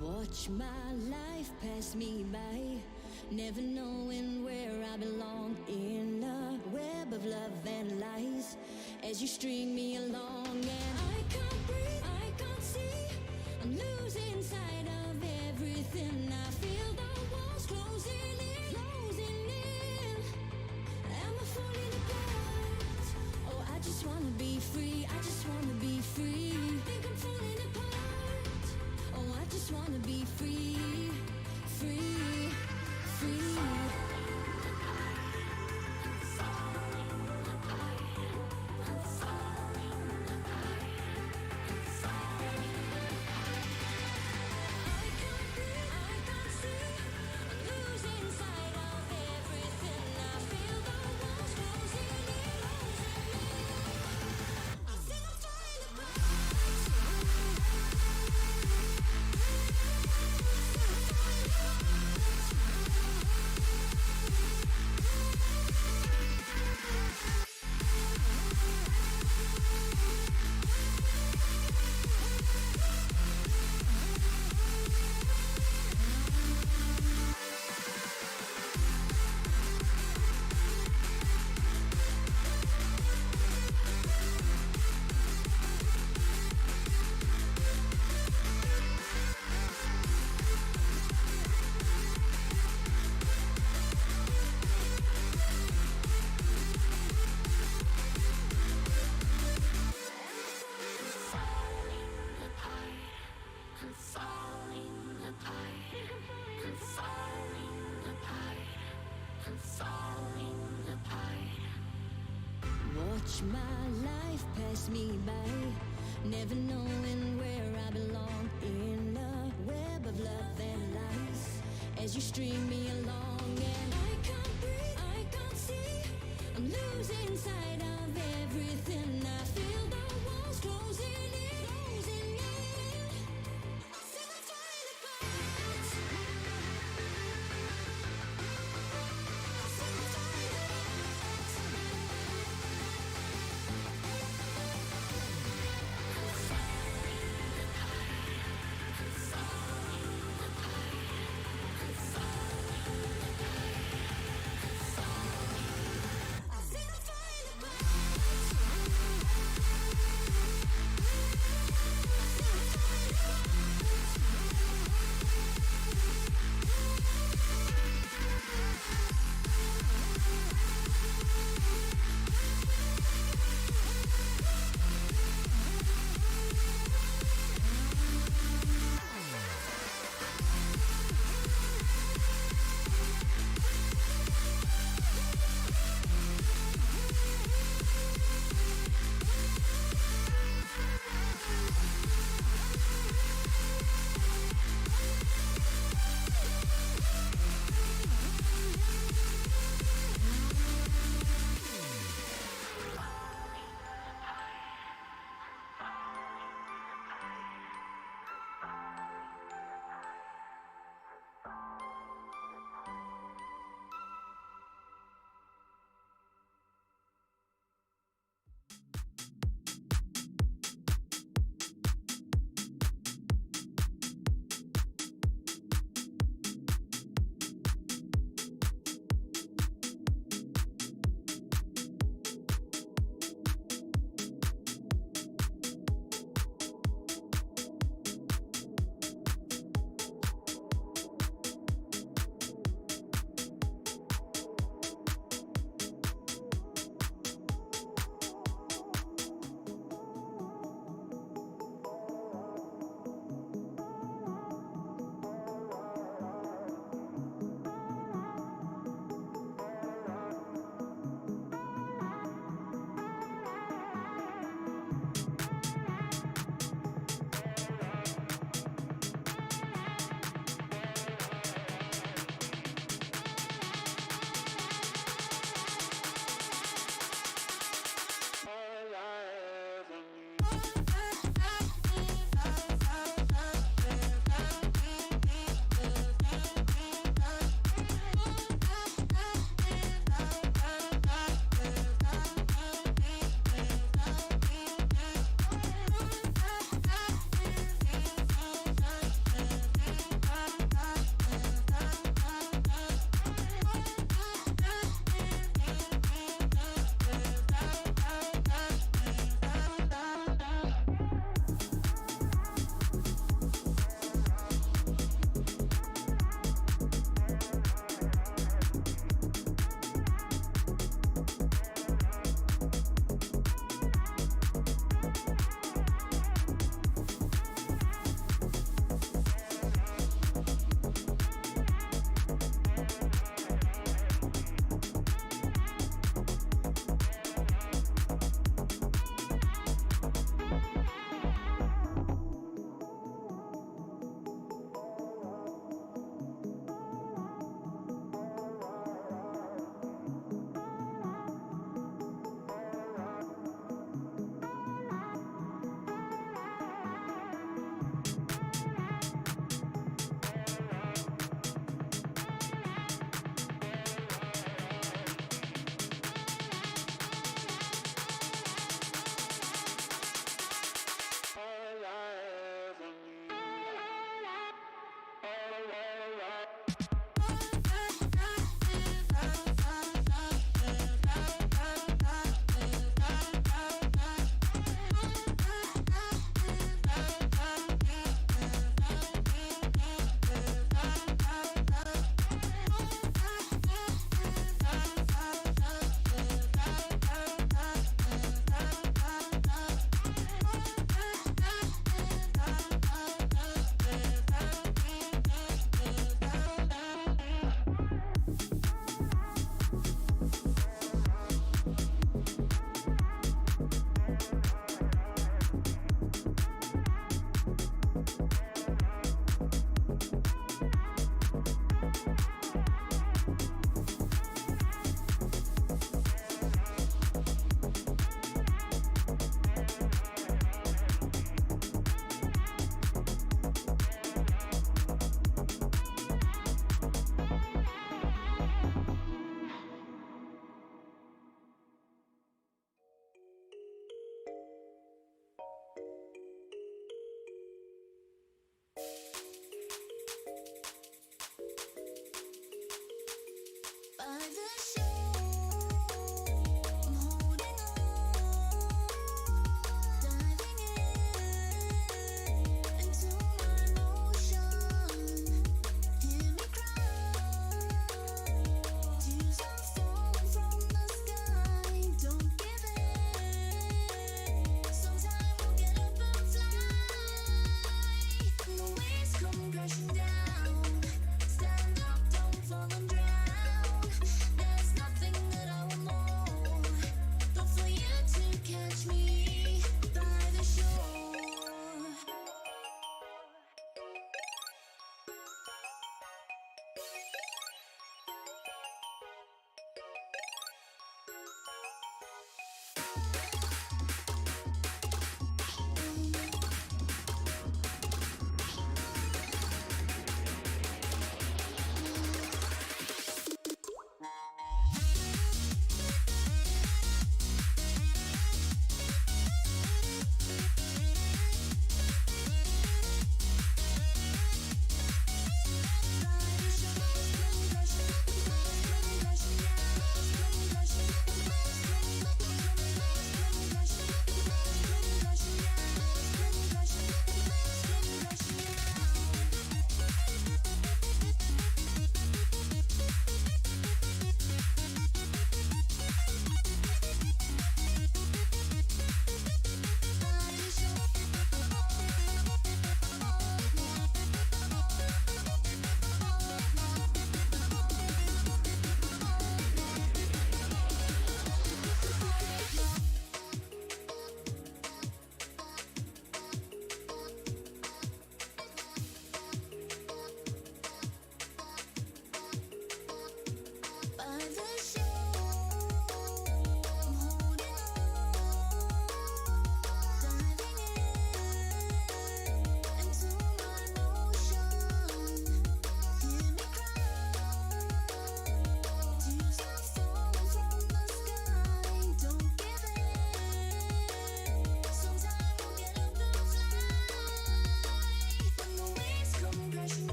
Watch my life pass me by, never knowing where I belong in a web of love and lies. As you string me along, and I can't breathe, I can't see. I'm losing sight of everything. I feel the walls closing in, closing in. Am I falling apart? Oh, I just wanna be free, I just wanna be free. Think I'm falling apart. Oh, I just wanna be free, free, free. Watch my life pass me by, never knowing where I belong in a web of love and lies. As you string me along, and I can't breathe, I can't see. I'm losing sight of everything. I feel the walls closing in, closing in. I feel I'm falling apart. I feel I'm falling apart.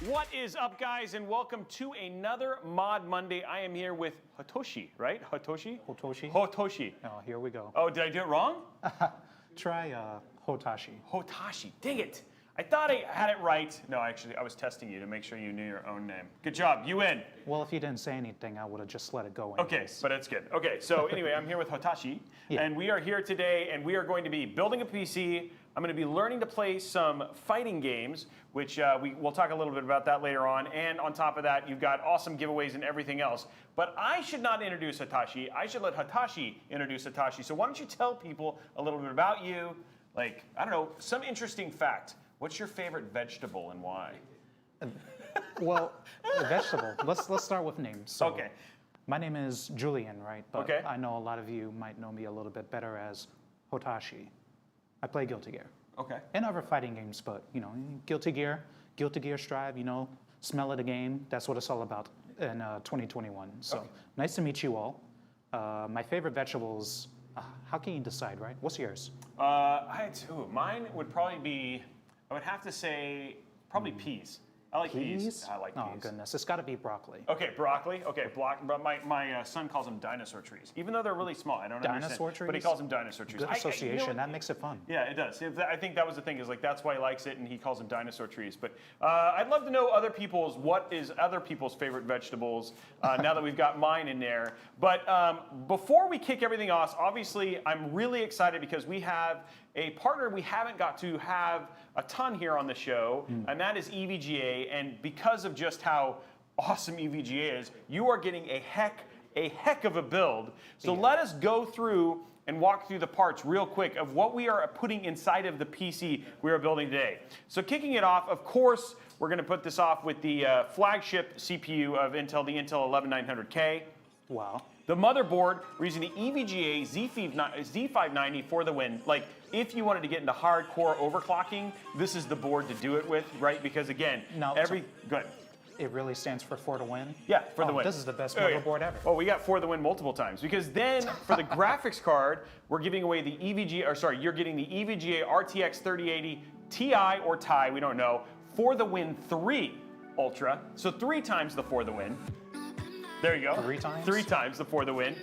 What is up, guys, and welcome to another Mod Monday. I am here with Hotashi, right? Hotashi? Hotashi. Hotashi. Oh, here we go. Oh, did I do it wrong? Try Hotashi. Hotashi. Dang it. I thought I had it right. No, actually, I was testing you to make sure you knew your own name. Good job. You win. Well, if you didn't say anything, I would have just let it go. Okay, but it's good. Okay, so anyway, I'm here with Hotashi, and we are here today, and we are going to be building a PC. I'm going to be learning to play some fighting games, which we'll talk a little bit about that later on. And on top of that, you've got awesome giveaways and everything else. But I should not introduce Hotashi. I should let Hotashi introduce Hotashi. So why don't you tell people a little bit about you? Like, I don't know, some interesting fact. What's your favorite vegetable and why? Well, the vegetable. Let's start with names. So, Okay. My name is Julian, right? But Okay. I know a lot of you might know me a little bit better as Hotashi. I play Guilty Gear. Okay. And other fighting games, but Guilty Gear Strive, smell of the game. That's what it's all about in 2021. So nice to meet you all. My favorite vegetables. How can you decide, right? What's yours? I had two. Mine would probably be, I would have to say, probably peas. I like peas. I like peas. Oh, goodness. It's got to be broccoli. Okay, broccoli. Okay, but my son calls them dinosaur trees, even though they're really small. I don't Dinosaur understand. trees? But he calls them dinosaur trees. Good association. That makes it fun. Yeah, it does. I think that was the thing, is like that's why he likes it, and he calls them dinosaur trees. But I'd love to know other people's favorite vegetables now that we've got mine in there. But before we kick everything off, obviously I'm really excited because we have a partner we haven't got to have a ton here on the show, and that is EVGA. And because of just how awesome EVGA is, you are getting a heck of a build. So let us go through and walk through the parts real quick of what we are putting inside of the PC we are building today. So kicking it off, of course, we're going to put this off with the flagship CPU of Intel, the Intel 11900K. Wow. The motherboard, we're using the EVGA Z590 for the win. Like, if you wanted to get into hardcore overclocking, this is the board to do it with, right? Because again, go ahead. It really stands for the win? Yeah, for the win. This is the best motherboard ever. Oh, we got for the win multiple times. Because then, for the graphics card, we're giving away the you're getting the EVGA RTX 3080 Ti or Ti, we don't know, for the win 3 Ultra. So 3 times the for the win. There you go. 3 times? 3 times the for the win.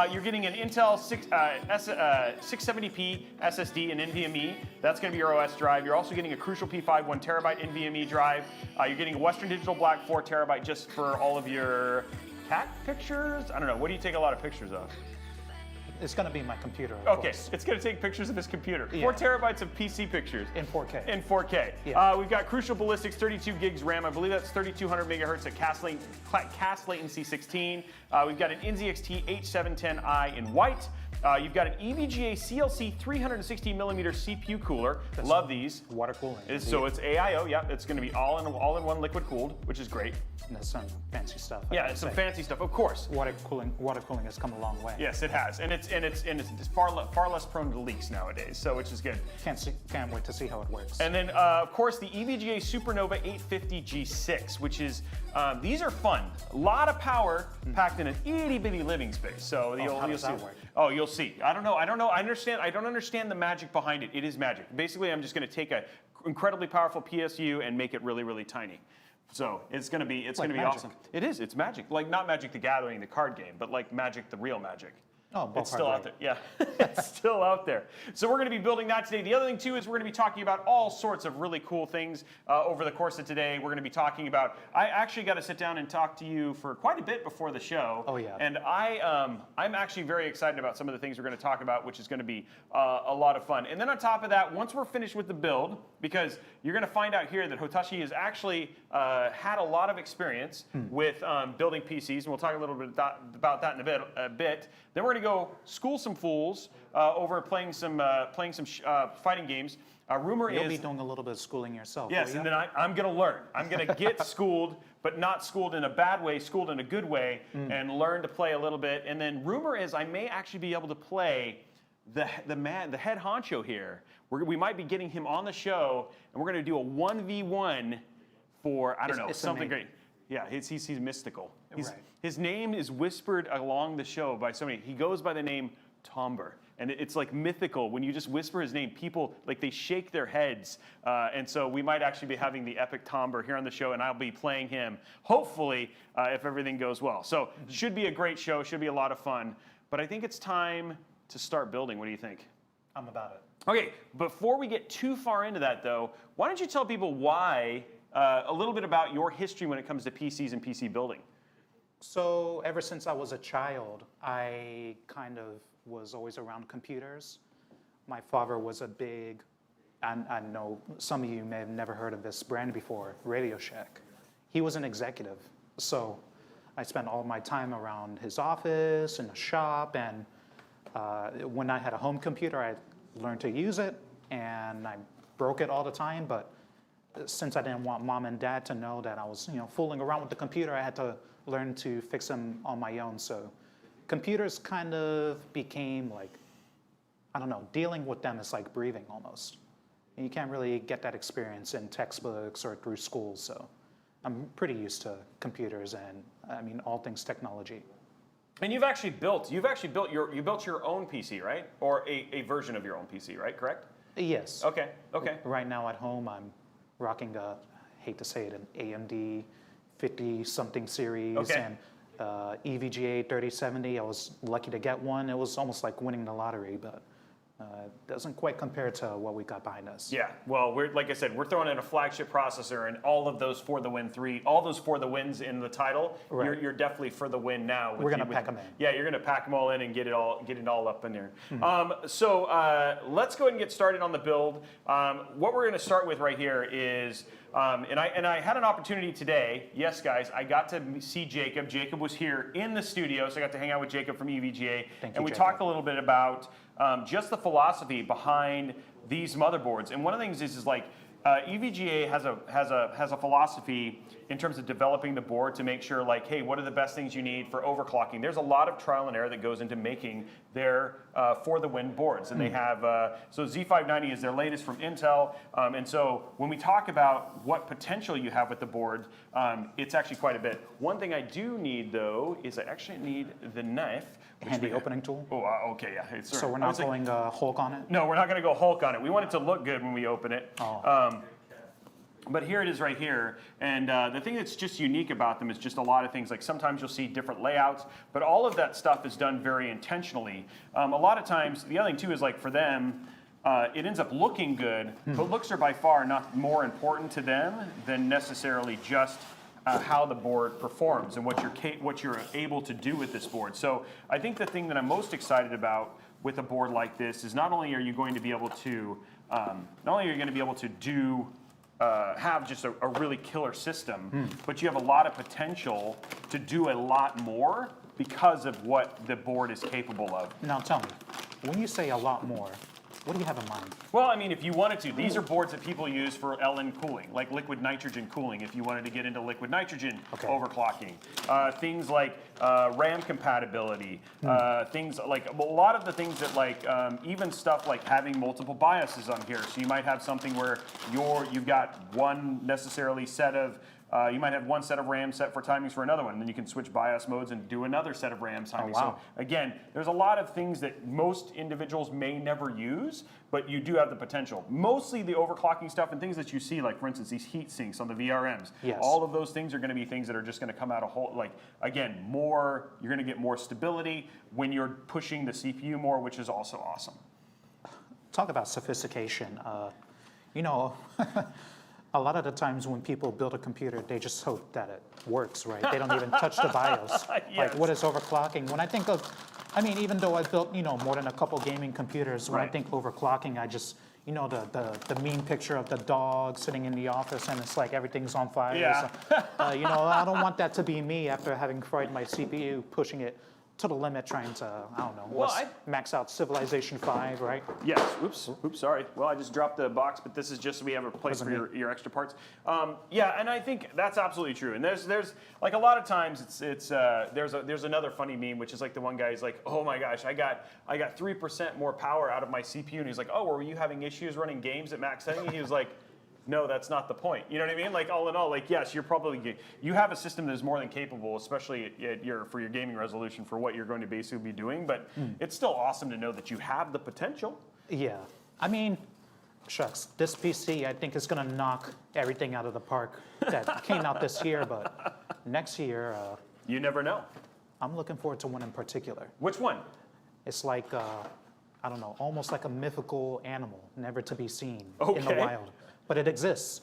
You're getting an Intel 670p SSD and NVMe. That's going to be your OS drive. You're also getting a Crucial P5 1 terabyte NVMe drive. You're getting a Western Digital Black 4 terabyte just for all of your cat pictures. I don't know. What do you take a lot of pictures of? It's going to be my computer. Okay, it's going to take pictures of his computer. 4 terabytes of PC pictures. In 4K. In 4K. Yeah. We've got Crucial Ballistics, 32 gigs RAM. I believe that's 3200 megahertz at cast latency 16. We've got an NZXT H710i in white. You've got an EVGA CLC 360 millimeter CPU cooler. Love these. Water cooling. So it's AIO. Yeah, it's going to be all in one liquid cooled, which is great. And that's some fancy stuff. Yeah, it's some fancy stuff, of course. Water cooling has come a long way. Yes, it has, and it's far less prone to leaks nowadays. So which is good. Can't wait to see how it works. And then of course the EVGA Supernova 850 G6, which is these are fun. A lot of power packed in an itty bitty living space. So how does that work? Oh, you'll see. I don't know. I don't understand the magic behind it. It is magic. Basically, I'm just going to take a incredibly powerful PSU and make it really, really tiny. So it's going to be awesome. It is. It's Magic. Like not Magic the Gathering, the card game, but like Magic, the real Magic. Oh, it's still out there. Yeah, it's still out there. So we're going to be building that today. The other thing too is we're going to be talking about all sorts of really cool things over the course of today. We're going to be talking about. I actually got to sit down and talk to you for quite a bit before the show. Oh yeah. And I'm actually very excited about some of the things we're going to talk about, which is going to be a lot of fun. And then on top of that, once we're finished with the build, because you're going to find out here that Hotashi has actually had a lot of experience with building PCs, and we'll talk a little bit about that in a bit. Then we're going to go school some fools over playing some fighting games. You'll be doing a little bit of schooling yourself. Yes, and then I'm going to learn. I'm going to get schooled, but not schooled in a bad way, schooled in a good way, and learn to play a little bit. And then rumor is I may actually be able to play the head honcho here. We might be getting him on the show, and we're going to do a 1v1 for something great. Yeah, he's mystical. His name is whispered along the show by somebody. He goes by the name Tomber. And it's like mythical. When you just whisper his name, people, like they shake their heads. And so we might actually be having the epic Tomber here on the show, and I'll be playing him, hopefully, if everything goes well. So should be a great show, should be a lot of fun. But I think it's time to start building. What do you think? I'm about it. Okay, before we get too far into that though, why don't you tell people why, a little bit about your history when it comes to PCs and PC building? So ever since I was a child, I kind of was always around computers. My father was a big, I know some of you may have never heard of this brand before, Radio Shack. He was an executive, so I spent all my time around his office and the shop, and when I had a home computer, I learned to use it, and I broke it all the time, but since I didn't want mom and dad to know that I was, fooling around with the computer, I had to learn to fix them on my own. So computers kind of became like, I don't know, dealing with them is like breathing almost. And you can't really get that experience in textbooks or through school, so I'm pretty used to computers and, all things technology. And you built your own PC, right? Or a version of your own PC, right? Correct? Yes. Okay. Right now at home, I'm rocking I hate to say it, an AMD 50-something series and EVGA 3070. I was lucky to get one. It was almost like winning the lottery, but doesn't quite compare to what we got behind us. Yeah, well, like I said, we're throwing in a flagship processor, and all of those for the win all those for the wins in the title. Right. You're definitely for the win now. We're gonna pack them in. Yeah, you're gonna pack them all in and get it all up in there. So let's go ahead and get started on the build. What we're gonna start with right here is. And I had an opportunity today. Yes, guys, I got to see Jacob. Jacob was here in the studio, so I got to hang out with Jacob from EVGA. And we talked a little bit about just the philosophy behind these motherboards. And one of the things is like EVGA has a philosophy in terms of developing the board to make sure, like, hey, what are the best things you need for overclocking? There's a lot of trial and error that goes into making their for the win boards, and they have so Z590 is their latest from Intel, and so when we talk about what potential you have with the board, it's actually quite a bit. One thing I do need though is I actually need the knife. Handy opening tool. Oh, okay, yeah. So we're not going Hulk on it? No, we're not going to go Hulk on it. We want it to look good when we open it. But here it is right here, and the thing that's just unique about them is just a lot of things. Like sometimes you'll see different layouts, but all of that stuff is done very intentionally. A lot of times, the other thing too is like for them, it ends up looking good, but looks are by far not more important to them than necessarily just how the board performs and what you're able to do with this board. So I think the thing that I'm most excited about with a board like this is not only are you going to be able to do have just a really killer system, but you have a lot of potential to do a lot more because of what the board is capable of. Now tell me, when you say a lot more, what do you have in mind? Well, if you wanted to, these are boards that people use for LN cooling, like liquid nitrogen cooling, if you wanted to get into liquid nitrogen overclocking. Things like RAM compatibility, things like a lot of the things that like, even stuff like having multiple BIOSes on here. So you might have something where you've got one necessarily set of you might have one set of RAM set for timings for another one, and then you can switch BIOS modes and do another set of RAM timings. Oh, wow. So again, there's a lot of things that most individuals may never use, but you do have the potential. Mostly the overclocking stuff and things that you see, like for instance, these heat sinks on the VRMs. Yes. All of those things are going to be things that are just going to come out a whole, like again, you're going to get more stability when you're pushing the CPU more, which is also awesome. Talk about sophistication. A lot of the times when people build a computer, they just hope that it works, right? They don't even touch the BIOS. Yes. Like, what is overclocking? When I think of, even though I've built, more than a couple gaming computers, when I think overclocking, I just, the meme picture of the dog sitting in the office and it's like everything's on fire. Yeah. So, I don't want that to be me after having fried my CPU, pushing it to the limit, trying to, max out Civilization 5, right? Yes. Oops, sorry. Well, I just dropped the box, but this is just so we have a place for your extra parts. Yeah, and I think that's absolutely true. And there's like a lot of times there's another funny meme, which is like the one guy's like, oh my gosh, I got 3% more power out of my CPU, and he's like, oh, were you having issues running games at max setting? And he was like, no, that's not the point. You know what I mean? Like all in all, like yes, you have a system that is more than capable, especially for your gaming resolution for what you're going to basically be doing. But it's still awesome to know that you have the potential. Yeah, shucks, this PC I think is going to knock everything out of the park that came out this year. But next year, you never know. I'm looking forward to one in particular. Which one? It's like I don't know, almost like a mythical animal, never to be seen in the Okay. wild. But it exists.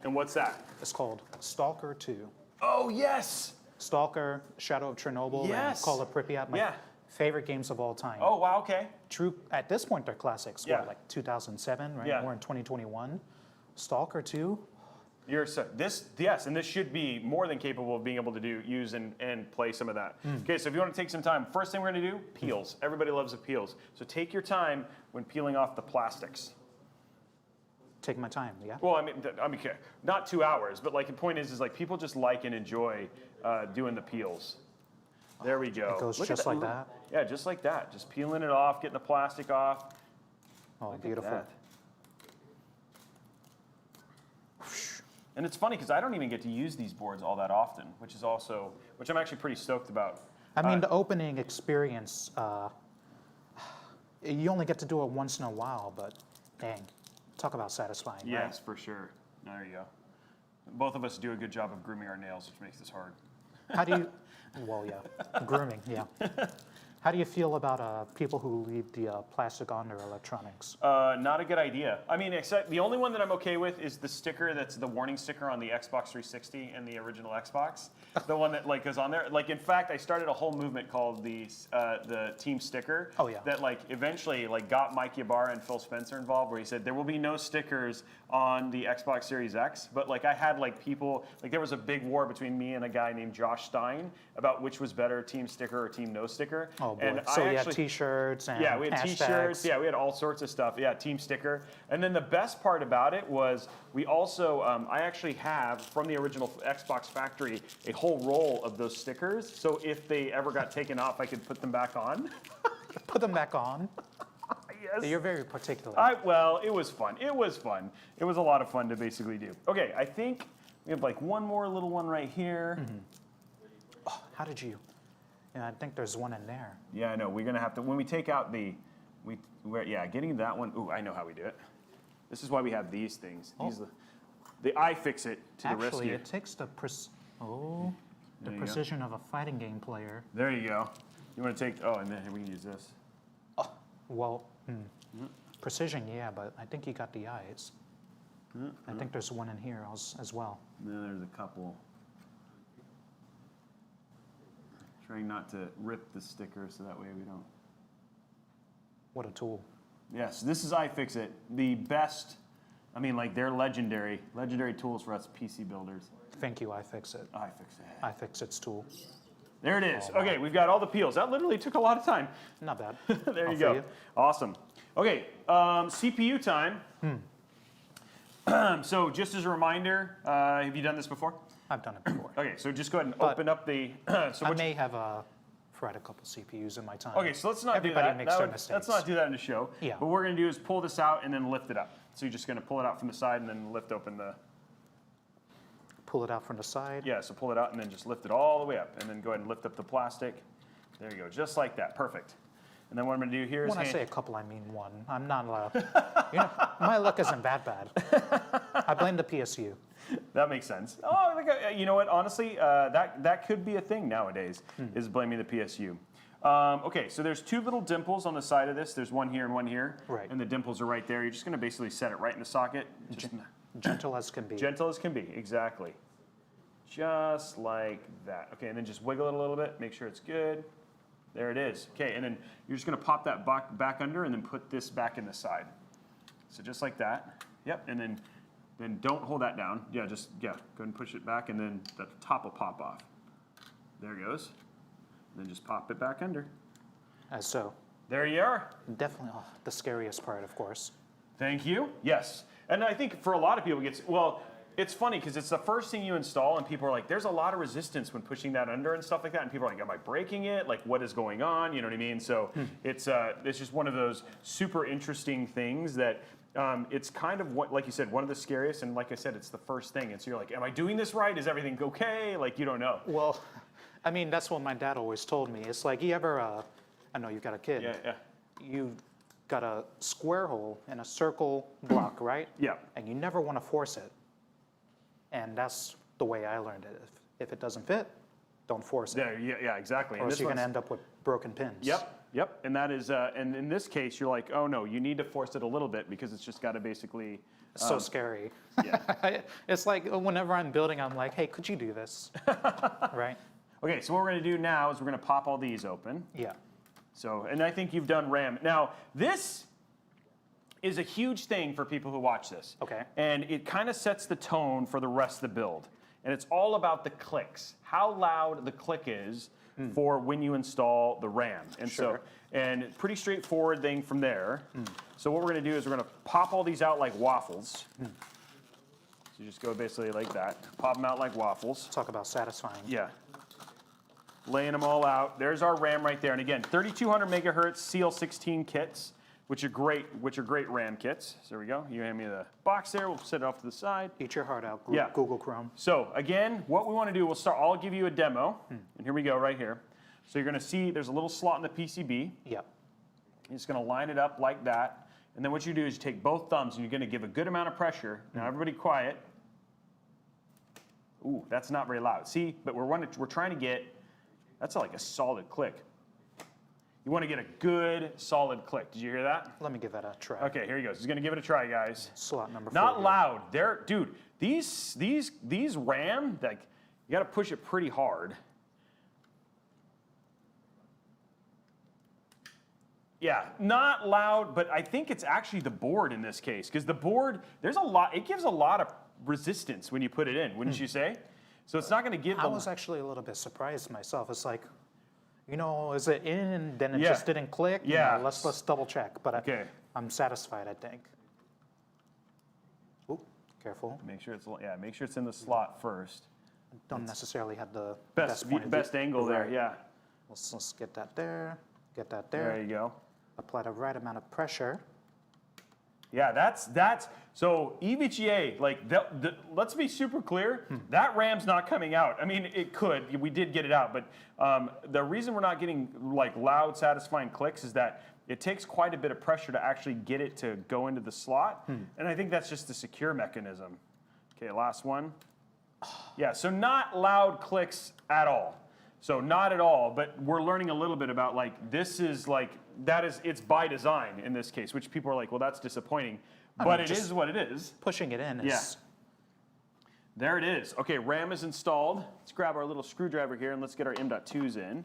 And what's that? It's called Stalker 2. Oh, yes. Stalker, Shadow of Chernobyl, Yes. and Call of Pripyat, my Yeah. favorite games of all time. Oh, wow, okay. True, at this point, they're classics. Yeah. What, like 2007, right? Yeah. We're in 2021. Stalker 2, Yes, and this should be more than capable of being able to use and play some of that. Okay, so if you want to take some time, first thing we're going to do, peels. Everybody loves the peels. So take your time when peeling off the plastics. take my time, yeah? Well, I mean, okay, not 2 hours, but like the point is like people just like and enjoy doing the peels. There we go. It goes Look at just like that? Yeah, just like that. Just peeling it off, getting the plastic off. Oh, Look at beautiful. that. And it's funny because I don't even get to use these boards all that often, which I'm actually pretty stoked about. I mean, the opening experience, you only get to do it once in a while, but dang, talk about satisfying, Yes, for sure. There you go. Both of us do a good job of grooming our nails, which makes this hard. right? How do you, well, yeah, grooming, yeah. How do you feel about people who leave the plastic on their electronics? Not a good idea. I mean, except the only one that I'm okay with is the sticker that's the warning sticker on the Xbox 360 and the original Xbox. The one that like goes on there. Like, in fact, I started a whole movement called the Team Sticker. Oh, yeah. That like eventually like got Mike Ybarra and Phil Spencer involved, where he said there will be no stickers on the Xbox Series X. But like I had like people like there was a big war between me and a guy named Josh Stein about which was better, Team Sticker or Team No Sticker. Oh, boy. And So I you actually, had T-shirts and yeah, we had hashtags. T-shirts. Yeah, we had all sorts of stuff. Yeah, Team Sticker. And then the best part about it was we also, I actually have from the original Xbox factory a whole roll of those stickers. So if they ever got taken off, I could put them back on. Put them back on. Yes. You're very particular. Well, it was fun. It was fun. It was a lot of fun to basically do. Okay, I think we have like one more little one right here. Oh, how did you? Yeah, I think there's one in there. Yeah, I know. We're gonna have to when we take out the, getting that one. Ooh, I know how we do it. This is why we have these things. These the iFixit to the Actually, rescue. it takes the There you go. precision of a fighting game player. There you go. You want to take? Oh, and then we can use this. Well, precision, yeah, but I think you got the eyes. I think there's one in here as well. And then there's a couple. Trying not to rip the sticker so that way we don't. What a tool. Yes, this is iFixit, the best. I mean, like they're legendary tools for us PC builders. Thank you, iFixit. iFixit. iFixit's tool. There it is. Oh, wow. Okay, we've got all the peels. That literally took a lot of time. Not bad. There All you for go. Awesome. Okay, CPU time. So just as a reminder, have you done this before? I've done it before. Okay, so just go ahead and But open up the. So I which, may have fried a couple CPUs in my time. okay, so let's not Everybody do that. makes their mistakes. Let's not do that in the show. Yeah. What we're going to do is pull this out and then lift it up. So you're just going to pull it out from the side and then lift open the. Pull it out from the side. Yeah, so pull it out and then just lift it all the way up, and then go ahead and lift up the plastic. There you go, just like that. Perfect. And then what I'm going to do here is. When I say a couple, I mean one. I'm not allowed. My luck isn't that bad. I blame the PSU. That makes sense. Oh, you know what? Honestly, that could be a thing nowadays, is blaming the PSU. Okay, so there's two little dimples on the side of this. There's one here and one here. Right. And the dimples are right there. You're just going to basically set it right in the socket. Just Gentle as can be. gentle as can be, exactly. Just like that. Okay, and then just wiggle it a little bit. Make sure it's good. There it is. Okay, and then you're just going to pop that back under and then put this back in the side. So just like that. Yep, and then don't hold that down. Yeah, go ahead and push it back, and then the top will pop off. There it goes. And then just pop it back under. As so. There you are. Definitely the scariest part, of course. Thank you. Yes. And I think for a lot of people, it's funny because it's the first thing you install, and people are like, there's a lot of resistance when pushing that under and stuff like that. And people are like, am I breaking it? Like, what is going on? You know what I mean? So it's just one of those super interesting things that it's kind of what, like you said, one of the scariest. And like I said, it's the first thing. And so you're like, am I doing this right? Is everything okay? Like, you don't know. Well, I mean, that's what my dad always told me. It's like, you ever, I know you've got a kid. Yeah. You've got a square hole and a circle block, right? Yeah. And you never want to force it. And that's the way I learned it. If it doesn't fit, don't force it. Yeah, exactly. Or else you're going to end up with broken pins. Yep. Yep, and that is, and in this case, you're like, oh no, you need to force it a little bit because it's just got to basically. It's so scary. Yeah. It's like whenever I'm building, I'm like, hey, could you do this? Right? Okay, so what we're going to do now is we're going to pop all these open. Yeah. So, and I think you've done RAM. Now, this is a huge thing for people who watch this. Okay. And it kind of sets the tone for the rest of the build. And it's all about the clicks, how loud the click is for when you install the RAM. And Sure. and pretty straightforward thing from there. So what we're going to do is we're going to pop all these out like waffles. So you just go basically like that. Pop them out like waffles. Talk about satisfying. Yeah. Laying them all out. There's our RAM right there. And again, 3200 megahertz CL16 kits, which are great RAM kits. So there we go. You hand me the box there. We'll set it off to the side. Eat your heart out, Yeah. Google Chrome. So again, what we want to do, we'll start. I'll give you a demo. And here we go right here. So you're going to see there's a little slot in the PCB. Yep. You're just going to line it up like that. And then what you do is you take both thumbs and you're going to give a good amount of pressure. Now everybody quiet. Ooh, that's not very loud. See, but we're trying to get, that's like a solid click. You want to get a good, solid click. Did you hear that? Let me give that a try. Okay, here he goes. He's going to give it a try, guys. Slot number 4. Not loud. Dude, these RAM, like, you got to push it pretty hard. Yeah, not loud, but I think it's actually the board in this case, because the board, there's a lot, it gives a lot of resistance when you put it in, wouldn't you say? So it's not going to give I was actually a little bit surprised myself. It's like, you know, is it in and then it just didn't click? Yeah. You know, let's double check. But Okay. I'm satisfied, I think. Oop, careful. Make sure it's in the slot first. Don't necessarily have the Best point of view. angle there, Right. yeah. Let's get that there. Get that There there. you go. Apply the right amount of pressure. Yeah, that's so EVGA. Like, let's be super clear. That RAM's not coming out. I mean, it could. We did get it out, but the reason we're not getting like loud, satisfying clicks is that it takes quite a bit of pressure to actually get it to go into the slot, and I think that's just the secure mechanism. Okay, last one. Yeah, so not loud clicks at all. So not at all, but we're learning a little bit about like this is like it's by design in this case, which people are like, well, that's disappointing, but it is what it is. Pushing it in is. Yeah. There it is. Okay, RAM is installed. Let's grab our little screwdriver here and let's get our M.2s in.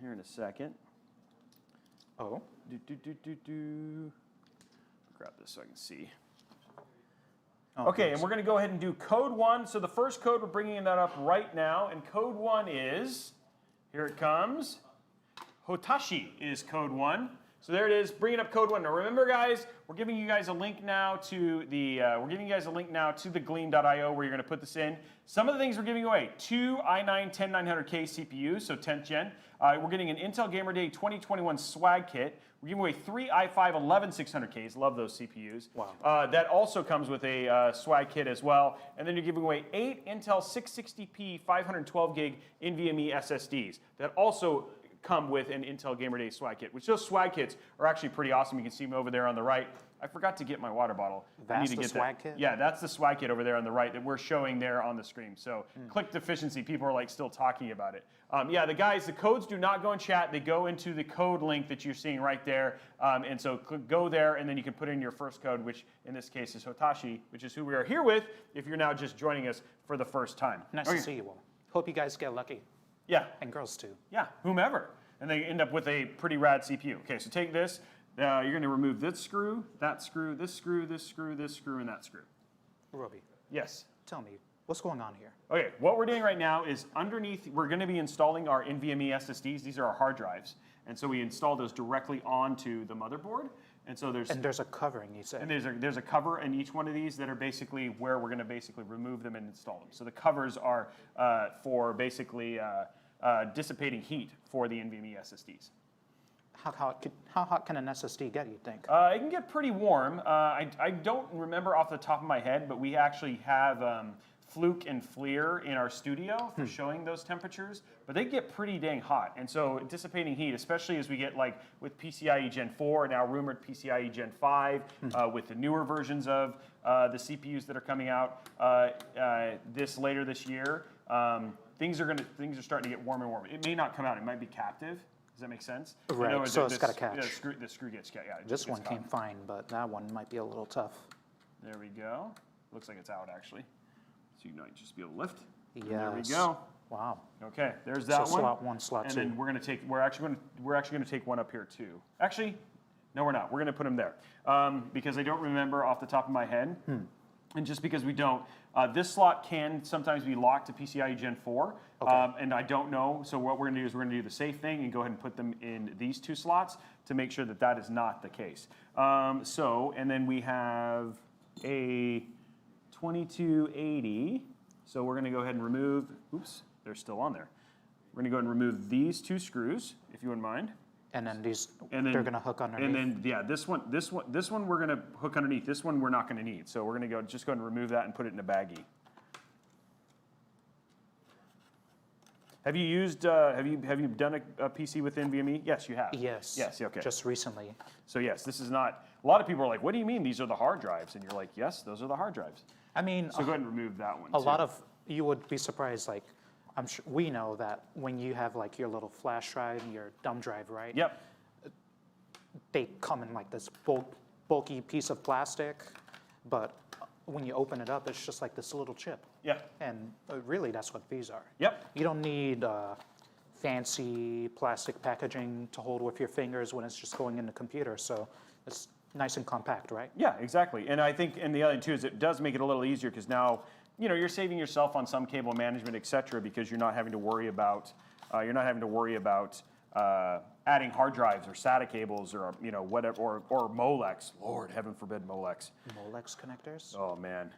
Here in a second. Oh. Grab this so I can see. Oh, Okay, nice. and we're going to go ahead and do code 1. So the first code, we're bringing that up right now. And code 1 is, here it comes. Hotashi is code 1. So there it is. Bringing up code 1. Now remember, guys, we're giving you guys a link now to the Gleam.io where you're going to put this in. Some of the things we're giving away: 2 i9-10900K CPUs, so 10th gen. We're getting an Intel Gamer Day 2021 swag kit. We're giving away 3 i5-11600Ks. Love those CPUs. Wow. That also comes with a swag kit as well. And then you're giving away 8 Intel 660p 512 gig NVMe SSDs. That also come with an Intel Gamer Day swag kit, which those swag kits are actually pretty awesome. You can see them over there on the right. I forgot to get my water bottle. I need That's to the get swag that. kit? Yeah, that's the swag kit over there on the right that we're showing there on the screen. So click deficiency, people are like still talking about it. Yeah, the codes do not go in chat. They go into the code link that you're seeing right there. And so go there and then you can put in your first code, which in this case is Hotashi, which is who we are here with if you're now just joining us for the first time. Nice to see you all. Hope you guys get lucky. Yeah. And girls too. Yeah, whomever. And they end up with a pretty rad CPU. Okay, so take this. You're going to remove this screw, that screw, this screw, this screw, this screw, and that screw. Roby, Yes. tell me, what's going on here? Okay, what we're doing right now is underneath, we're going to be installing our NVMe SSDs. These are our hard drives. And so we install those directly onto the motherboard. And so there's a covering, you said. And there's a cover in each one of these that are basically where we're going to basically remove them and install them. So the covers are for basically dissipating heat for the NVMe SSDs. How hot can an SSD get, you think? It can get pretty warm. I don't remember off the top of my head, but we actually have Fluke and FLIR in our studio for showing those temperatures, but they get pretty dang hot. And so dissipating heat, especially as we get like with PCIe Gen 4, now rumored PCIe Gen 5, with the newer versions of the CPUs that are coming out later this year, things are starting to get warmer and warmer. It may not come out, it might be captive. Does that make sense? Right, In other words, so it's got a catch. The screw gets, yeah. it This gets one caught. came fine, but that one might be a little tough. There we go. Looks like it's out, actually. So you might just be able to lift. Yes. There we go. Wow. Okay, there's that So one. slot 1, slot 2. And then we're actually going to take one up here too. Actually, no, we're not. We're going to put them there because I don't remember off the top of my head, and just because we don't, this slot can sometimes be locked to PCIe Gen 4, and I don't know. So what we're going to do is we're going to do the safe thing and go ahead and put them in these 2 slots to make sure that that is not the case. And then we have a 2280. So we're going to go ahead and remove. Oops. They're still on there. We're going to go ahead and remove these 2 screws, if you wouldn't mind. And then these, And then, they're going to hook underneath. And then, yeah, this one we're going to hook underneath. This one we're not going to need. So we're going to just go ahead and remove that and put it in a baggie. Have you used? Have you done a PC with NVMe? Yes, you have. Yes. Yes. Okay. Just recently. So yes, this is not. A lot of people are like, "What do you mean these are the hard drives?" And you're like, "Yes, those are the hard drives." I mean, So go ahead and remove that one. a lot of you would be surprised. Like, I'm sure we know that when you have like your little flash drive, your dumb drive, right? Yep. They come in like this bulky piece of plastic, but when you open it up, it's just like this little chip. Yeah. And really, that's what these are. Yep. You don't need fancy plastic packaging to hold with your fingers when it's just going in the computer. So it's nice and compact, right? Yeah, exactly. And I think, and the other thing too is it does make it a little easier because now, you're saving yourself on some cable management, et cetera, because you're not having to worry about, adding hard drives or SATA cables or whatever or Molex. Lord, heaven forbid Molex. Molex connectors. Oh man,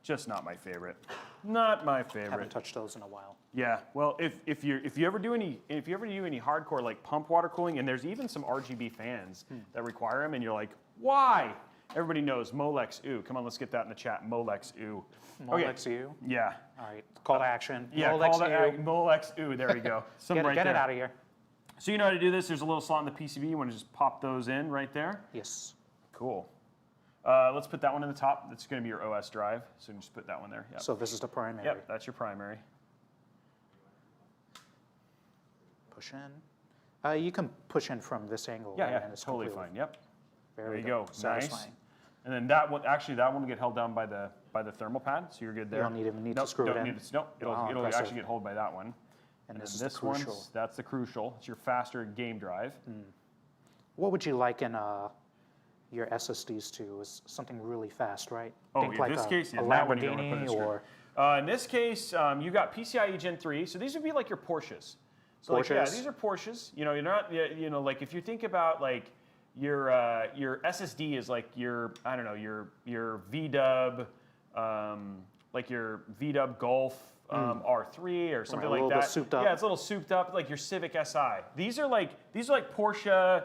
just not my favorite. Not my favorite. Haven't touched those in a while. Yeah, well, if you ever do any hardcore like pump water cooling, and there's even some RGB fans that require them, and you're like, why? Everybody knows Molex ooh. Come on, let's get that in the chat. Molex ooh. Molex U. Yeah. All right. Call to action. Yeah. Molex Molex ooh. There we go. Get right it there. out of here. So you know how to do this. There's a little slot in the PCB. You want to just pop those in right there. Yes. Cool. Let's put that one in the top. That's going to be your OS drive. So just put that one there. Yep. So this is the primary. Yep, that's your primary. Push in. You can push in from this angle. Yeah, right, yeah, and it's totally completely- fine. Yep. Very There you go. Satisfying. Nice. And then that one will get held down by the thermal pad, so you're good there. don't even need to Nope, screw it don't in. need to- Nope, it'll Impressive. actually get held by that one. And then this is the crucial. that's the crucial. It's your faster game drive. What would you liken your SSDs to? Is something really fast, right? Oh, Think in like this case, a yeah, that one you don't wanna put Lamborghini a screw. or In this case, you got PCIe Gen 3, so these would be like your Porsches. So like, yeah, Porsches? these are Porsches. You're not, like if you think about like your SSD is like your VDub, like your VDub Golf R3 or something a like little that. bit souped up. Yeah, it's a little souped up, like your Civic Si. These are like Porsche.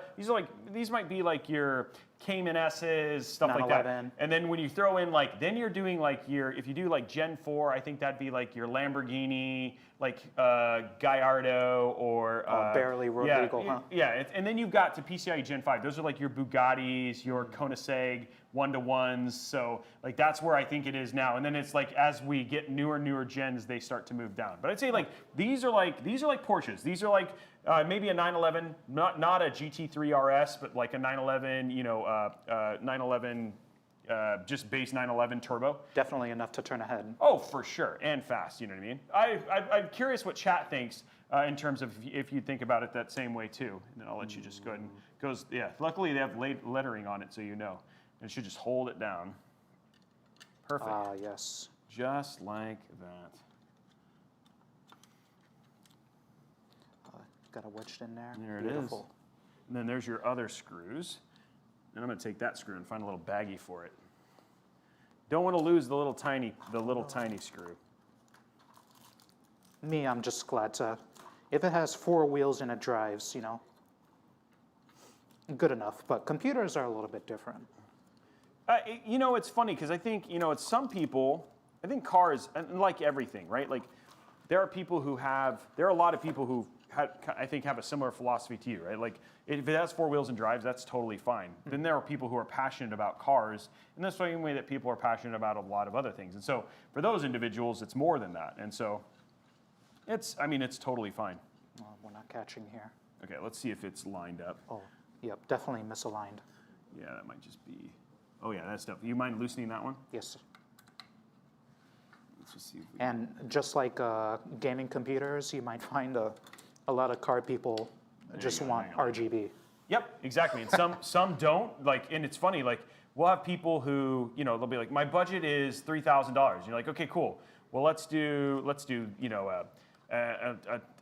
These might be like your Cayman S's, stuff like that. 911. And then when you throw in then you're doing if you do like Gen 4, I think that'd be like your Lamborghini, like Gallardo or barely legal, huh? Yeah, and then you've got to PCIe Gen 5. Those are like your Bugattis, your Koenigsegg 1-to-1s. So like that's where I think it is now. And then it's like as we get newer gens, they start to move down. But I'd say like these are like Porsches. These are like maybe a 911, not a GT3 RS, but like a 911, 911. Just base 911 turbo. definitely enough to turn ahead. Oh, for sure, and fast. You know what I mean? I'm curious what chat thinks in terms of if you think about it that same way too. And then I'll let you just go ahead and goes. Yeah, luckily they have lettering on it, so you know. And it should just hold it down. Perfect. Ah, yes. Just like that. Got it wedged in there. There it Beautiful. is. And then there's your other screws. And I'm going to take that screw and find a little baggie for it. Don't want to lose the little tiny screw. Me, I'm just glad to. If it has 4 wheels and it drives, good enough. But computers are a little bit different. It's funny because I think, it's some people, I think cars, and like everything, right? Like there are a lot of people who I think have a similar philosophy to you, right? Like if it has 4 wheels and drives, that's totally fine. Then there are people who are passionate about cars in the same way that people are passionate about a lot of other things. And so for those individuals, it's more than that. And so it's totally fine. Well, we're not catching here. Okay, let's see if it's lined up. Oh, yep, definitely misaligned. Yeah, that might just be. Oh yeah, that's stuff. You mind loosening that one? Yes. Let's just see. If we And just like gaming computers, you might find a lot of card people just you go, want hang on. RGB. Yep, exactly. And some don't. Like, and it's funny. Like, we'll have people who, you know, they'll be like, my budget is $3,000. You're like, okay, cool. Well, let's do you know, a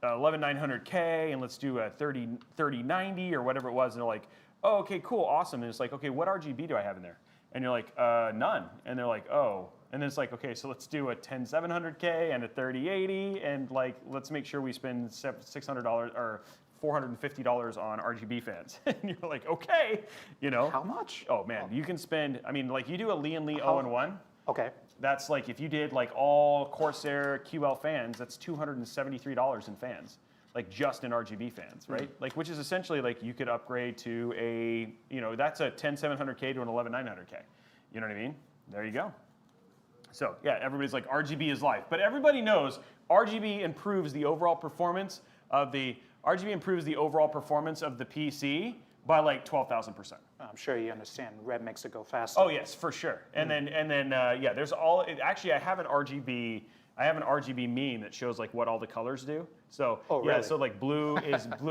11900K, and let's do a 3090 or whatever it was. And they're like, oh, okay, cool, awesome. And it's like, okay, what RGB do I have in there? And you're like, none. And they're like, oh. And then it's like, okay, so let's do a 10700K and a 3080, and like, let's make sure we spend $600 or $450 on RGB fans. And you're like, okay, you know. How much? Oh man, you can spend, I mean, like you do a Lee and Lee 0-1. Okay. That's like, if you did like all Corsair QL fans, that's $273 in fans. Like just in RGB fans, right? Like, which is essentially like you could upgrade to a, you know, that's a 10700K to an 11900K. You know what I mean? There you go. So yeah, everybody's like, RGB is life. But everybody knows RGB improves the overall performance of the PC by like 12,000%. I'm sure you understand. Red makes it go faster. Oh yes, for sure. And then yeah, there's all. Actually, I have an RGB meme that shows like what all the colors do. So oh, yeah, really? so like blue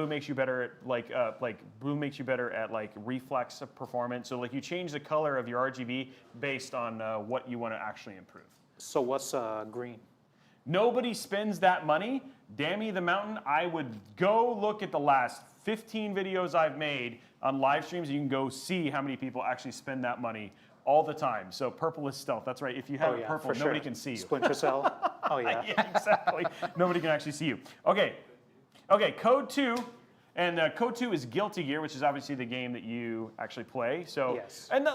makes you better at blue makes you better at like reflex performance. So like you change the color of your RGB based on what you want to actually improve. So what's green? Nobody spends that money. Dammy the Mountain, I would go look at the last 15 videos I've made on live streams. You can go see how many people actually spend that money all the time. So purple is stealth. That's right. If you have it purple, nobody can see you. Splinter Cell. Oh yeah. Yeah, exactly. Nobody can actually see you. Okay. Code 2. And Code 2 is Guilty Gear, which is obviously the game that you actually play. So, yes. And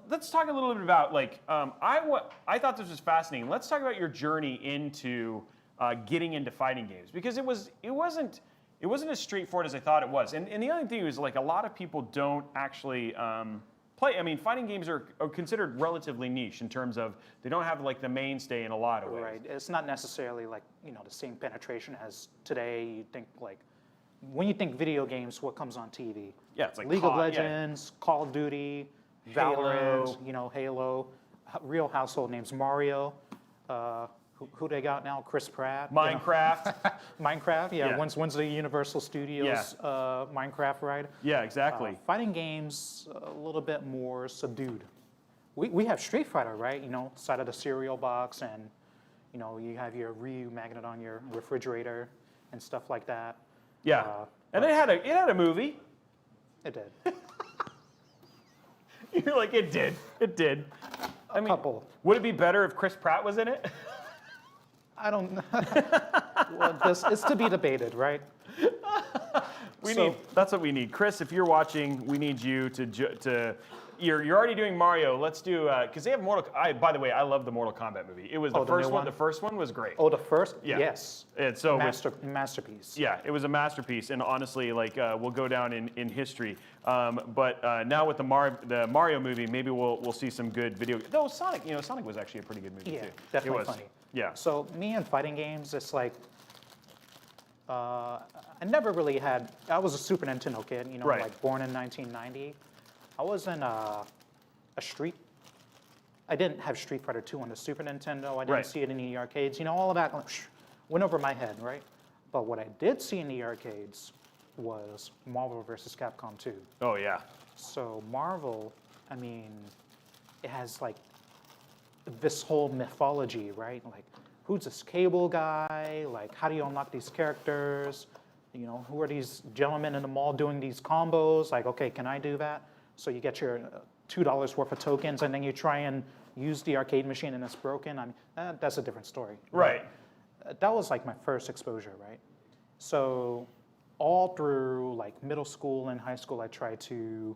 let's talk a little bit about like I thought this was fascinating. Let's talk about your journey into getting into fighting games, because it wasn't as straightforward as I thought it was. And the other thing was like a lot of people don't actually play. I mean, fighting games are considered relatively niche in terms of they don't have like the mainstay in a lot of ways. Right. It's not necessarily like, you know, the same penetration as today. You think like, when you think video games, what comes on TV? Yeah, it's like League of Legends, Call of Duty, Valorant, you know, Halo, real household names, Mario. Who they got now? Chris Pratt. Minecraft. You know? Minecraft, yeah. Yeah. When's the Universal Studios Minecraft ride? Yeah, exactly. Fighting games a little bit more subdued. We have Street Fighter, right? You know, side of the cereal box, and you know, you have your Ryu magnet on your refrigerator and stuff like that. Yeah, and it had a movie. It did. You're like, it did. I mean, Couple. would it be better if Chris Pratt was in it? I don't know. Well, it's to be debated, right? That's what we need. Chris, if you're watching, we need you to you're already doing Mario. Let's do, because they have by the way, I love the Mortal Kombat movie. It was the first one. The first one was great. Oh, the first? Yeah. Yes. And so masterpiece. Yeah, it was a masterpiece, and honestly, like will go down in history. But now with the Mario movie, maybe we'll see some good video. Though Sonic was actually a pretty good movie too. Definitely it was funny. Yeah. So me and fighting games, it's like, I never really had. I was a Super Nintendo kid, you know, Right. like born in 1990. I wasn't I didn't have Street Fighter 2 on the Super Nintendo. I didn't Right. see it in the arcades. You know, all of that went over my head, right? But what I did see in the arcades was Marvel vs. Capcom 2. Oh yeah. So Marvel, I mean, it has like this whole mythology, right? Like, who's this Cable guy? Like, how do you unlock these characters? You know, who are these gentlemen in the mall doing these combos? Like, okay, can I do that? So you get your $2 worth of tokens, and then you try and use the arcade machine, and it's broken. I mean, that's a different story. Right. But, that was like my first exposure, right? So all through like middle school and high school, I tried to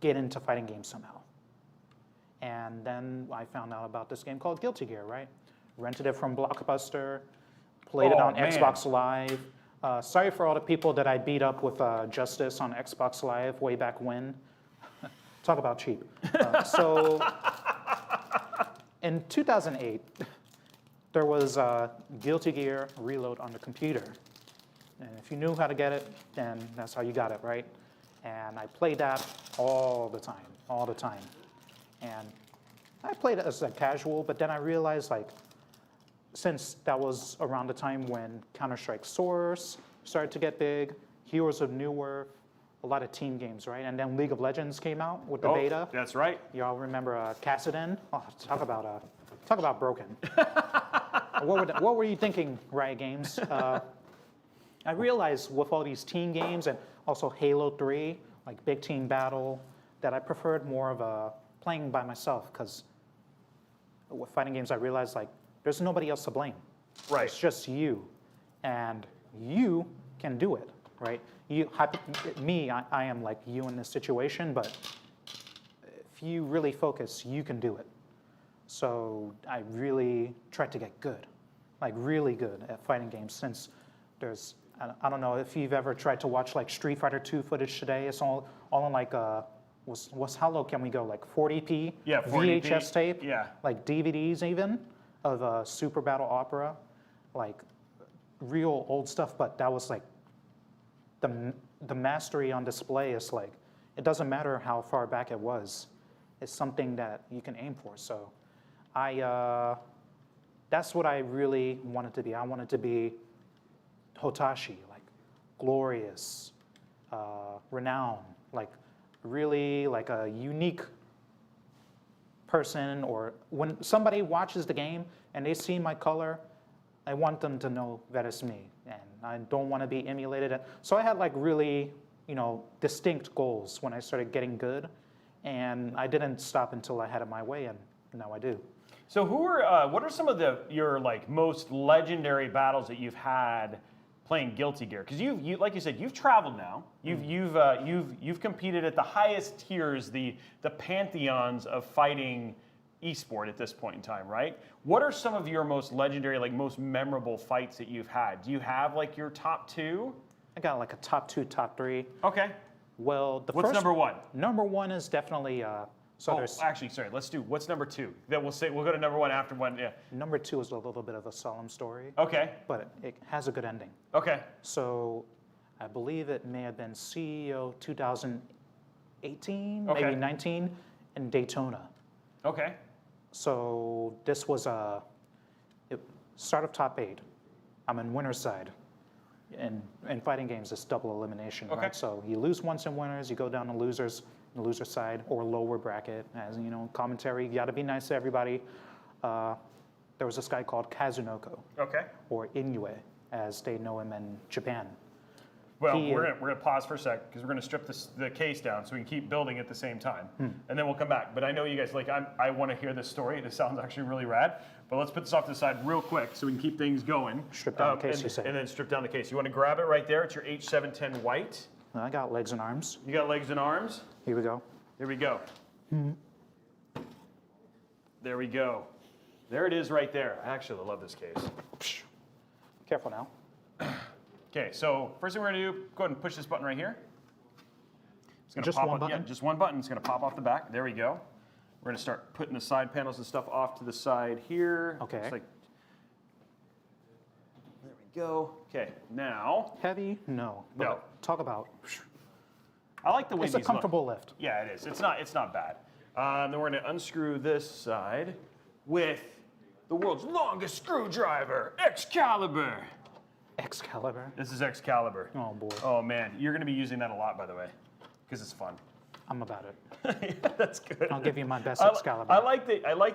get into fighting games somehow. And then I found out about this game called Guilty Gear, right? Rented it from Blockbuster, played it on man. Xbox Live. Sorry for all the people that I beat up with Justice on Xbox Live way back when. Talk about cheap. So in 2008, there was Guilty Gear Reload on the computer. And if you knew how to get it, then that's how you got it, right? And I played that all the time. And I played it as a casual, but then I realized, like, since that was around the time when Counter-Strike Source started to get big, Heroes of New Earth, a lot of team games, right? And then League of Legends came out with the beta. That's right. Y'all remember Kassadin? Oh, talk about broken. What were you thinking, Riot Games? I realized with all these team games and also Halo 3, like big team battle, that I preferred more of playing by myself, because with fighting games I realized, like, there's nobody else to blame. Right. It's just you, and you can do it, right? I am like you in this situation, but if you really focus, you can do it. So I really tried to get good, like really good at fighting games, since there's, I don't know if you've ever tried to watch like Street Fighter 2 footage today. It's all in like how low can we go? Like 40p? Yeah, 40p. VHS tape? Yeah. Like DVDs even of Super Battle Opera, like real old stuff. But that was like the mastery on display is like, it doesn't matter how far back it was. It's something that you can aim for. So that's what I really wanted to be. I wanted to be Hotashi, like glorious, renowned, like really like a unique person. Or when somebody watches the game and they see my color, I want them to know that it's me, and I don't want to be emulated. So I had like really, distinct goals when I started getting good, and I didn't stop until I had it my way, and now I do. So what are some of your like most legendary battles that you've had playing Guilty Gear? Because you like you said, you've traveled now. You've competed at the highest tiers, the pantheons of fighting esport at this point in time, right? What are some of your most legendary, like most memorable fights that you've had? Do you have like your top two? I got like a top 2, top 3. Okay. Well, What's number one? Number 1 is definitely. Actually, sorry. Let's do. What's number 2? Then we'll go to number 1 after 1. Yeah. Number 2 is a little bit of a solemn story. Okay. But it has a good ending. Okay. So, I believe it may have been CEO 2018, Okay. maybe 19, in Daytona. Okay. So this was start of top 8. I'm in winner's side. And in fighting games, it's double elimination, Okay. right? So you lose once in winners, you go down to losers, the loser side, or lower bracket. As you know, commentary, you got to be nice to everybody. There was this guy called Kazunoko, Okay. or Inoue, as they know him in Japan. Well, we're gonna pause for a sec because we're gonna strip the case down so we can keep building at the same time, and then we'll come back. But I know you guys I want to hear this story. This sounds actually really rad. But let's put this off to the side real quick so we can keep things going. Strip down the case, you say. And then strip down the case. You want to grab it right there. It's your H710 white. I got legs and arms. You got legs and arms. Here we go. Here we go. There we go. There it is right there. I actually love this case. Careful now. Okay, so first thing we're gonna do, go ahead and push this button right here. It's gonna Just pop one up, button? Yeah, just one button. It's gonna pop off the back. There we go. We're gonna start putting the side panels and stuff off to the side here. Okay. Just like, there we go. Okay, now. Heavy? No. No. But talk about. I like the way It's a these look. comfortable lift. Yeah, it is. It's not bad. Then we're gonna unscrew this side with the world's longest screwdriver, Excalibur. Excalibur. This is Excalibur. Oh boy. Oh man, you're gonna be using that a lot, by the way, because it's fun. I'm about it. Yeah, that's good. I'll give you my best Excalibur. I like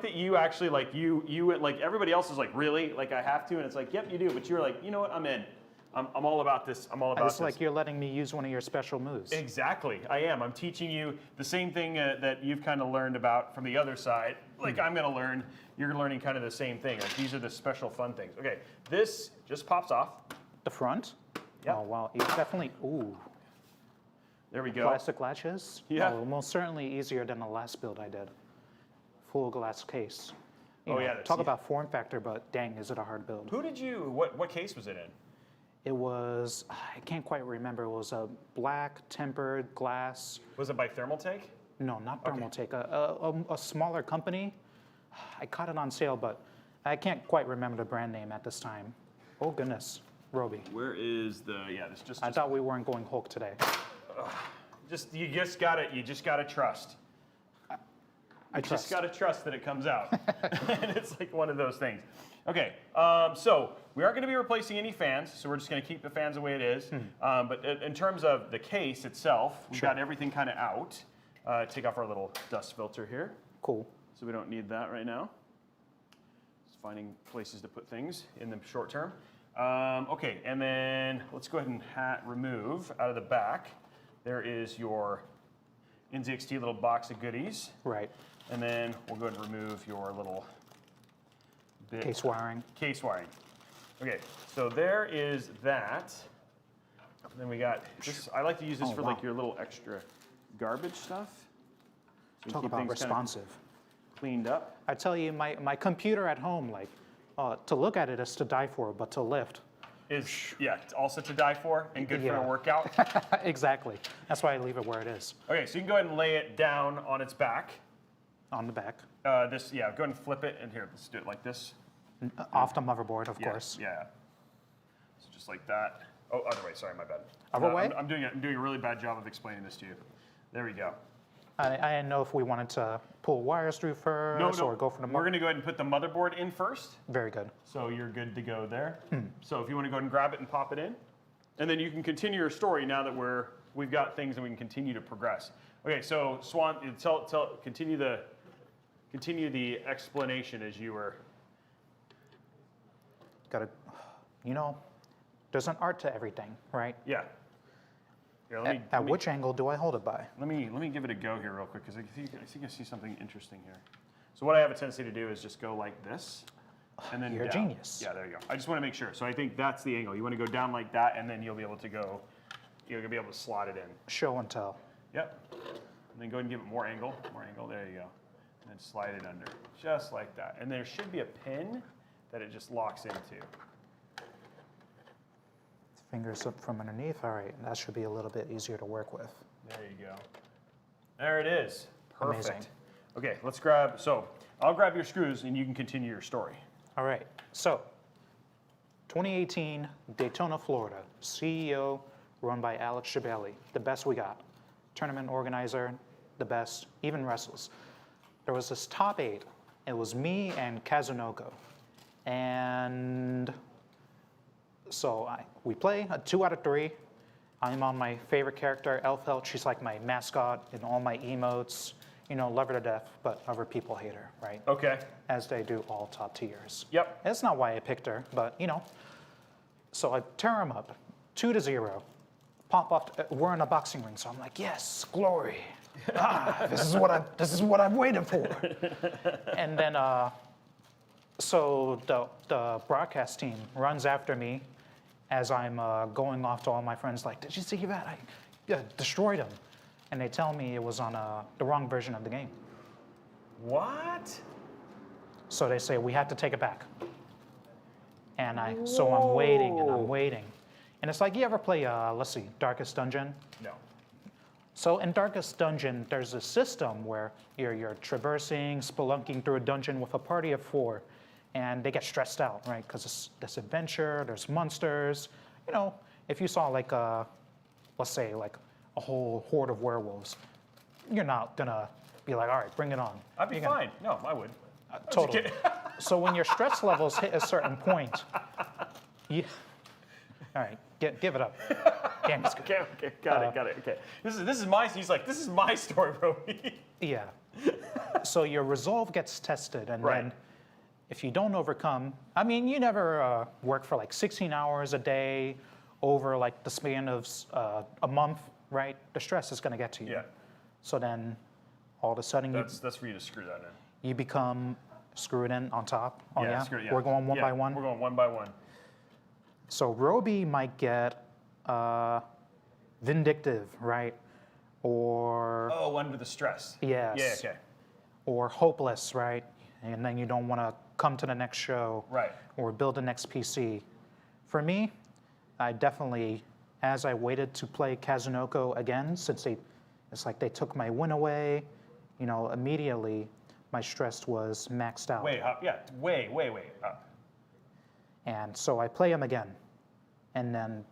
that you actually like you like everybody else is like, really, like I have to, and it's like, yep, you do, but you're like, you know what, I'm in. I'm all about this. I'm all about It's this. like you're letting me use one of your special moves. Exactly, I am. I'm teaching you the same thing that you've kind of learned about from the other side. Like I'm gonna learn. You're learning kind of the same thing. Like these are the special fun things. Okay, this just pops off. The front? Yep. Oh wow, it's definitely, ooh. There we go. Plastic latches? Yeah. Oh, most certainly easier than the last build I did. Full glass case. You know, yeah, talk about form factor, but dang, is it a hard build. Who did you? What case was it in? It was, I can't quite remember, it was a black tempered glass. Was it by Thermaltake? No, not Thermaltake, a smaller company. I caught it on sale, but I can't quite remember the brand name at this time. Oh goodness. Roby. Where is the, this I thought we weren't going Hulk today. you just gotta trust. I trust. Just gotta trust that it comes out. And it's like one of those things. Okay, so we aren't gonna be replacing any fans, so we're just gonna keep the fans the way it is. But in terms of the case itself, we've got everything kind of out. Take off our little dust filter here. Cool. So we don't need that right now. Just finding places to put things in the short term. Okay, and then let's go ahead and remove out of the back. There is your NZXT little box of goodies. Right. And then we'll go ahead and remove your little bit. Case wiring. Case wiring. Okay, so there is that. And then we got this. I like to use this for like your little extra garbage stuff. So Talk keep about things responsive. Cleaned up. I tell you, my computer at home, like, to look at it is to die for, but to lift. It's also to die for and good for a workout. Exactly. That's why I leave it where it is. Okay, so you can go ahead and lay it down on its back. On the back. Go ahead and flip it, and here, let's do it like this. Off the motherboard, of course. Yeah. So just like that. Oh, other way. Sorry, my bad. Other way? I'm doing a really bad job of explaining this to you. There we go. I didn't know if we wanted to pull wires through first or go for the We're going to go ahead and put the motherboard in first. Very good. So you're good to go there. So if you want to go ahead and grab it and pop it in, and then you can continue your story now that we've got things and we can continue to progress. Okay, so Swan, continue the explanation as you were. There's an art to everything, right? Yeah. Here, At which angle do I hold it by? Let me give it a go here real quick because I think I see something interesting here. So what I have a tendency to do is just go like this, and then You're a genius. Yeah, there you go. I just want to make sure. So I think that's the angle. You want to go down like that, and then you'll be able to go. You're gonna be able to slot it in. Show and tell. Yep. And then go ahead and give it more angle. More angle. There you go. And then slide it under, just like that. And there should be a pin that it just locks into. Fingers up from underneath. All right, that should be a little bit easier to work with. There you go. There it is. Perfect. Amazing. Okay, let's grab. So I'll grab your screws, and you can continue your story. All right, so 2018 Daytona, Florida, CEO run by Alex Shabeli, the best we got. Tournament organizer, the best, even wrestles. There was this top 8. It was me and Kazunoko. And so we play a 2 out of 3. I'm on my favorite character, Elfhelt. She's like my mascot in all my emotes. Love her to death, but other people hate her, right? Okay. As they do all top tiers. Yep. That's not why I picked her, but So I tear him up, 2-0. Pop off. We're in a boxing ring, so I'm like, yes, glory. This is what I've waited for. And then, so the broadcast team runs after me as I'm going off to all my friends, like, did you see that? I destroyed him. And they tell me it was on the wrong version of the game. What? So they say, we have to take it back. And so I'm waiting and I'm waiting. And it's like, you ever play, let's see, Darkest Dungeon? No. So in Darkest Dungeon, there's a system where you're traversing, spelunking through a dungeon with a party of 4. And they get stressed out, right? Because it's this adventure, there's monsters. If you saw like let's say like a whole horde of werewolves, you're not gonna be like, all right, bring it on. I'd be fine. No, I would. Totally. So when your stress levels hit a certain point, all right, give it up. Damn, it's good. Okay, got it. Okay, this is my. He's like, this is my story, bro. Yeah. So your resolve gets tested, and then if you don't overcome, you never work for like 16 hours a day over like the span of a month, right? The stress is going to get to you. Yeah. So then all of a sudden that's for you to screw that in. You become screwed in on top. Oh yeah. Yeah. We're going one by one. We're going one by one. So Roby might get vindictive, right? Or under the stress. yes. Yeah. Okay. Or hopeless, right? And then you don't want to come to the next show. Right. Or build the next PC. For me, I definitely, as I waited to play Kazunoko again, since it's like they took my win away, immediately my stress was maxed out. Way up. Yeah. Way up. And so I play him again. and then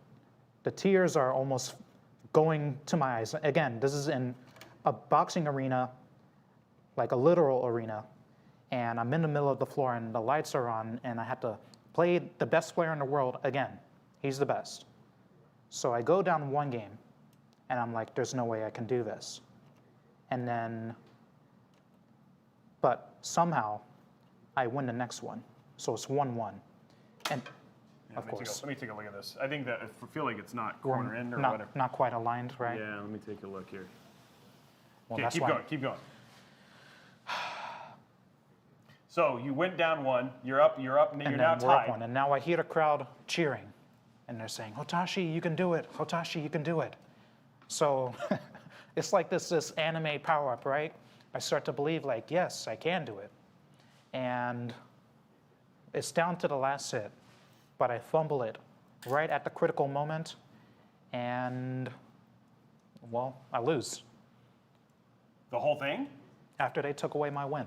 the tears are almost going to my eyes. Again, this is in a boxing arena, like a literal arena, and I'm in the middle of the floor and the lights are on and I had to play the best player in the world again. He's the best. So I go down one game and I'm like, there's no way I can do this. And then, but somehow I win the next one. So it's 1-1. And Yeah, of course, let me take a look at this. I think that I feel like it's not corner in or whatever. not quite aligned, right? Yeah, let me take a look here. Well, Okay, that's keep why- going, keep going. So you went down one, you're up, and you're And now then we're up tied. one, and now I hear the crowd cheering, and they're saying, "Hotashi, you can do it! Hotashi, you can do it!" So it's like this anime power up, right? I start to believe, like, yes, I can do it, and it's down to the last hit, but I fumble it right at the critical moment, and well, I lose The whole thing? after they took away my win.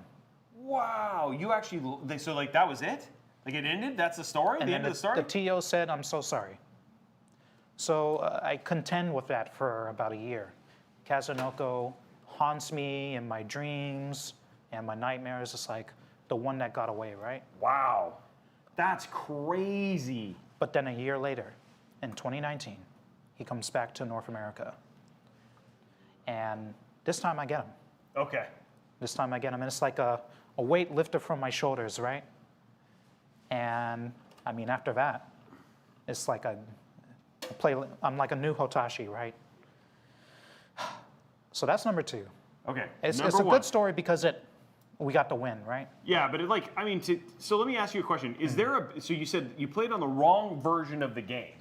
Wow, you actually, so like that was it? Like it ended? That's the story? And The then end of the story? the TO said, "I'm so sorry." So I contend with that for about a year. Kazunoko haunts me in my dreams and my nightmares. It's like the one that got away, right? Wow, that's crazy. But then a year later, in 2019, he comes back to North America. And this time I get him. Okay. This time I get him. And it's like a weight lifted from my shoulders, right? And I mean, after that, it's like I'm like a new Hotashi, right? So that's number 2. Okay. It's Number a one. good story because we got the win, right? Yeah, but so let me ask you a question. Is there so you said you played on the wrong version of the game.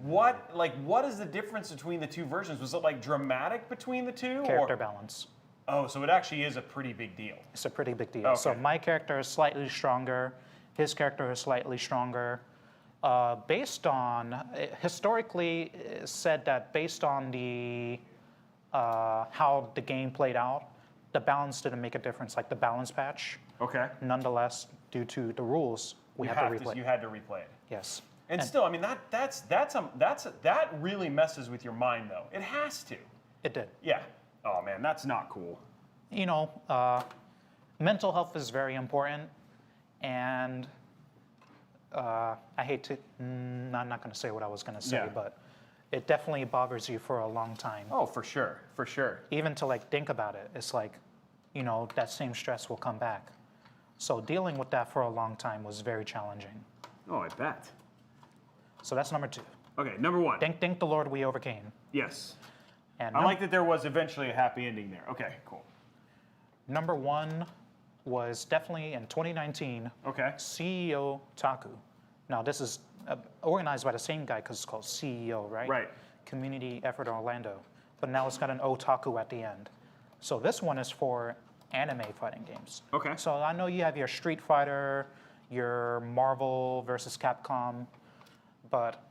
What is the difference between the two versions? Was it like dramatic between the two? Character balance. Oh, so it actually is a pretty big deal. It's a pretty big deal. So Okay. my character is slightly stronger. His character is slightly stronger. Based on, historically, it's said that based on the how the game played out, the balance didn't make a difference, like the balance patch. Okay. Nonetheless, due to the rules, we have to replay. You had to replay it. Yes. And still, I mean that really messes with your mind though. It has to. It did. Yeah. Oh man, that's not cool. You know, mental health is very important, and I hate to, I'm not going to say what I was going to say, Yeah. but it definitely bothers you for a long time. Oh, for sure, for sure. Even to like think about it, it's like, you know, that same stress will come back. So dealing with that for a long time was very challenging. Oh, I bet. So that's number 2. Okay, number 1. Thank the Lord we overcame. Yes. And I like that there was eventually a happy ending there. Okay, cool. number 1 was definitely in 2019. Okay. CEO Taku. Now this is organized by the same guy because it's called CEO, right? Right. Community Effort Orlando. But now it's got an otaku at the end. So this one is for anime fighting games. Okay. So I know you have your Street Fighter, your Marvel versus Capcom, but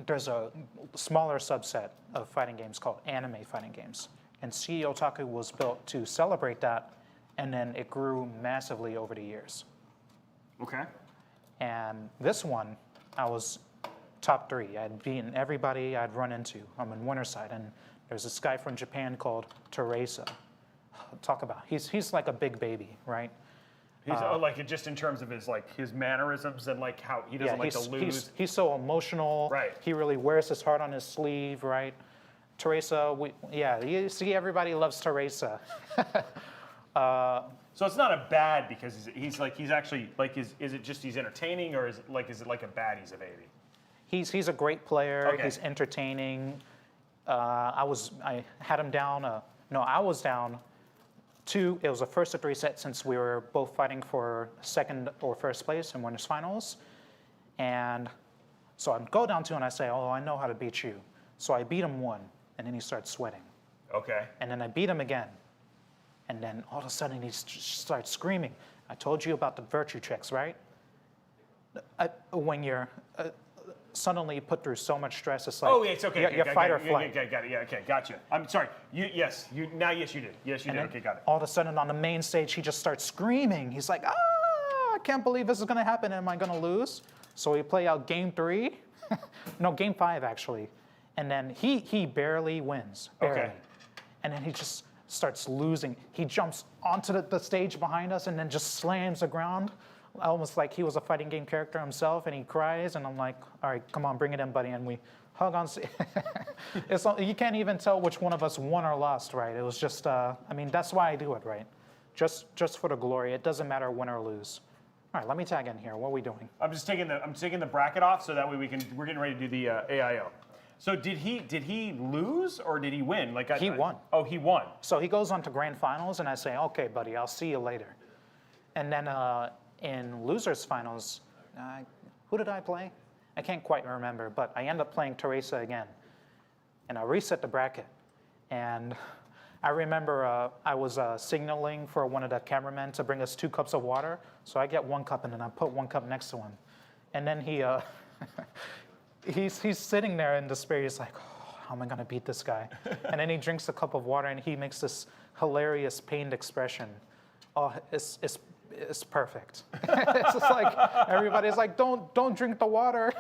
there's a smaller subset of fighting games called anime fighting games. And CEO Otaku was built to celebrate that, and then it grew massively over the years. Okay. And this one, I was top 3. I'd beaten everybody I'd run into. I'm in Winterside, and there's this guy from Japan called Teresa. Talk about, he's like a big baby, right? He's like just in terms of his mannerisms and like how he doesn't like to lose. He's so emotional. Right. He really wears his heart on his sleeve, right? Teresa, you see, everybody loves Teresa. So it's not a bad because he's actually like is it just he's entertaining or is it like a bad he's a baby? He's a great player. Okay. He's entertaining. I had him down. I was down 2. It was a first of 3 set since we were both fighting for second or first place in winners finals, and so I go down 2 and I say, "Oh, I know how to beat you." So I beat him 1, and then he starts sweating, Okay. and then I beat him again, and then all of a sudden he starts screaming. I told you about the virtue checks, right? When you're suddenly put through so much stress, it's like Oh, yeah, it's okay. your fight or flight. Okay, got it. Yeah, okay, gotcha. I'm sorry. Yes, you did. Yes, you did. And then Okay, got it. all of a sudden on the main stage, he just starts screaming. He's like, I can't believe this is going to happen. Am I going to lose? So we play out game 3. no, game 5 actually. And then he barely wins, barely. Okay. And then he just starts losing. He jumps onto the stage behind us and then just slams the ground, almost like he was a fighting game character himself, and he cries, and I'm like, all right, come on, bring it in, buddy. And we hug on. You can't even tell which one of us won or lost, right? It was just, I mean, that's why I do it, right? Just for the glory. It doesn't matter win or lose. All right, let me tag in here. What are we doing? I'm taking the bracket off so that way we're getting ready to do the AIO. So did he lose or did he win? He won. Oh, he won. So he goes on to grand finals, and I say, okay, buddy, I'll see you later. And then in losers finals, who did I play? I can't quite remember, but I end up playing Teresa again. And I reset the bracket. And I remember I was signaling for one of the cameramen to bring us 2 cups of water. So I get 1 cup, and then I put 1 cup next to him. And then he, he's sitting there in despair. He's like, oh, how am I going to beat this guy? And then he drinks a cup of water, and he makes this hilarious pained expression. Oh, it's perfect. It's just like everybody's like, don't drink the water.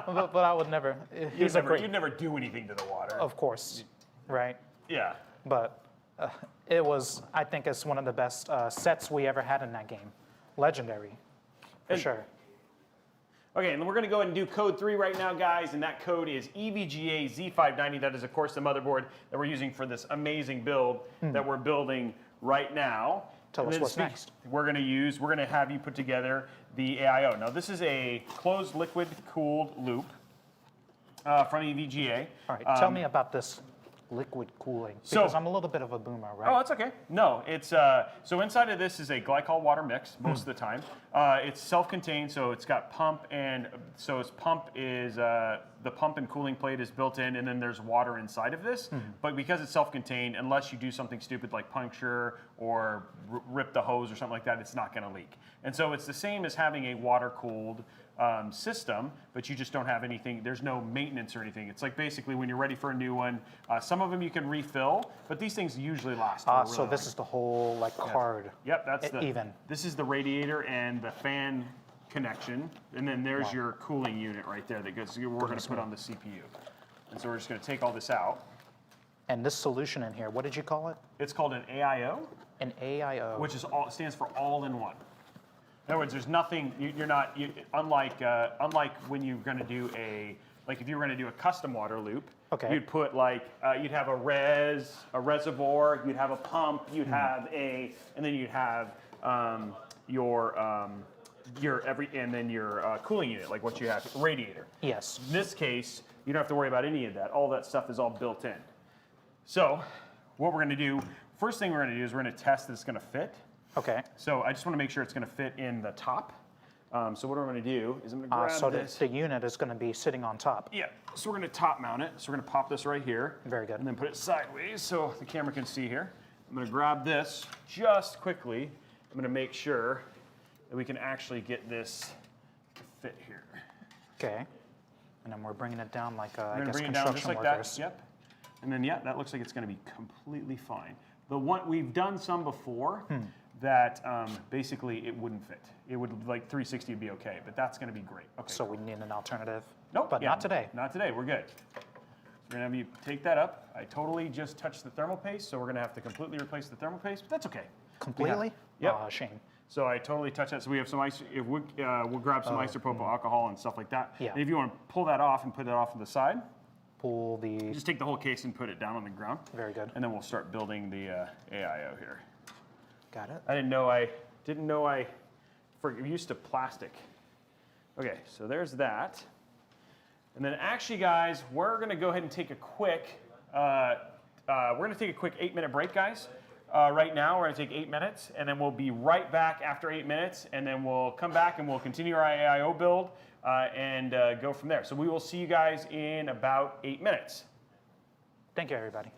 but I would never. You'd never do anything to the water. Of course, right? Yeah. But it was. I think it's one of the best sets we ever had in that game. Legendary, for sure. Okay, and we're going to go ahead and do code 3 right now, guys, and that code is EVGA Z590. That is, of course, the motherboard that we're using for this amazing build that we're building right now. Tell us what's next. We're going to have you put together the AIO. Now, this is a closed liquid cooled loop from EVGA. All right, tell me about this liquid cooling, because I'm a little bit of a boomer, right? Oh, it's okay. No, it's so inside of this is a glycol water mix most of the time. It's self-contained, so it's got pump, and so its pump is the pump and cooling plate is built in, and then there's water inside of this. But because it's self-contained, unless you do something stupid like puncture or rip the hose or something like that, it's not going to leak. And so it's the same as having a water-cooled system, but you just don't have anything. There's no maintenance or anything. It's like basically when you're ready for a new one. Some of them you can refill, but these things usually last. So this is the whole like card. Yep, that's the even. This is the radiator and the fan connection, and then there's your cooling unit right there that goes. We're going to put on the CPU, and so we're just going to take all this out. And this solution in here, what did you call it? It's called an AIO. An AIO. Which is stands for all in one. In other words, there's nothing. Unlike when you're going to do if you were going to do a custom water loop, you'd put you'd have a reservoir, you'd have a pump, you'd have and then you'd have your cooling unit, like what you have, radiator. Yes. In this case, you don't have to worry about any of that. All that stuff is all built in. So, what we're going to do, first thing we're going to do is we're going to test that it's going to fit. Okay. So I just want to make sure it's going to fit in the top. So what I'm going to do is I'm going to grab this. So the unit is going to be sitting on top. Yeah. So we're going to top mount it. So we're going to pop this right here. Very good. And then put it sideways so the camera can see here. I'm going to grab this just quickly. I'm going to make sure that we can actually get this to fit here. Okay. And then we're bringing it down like I guess bring it down just construction like workers. that. Yep. And then that looks like it's going to be completely fine. The one we've done some before. That basically it wouldn't fit. It would 360 would be okay, but that's going to be great. Okay. So we need an alternative. Nope. But not today. Not today. We're good. So we're going to have you take that up. I totally just touched the thermal paste, so we're going to have to completely replace the thermal paste, but that's okay. Completely? Yep. Oh, shame. So I totally touched that. So we have some ice. We'll grab some isopropyl alcohol and stuff like that. Yeah. And if you want to pull that off and put that off to the side, just take the whole case and put it down on the ground. Very good. And then we'll start building the AIO here. Got it. I didn't know I used to plastic. Okay, so there's that. And then actually, guys, we're going to go ahead and take a quick 8-minute break, guys. Right now, we're going to take 8 minutes, and then we'll be right back after 8 minutes, and then we'll come back and we'll continue our AIO build and go from there. So we will see you guys in about 8 minutes. Thank you, everybody.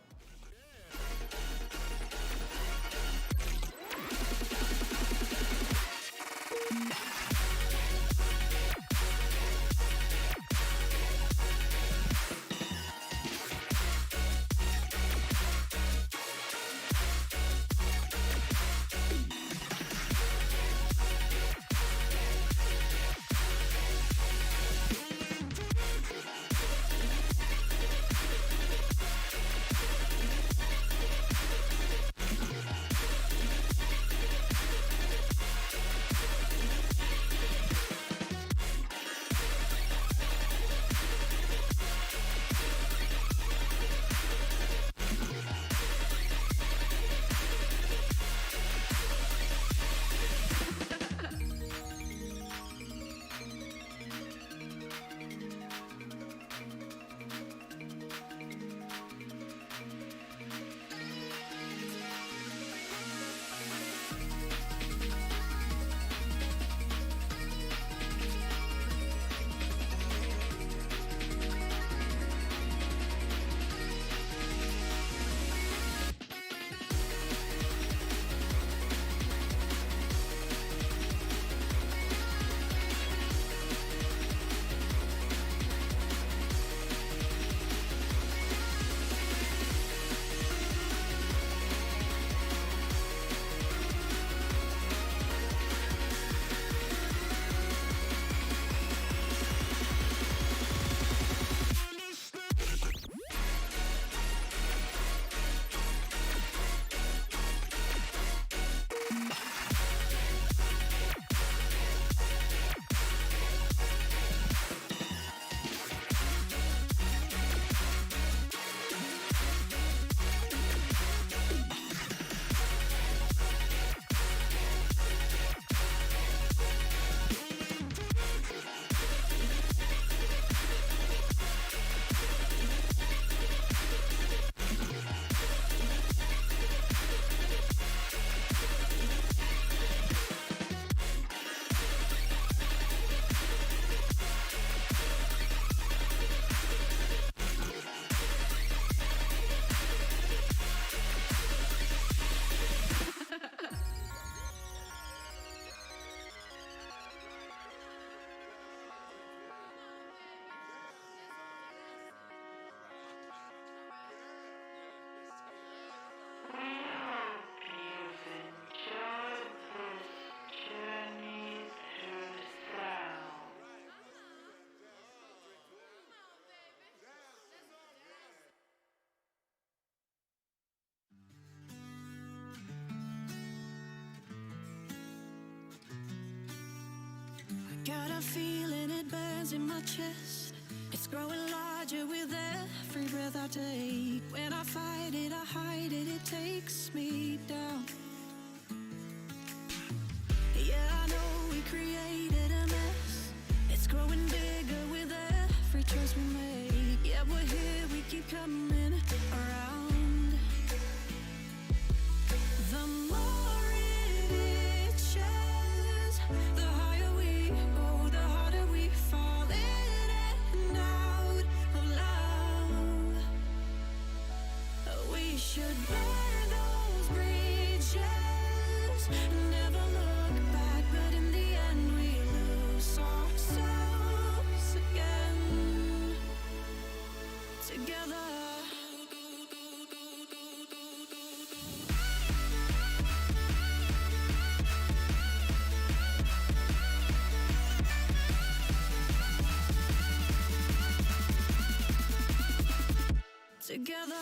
Got a feeling it burns in my chest. It's growing larger with every breath I take. When I fight it, I hide it, it takes me down. Yeah, I know we created a mess. It's growing bigger with every choice we make. Yeah, we're here, we keep coming around. The more it itches, the higher we go, the harder we fall in and out of love. We should burn those bridges, never look back, but in the end we lose ourselves again. Together. Together.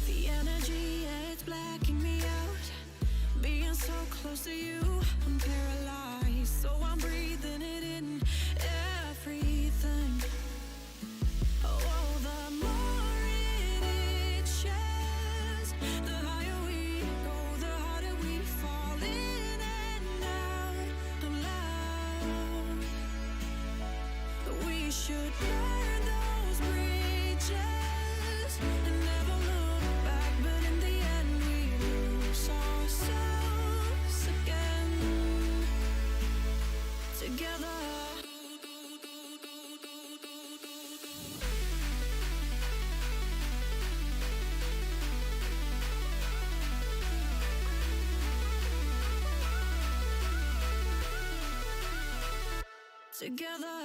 The energy, yeah, it's blacking me out. Being so close to you, I'm paralyzed. So I'm breathing it in, everything. Oh, the more it itches, the higher we go, the harder we fall in and out of love. We should burn those bridges and never look back, but in the end we lose ourselves again. Together. Together.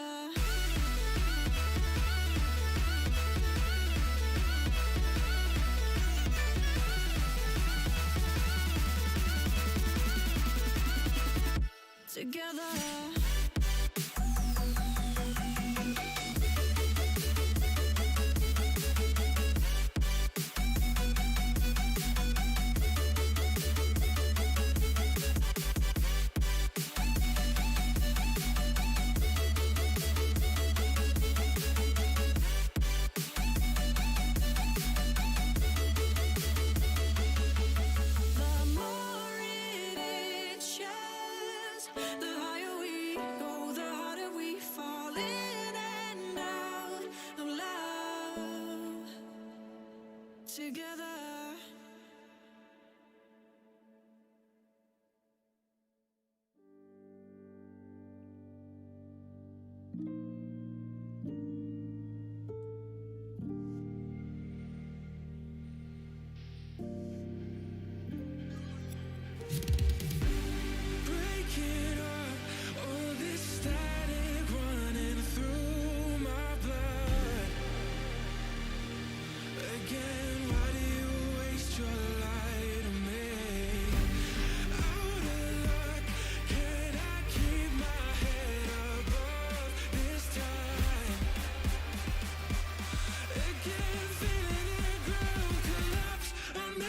Together. The more it itches, the higher we go, the harder we fall in and out of love. Together. Breaking up all this static running through my blood. Again, why do you waste your light on me? Out of luck, can I keep my head above this time? Again, feeling the ground collapse on me.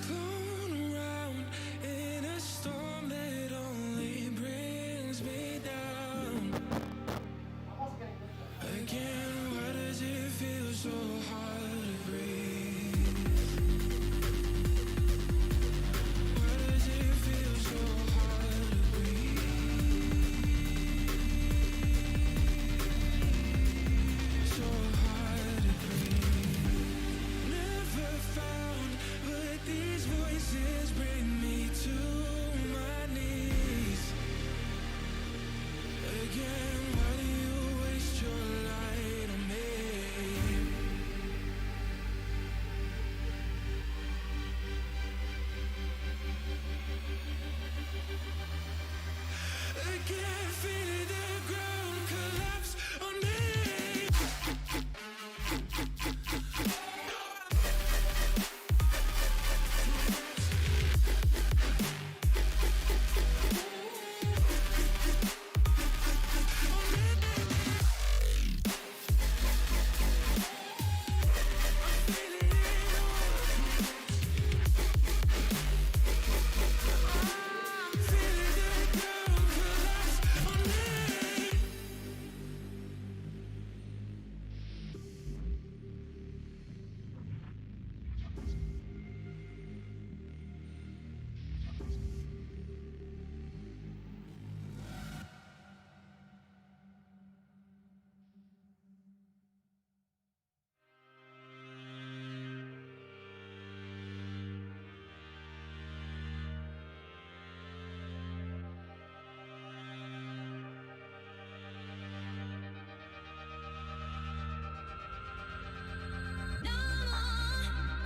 Blown around in a storm that only brings me down. Again, why does it feel so hard to breathe? Why does it feel so hard to breathe? So hard to breathe.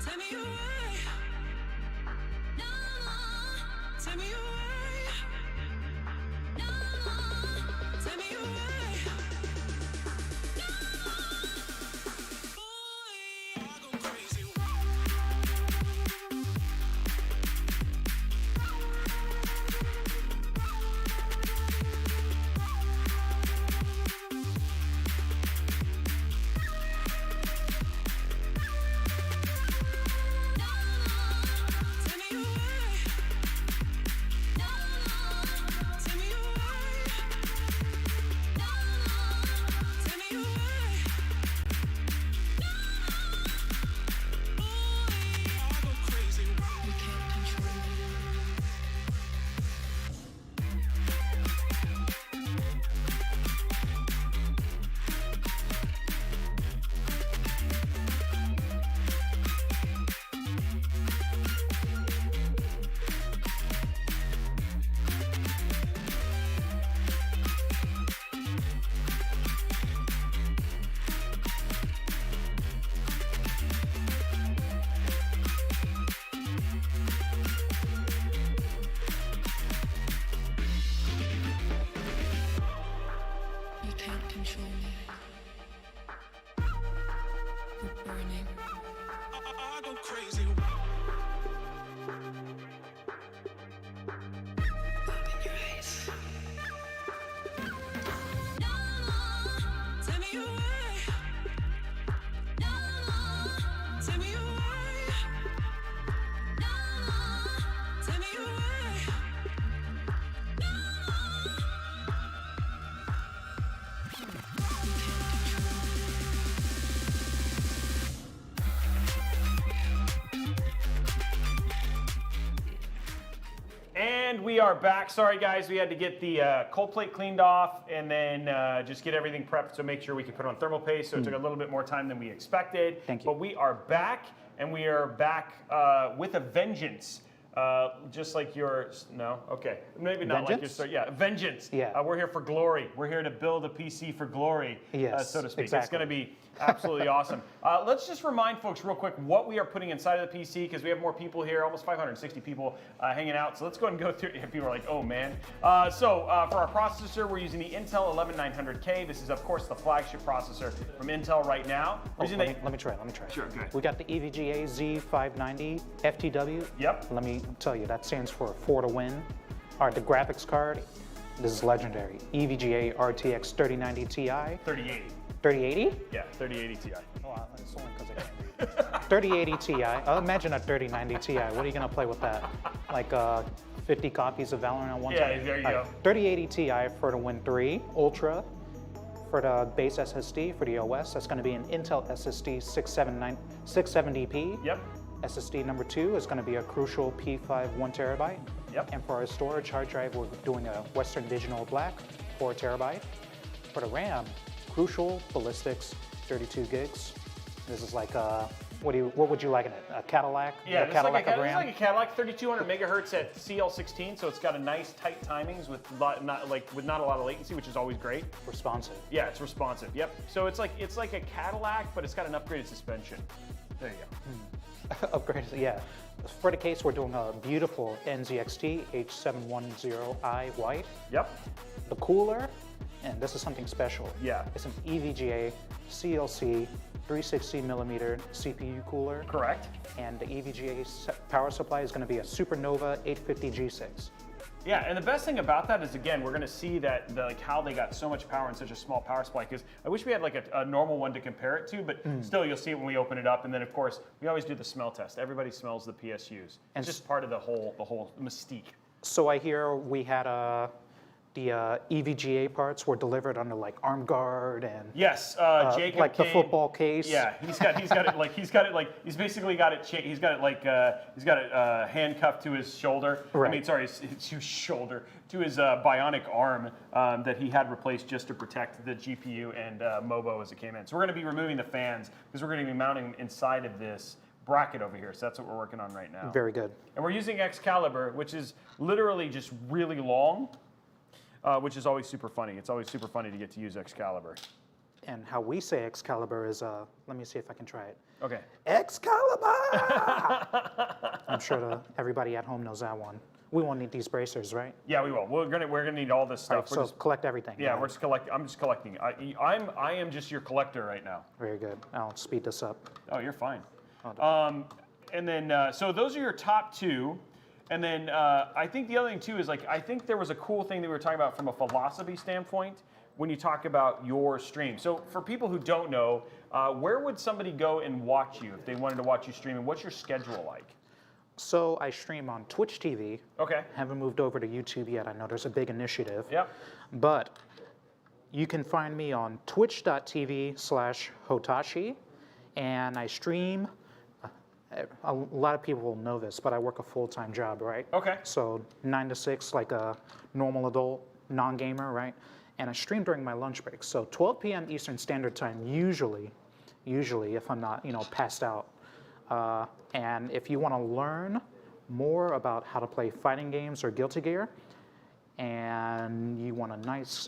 Tell me why. Tell me why. Tell me why. Boy, I go crazy. Tell me why. Tell me why. Tell me why. Boy, I go crazy. You can't control me. You can't control me. We're burning. I go crazy. Open your eyes. Tell me why. Tell me why. Tell me why. And we are back. Sorry, guys, we had to get the cold plate cleaned off and then just get everything prepped to make sure we could put on thermal paste. So it took a little bit more time than we expected. Thank you. But we are back, and we are back with a vengeance. Just like yours. No? Okay. Maybe not like Vengeance? yours. Yeah, vengeance. Yeah. We're here for glory. We're here to build a PC for glory, Yes, so to speak. It's exactly. going to be absolutely awesome. Let's just remind folks real quick what we are putting inside of the PC, because we have more people here, almost 560 people hanging out. So let's go ahead and go through. People are like, oh man. So for our processor, we're using the Intel 11900K. This is, of course, the flagship processor from Intel right now. We're using Let me try. Sure, go ahead. We got the EVGA Z590 FTW. Yep. Let me tell you, that stands for 4 to win. All right, the graphics card, this is legendary. EVGA RTX 3090 Ti. 3080. 3080? Yeah, 3080 Ti. Oh, it's only because I can't. 3080 Ti. Imagine a 3090 Ti. What are you going to play with that? Like 50 copies of Valorant on one Yeah, time? there you All go. right, 3080 Ti for the Win 3 Ultra. For the base SSD, for the OS, that's going to be an Intel SSD 670p. Yep. SSD number 2 is going to be a Crucial P5 1 terabyte. Yep. And for our storage hard drive, we're doing a Western Digital Black 4 terabyte. For the RAM, Crucial Ballistics 32 gigs. This is like what would you like in it? A Cadillac? Yeah, A Cadillac of it's RAM? like a Cadillac, 3200 megahertz at CL16, so it's got a nice tight timings with not a lot of latency, which is always great. Responsive. Yeah, it's responsive. Yep. So it's like a Cadillac, but it's got an upgraded suspension. There you go. Upgraded, yeah. For the case, we're doing a beautiful NZXT H710i white. Yep. The cooler, and this is something special. Yeah. It's an EVGA CLC 360 millimeter CPU cooler. Correct. And the EVGA power supply is going to be a Supernova 850 G6. Yeah, and the best thing about that is, again, we're going to see that how they got so much power in such a small power supply. Because I wish we had like a normal one to compare it to, but still, you'll see it when we open it up. And then, of course, we always do the smell test. Everybody smells the PSUs. And It's just part of the whole mystique. So I hear we had the EVGA parts were delivered under like arm guard and Yes, Jacob like the came- football case. Yeah, he's basically got it handcuffed to his shoulder. Right. I mean, sorry, to his shoulder, to his bionic arm that he had replaced just to protect the GPU and MOBO as it came in. So we're going to be removing the fans because we're going to be mounting them inside of this bracket over here. So that's what we're working on right now. Very good. And we're using Excalibur, which is literally just really long, which is always super funny. It's always super funny to get to use Excalibur. And how we say Excalibur is, let me see if I can try it. Okay. Excalibur! I'm sure everybody at home knows that one. We won't need these bracers, right? Yeah, we will. We're gonna need all this stuff. Right, so collect everything. Yeah, we're just collecting. I'm just collecting. I am just your collector right now. Very good. I'll speed this up. Oh, you're fine. Oh, And then so those are your top two. And then I think the other thing too is like I think there was a cool thing that we were talking about from a philosophy standpoint when you talk about your stream. So for people who don't know, where would somebody go and watch you if they wanted to watch you stream? And what's your schedule like? So I stream on Twitch TV. Okay. Haven't moved over to YouTube yet. I know there's a big initiative. Yep. But you can find me on twitch.tv/Hotashi. And I stream, a lot of people will know this, but I work a full-time job, right? Okay. So 9 to 6, like a normal adult, non-gamer, right? And I stream during my lunch break. So 12 p.m. Eastern Standard Time, usually if I'm not, passed out. And if you want to learn more about how to play fighting games or Guilty Gear, and you want a nice,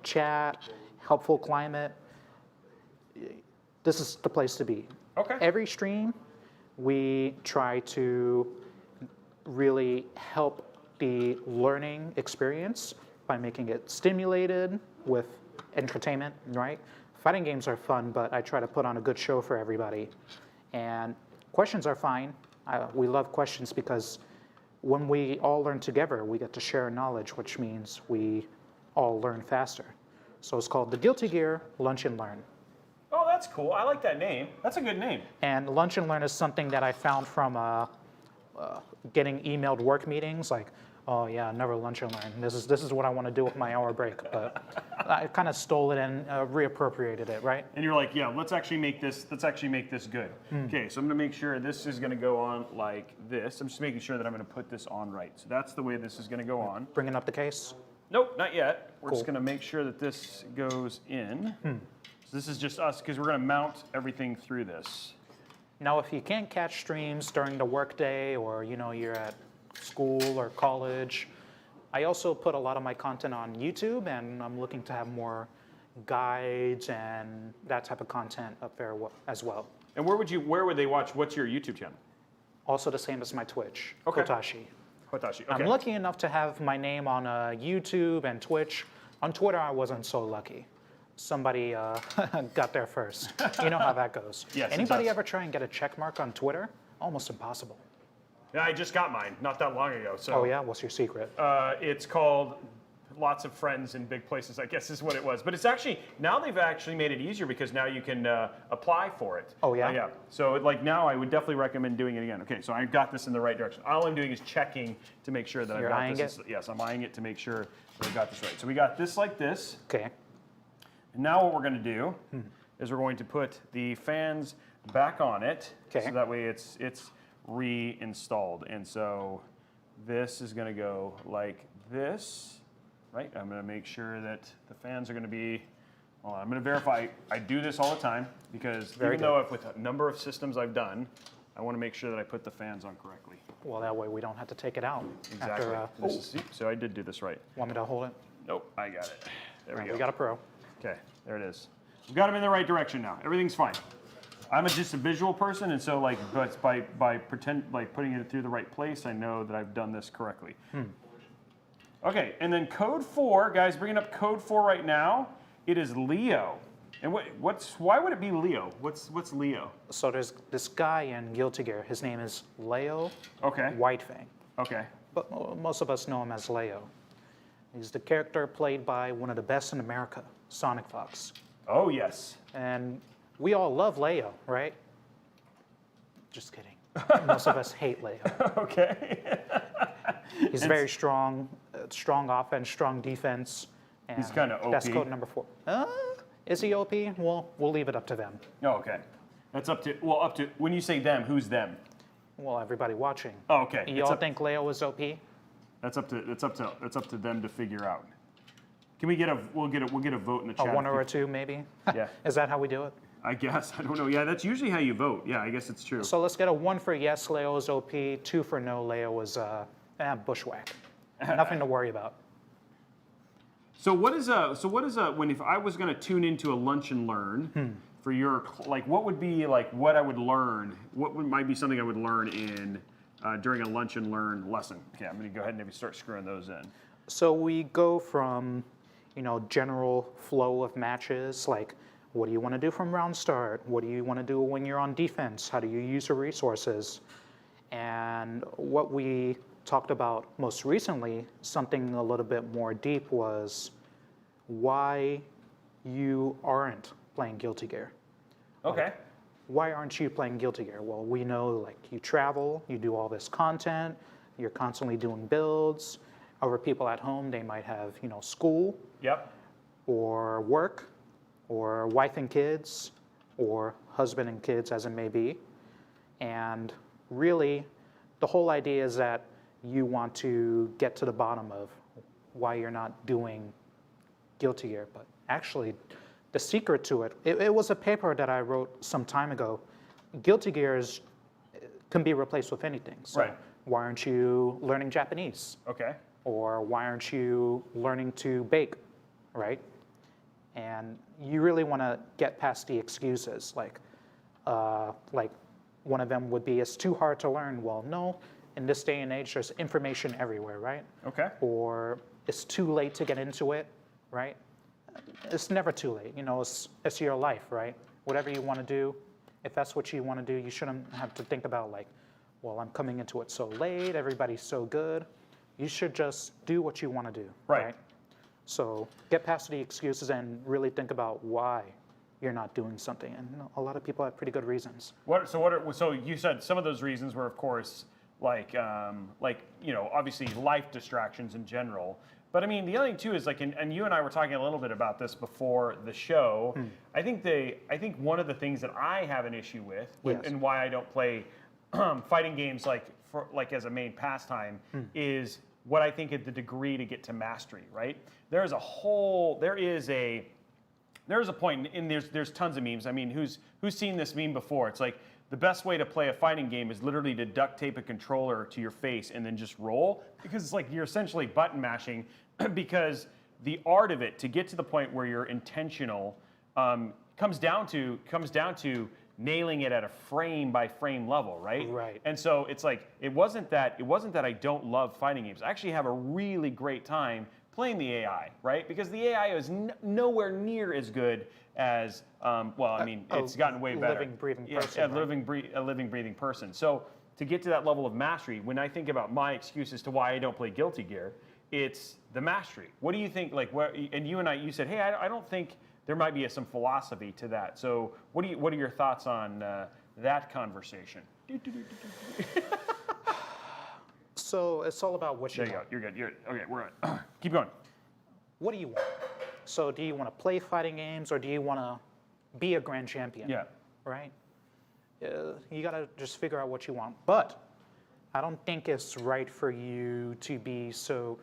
chat, helpful climate, this is the place to be. Okay. Every stream, we try to really help the learning experience by making it stimulated with entertainment, right? Fighting games are fun, but I try to put on a good show for everybody. And questions are fine. We love questions because when we all learn together, we get to share knowledge, which means we all learn faster. So it's called the Guilty Gear Lunch and Learn. Oh, that's cool. I like that name. That's a good name. And Lunch and Learn is something that I found from getting emailed work meetings, like, oh yeah, never lunch and learn. This is what I want to do with my hour break. But I kind of stole it and reappropriated it, right? And you're like, yeah, let's actually make this good. Okay, so I'm gonna make sure this is gonna go on like this. I'm just making sure that I'm gonna put this on right. So that's the way this is gonna go on. Bringing up the case. Nope, not yet. We're just Cool. gonna make sure that this goes in. So this is just us, because we're gonna mount everything through this. Now, if you can't catch streams during the workday or you're at school or college, I also put a lot of my content on YouTube, and I'm looking to have more guides and that type of content up there as well. And where would they watch? What's your YouTube channel? Also the same as my Twitch, Okay. Hotashi. Hotashi. Okay. I'm lucky enough to have my name on YouTube and Twitch. On Twitter, I wasn't so lucky. Somebody got there first. You know how that goes. Yes, it Anybody does. ever try and get a check mark on Twitter? Almost impossible. Yeah, I just got mine not that long ago. So Oh yeah, what's your secret? it's called lots of friends in big places, I guess is what it was. But it's actually, now they've actually made it easier because now you can apply for it. Oh, yeah? Yeah. So like now I would definitely recommend doing it again. Okay, so I got this in the right direction. All I'm doing is checking to make sure that You're I've got eyeing this. Yes, I'm eyeing it to make sure that I got this right. So we got this like this. Okay. And now what we're going to do is we're going to put the fans back on it. Okay. So that way it's reinstalled. And so this is going to go like this, right? I'm going to make sure that the fans are going to be, hold on, I'm going to verify. I do this all the time because Very even good. though if with a number of systems I've done, I want to make sure that I put the fans on correctly. Well, that way we don't have to take it out. Exactly. After, So I did do this right. want me to hold it? Nope, I got it. There we go. We got a pro. Okay, there it is. We've got them in the right direction now. Everything's fine. I'm just a visual person, and so like, but by putting it through the right place, I know that I've done this correctly. Okay, and then code 4, guys, bringing up code 4 right now. It is Leo, and why would it be Leo? What's Leo? So there's this guy in Guilty Gear. His name is Leo Okay. Whitefang. Okay. But most of us know him as Leo. He's the character played by one of the best in America, Sonic Fox. Oh yes. And we all love Leo, right? Just kidding. Most of us hate Leo. Okay. He's very strong, strong offense, strong defense. And He's kinda OP. That's code number 4. Is he OP? Well, we'll leave it up to them. Oh, okay. That's up to when you say them, who's them? Well, everybody watching. Oh, okay. You all think Leo is OP? That's up to them to figure out. Can we we'll get a vote in the chat. A 1 or a 2, maybe? Yeah. Is that how we do it? I guess. I don't know. Yeah, that's usually how you vote. Yeah, I guess it's true. So let's get a 1 for yes, Leo is OP, 2 for no, Leo is bushwhack. Nothing to worry about. So what is when if I was going to tune into a lunch and learn for your like what would be like what I would learn? Might be something I would learn in during a lunch and learn lesson? Okay, I'm going to go ahead and maybe start screwing those in. So we go from, general flow of matches, like what do you want to do from round start? What do you want to do when you're on defense? How do you use your resources? And what we talked about most recently, something a little bit more deep, was why you aren't playing Guilty Gear. Okay. Why aren't you playing Guilty Gear? Well, we know like you travel, you do all this content, you're constantly doing builds. Other people at home, they might have, school. Yep. Or work, or wife and kids, or husband and kids, as it may be. And really, the whole idea is that you want to get to the bottom of why you're not doing Guilty Gear. But actually, the secret to it, it was a paper that I wrote some time ago. Guilty Gear can be replaced with anything. So right. Why aren't you learning Japanese? Okay. Or why aren't you learning to bake, right? And you really want to get past the excuses, like one of them would be, it's too hard to learn. Well, no, in this day and age, there's information everywhere, right? Okay. Or it's too late to get into it, right? It's never too late. It's your life, right? Whatever you want to do, if that's what you want to do, you shouldn't have to think about like, well, I'm coming into it so late, everybody's so good. You should just do what you want to do, right? So get past the excuses and really think about why you're not doing something. And a lot of people have pretty good reasons. So you said some of those reasons were, of course, like obviously life distractions in general. But I mean, the other thing too is like, and you and I were talking a little bit about this before the show. I think one of the things that I have an issue with, Yes. and why I don't play fighting games like as a main pastime is what I think is the degree to get to mastery. Right? There's a point, and there's tons of memes. I mean, who's seen this meme before? It's like the best way to play a fighting game is literally to duct tape a controller to your face and then just roll, because it's like you're essentially button mashing. Because the art of it, to get to the point where you're intentional, comes down to nailing it at a frame by frame level, right? Right. And so it's like it wasn't that I don't love fighting games. I actually have a really great time playing the AI, right? Because the AI is nowhere near as good as it's gotten way better. Living, breathing Yeah, person. a Right? living, breathing person. So to get to that level of mastery, when I think about my excuse as to why I don't play Guilty Gear, it's the mastery. What do you think? Like, and you said, hey, I don't think there might be some philosophy to that. So what are your thoughts on that conversation? So it's all about what you There you want. go. You're good. Okay, we're on. Keep going. What do you want? So do you want to play fighting games, or do you want to be a grand champion? Yeah. Right? You got to just figure out what you want. But I don't think it's right for you to be so...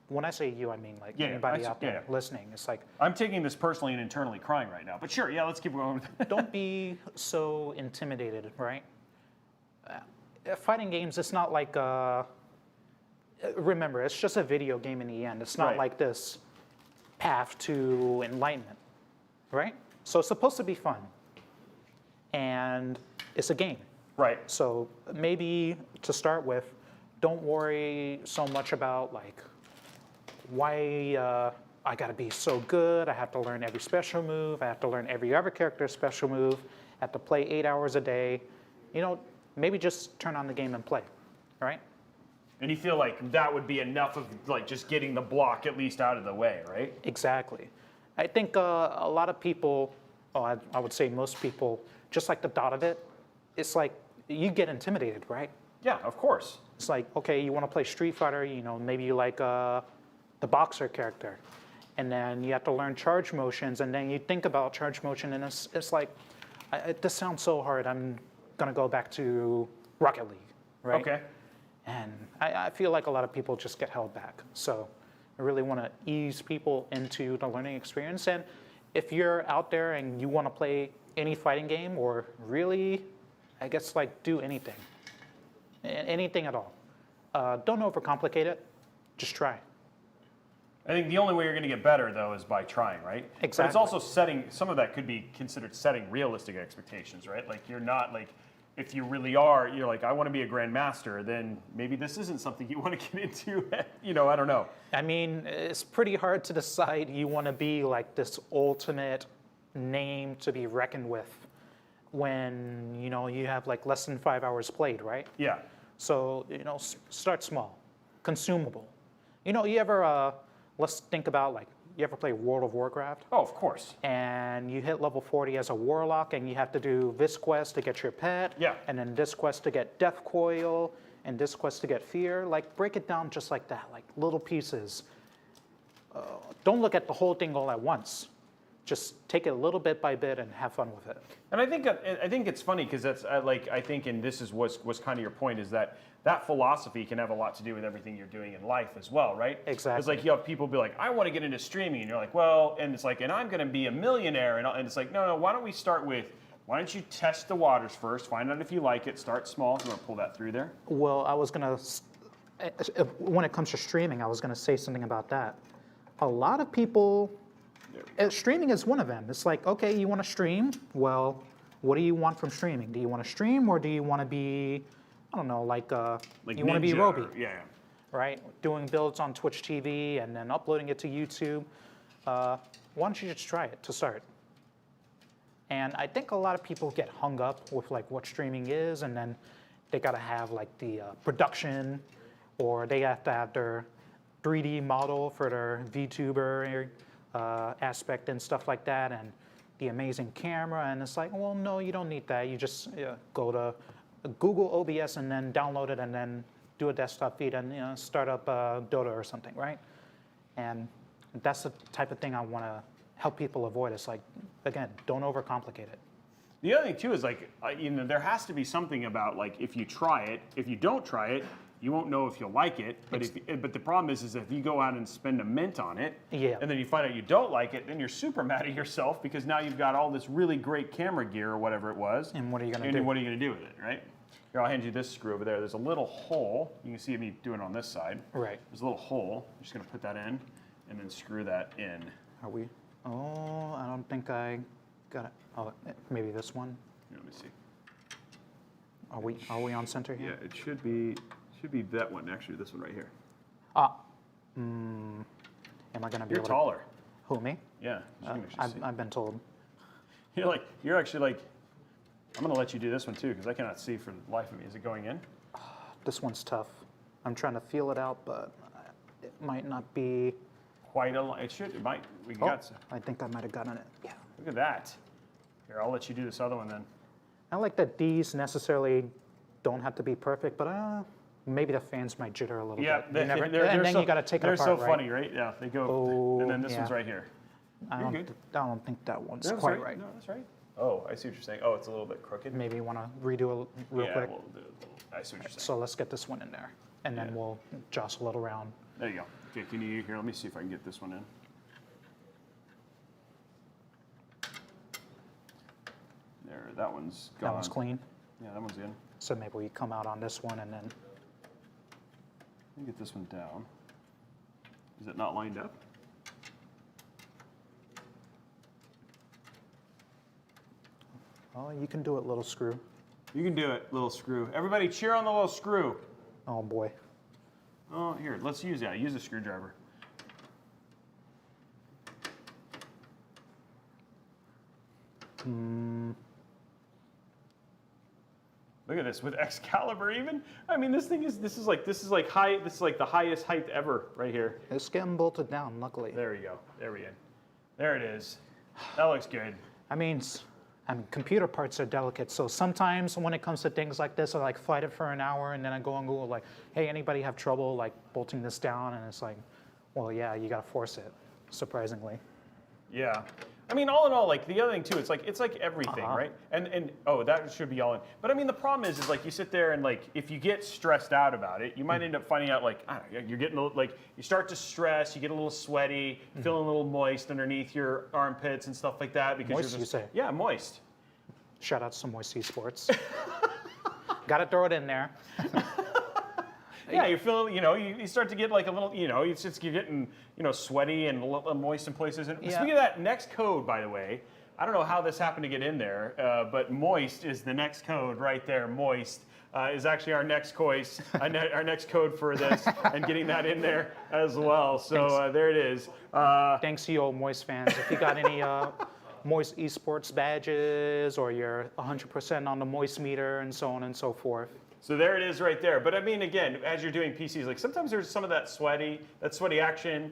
When I say you, I mean like anybody out there listening. It's like... I'm taking this personally and internally crying right now. But sure, let's keep going. Don't be so intimidated, right? Fighting games, it's not like... remember, it's just a video game in the end. It's not like this path to enlightenment, right? So it's supposed to be fun. And it's a game. Right. So maybe to start with, don't worry so much about like why I gotta be so good. I have to learn every special move. I have to learn every other character's special move. I have to play 8 hours a day. Maybe just turn on the game and play, right? And you feel like that would be enough of like just getting the block at least out of the way, right? Exactly. I think a lot of people, I would say most people, just like the thought of it, it's like you get intimidated, right? Yeah, of course. It's like, okay, you want to play Street Fighter, maybe you like the boxer character. And then you have to learn charge motions, and then you think about charge motion, and it's like, this sounds so hard, I'm going to go back to Rocket League, right? Okay. And I feel like a lot of people just get held back. So I really want to ease people into the learning experience. And if you're out there and you want to play any fighting game, or really, I guess like do anything at all. Don't overcomplicate it, just try. I think the only way you're going to get better, though, is by trying, right? But it's Exactly. also setting, some of that could be considered setting realistic expectations, right? Like, you're not, like, if you really are, you're like, I want to be a grandmaster, then maybe this isn't something you want to get into, you know, I don't know. I mean, it's pretty hard to decide you want to be like this ultimate name to be reckoned with when, you know, you have like less than 5 hours played, right? Yeah. So, you know, start small, consumable. You know, you ever, let's think about like, you ever play World of Warcraft? Oh, of course. And you hit level 40 as a warlock, and you have to do this quest to get your pet, Yeah. and then this quest to get Death Coil, and this quest to get Fear. Like, break it down just like that, like little pieces. Don't look at the whole thing all at once. Just take it little bit by bit and have fun with it. And I think it's funny because that's like, I think, and this is was kind of your point, is that philosophy can have a lot to do with everything you're doing in life as well, right? Exactly. It's like you have people be like, I want to get into streaming, and you're like, well, and it's like, and I'm going to be a millionaire, and it's like, no, why don't we start with, why don't you test the waters first, find out if you like it, start small. You want to pull that through there? Well, I was gonna, when it comes to streaming, I was gonna say something about that. A lot of people, streaming is one of them. It's like, okay, you want to stream? Well, what do you want from streaming? Do you want to stream, or do you want to be, I don't know, like you want to be Ninja Robey, Yeah. right? Doing builds on Twitch TV and then uploading it to YouTube. Why don't you just try it to start? And I think a lot of people get hung up with like what streaming is, and then they gotta have like the production, or they have to have their 3D model for their VTuber aspect and stuff like that, and the amazing camera. And it's like, well, no, you don't need that. You just go to Google OBS and then download it, and then do a desktop feed and start up Dota or something, right? And that's the type of thing I want to help people avoid. It's like, again, don't overcomplicate it. The other thing too is like, there has to be something about like, if you try it, if you don't try it, you won't know if you'll like it. But the problem is if you go out and spend a mint on it, Yeah. and then you find out you don't like it, then you're super mad at yourself because now you've got all this really great camera gear or whatever it was. And what are you gonna And do? what are you gonna do with it, right? Here, I'll hand you this screw over there. There's a little hole. You can see me doing it on this side. Right. There's a little hole. I'm just gonna put that in, and then screw that in. Are we? Oh, I don't think I got it. Oh, maybe this one. Let me see. Are we on center here? Yeah, it should be that one. Actually, this one right here. Am I gonna be You're able taller. to? Who, me? Yeah. You can actually see. I've been told. You're actually like, I'm gonna let you do this one too because I cannot see for the life of me. Is it going in? This one's tough. I'm trying to feel it out, but it might not be. Quite a lot. It should. It might. We Oh, got some. I think I might have gotten it. Yeah. Look at that. Here, I'll let you do this other one then. I like that these necessarily don't have to be perfect, but maybe the fans might jitter a little Yeah, bit. You never, and then so, you got to take it they're apart, so right? funny, right? Yeah, they go. Oh, and then this yeah. one's right here. I You're don't, good. I don't think that one's That's quite right. No, that's right. Oh, I see what you're saying. Oh, it's a little bit crooked. Maybe you want to redo it real yeah, quick. I see what you're saying. So let's get this one in there, and then Yeah. we'll jostle it around. There you go. Okay, can you here? Let me see if I can get this one in. There, that one's gone. That one's clean. Yeah, that one's in. So maybe we come out on this one, and then Let me get this one down. Is it not lined up? oh, you can do it, little screw. You can do it, little screw. Everybody cheer on the little screw. Oh boy. Oh, here, let's use that. Use a screwdriver. Look at this with Excalibur even. I mean, this is like the highest height ever right here. It's getting bolted down, luckily. There we go. There we go. There it is. That looks good. I mean, computer parts are delicate, so sometimes when it comes to things like this, I like fight it for an hour, and then I go on Google like, hey, anybody have trouble like bolting this down? And it's like, well, yeah, you gotta force it, surprisingly. Yeah. I mean, all in all, like the other thing too, it's like everything, Uh-huh. right? And oh, that should be all in. But I mean, the problem is like you sit there and like if you get stressed out about it, you might end up finding out like I don't know, you're getting like you start to stress, you get a little sweaty, feeling a little moist underneath your armpits and stuff like that because Moist, you're you just say? yeah, moist. Shout out to Moist Esports. Gotta throw it in there. Yeah, you're feeling, you start to get like a little, it's just you're getting, sweaty and a little moist in places. And Yeah. speaking of that, next code, by the way, I don't know how this happened to get in there, but moist is the next code right there. Moist is actually our next our next code for this, and getting that in there as well. So there it is. Thanks to you old Moist fans. If you got any Moist esports badges, or you're 100% on the Moist meter, and so on and so forth. So there it is right there. But I mean, again, as you're doing PCs, like sometimes there's some of that sweaty action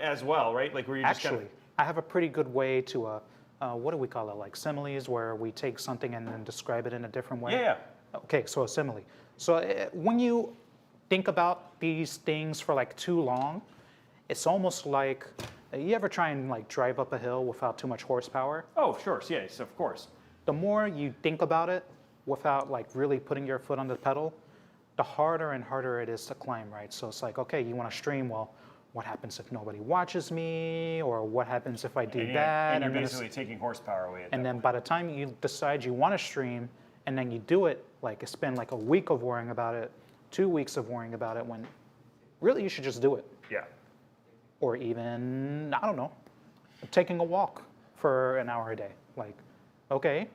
as well, right? Like where you're just Actually, I have a pretty good way to, what do we call it, like similes, where we take something and then describe it in a different way? Yeah. Okay, so a simile. So when you think about these things for like too long, it's almost like, you ever try and like drive up a hill without too much horsepower? Oh, sure. Yes, of course. The more you think about it without like really putting your foot on the pedal, the harder and harder it is to climb, right? So it's like, okay, you want to stream, well, what happens if nobody watches me? Or what happens if I do that? And you're then basically taking horsepower away. and then by the time you decide you want to stream, and then you do it, like it's been like a week of worrying about it, 2 weeks of worrying about it, when really you should just do it. Yeah. Or even, I don't know, taking a walk for an hour a day. Like, okay,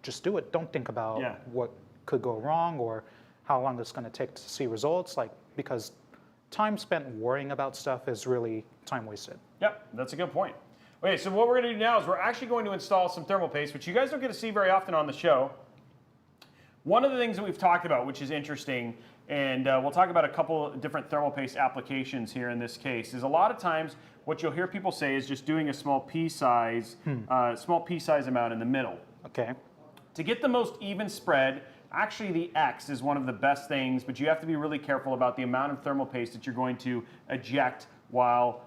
just do it. Don't think about what could go wrong or how long it's going to take to see results. Like, because time spent worrying about stuff is really time wasted. Yep, that's a good point. Okay, so what we're going to do now is we're actually going to install some thermal paste, which you guys don't get to see very often on the show. One of the things that we've talked about, which is interesting, and we'll talk about a couple different thermal paste applications here in this case, is a lot of times what you'll hear people say is just doing a small pea size amount in the middle. Okay. To get the most even spread, actually the X is one of the best things, but you have to be really careful about the amount of thermal paste that you're going to eject while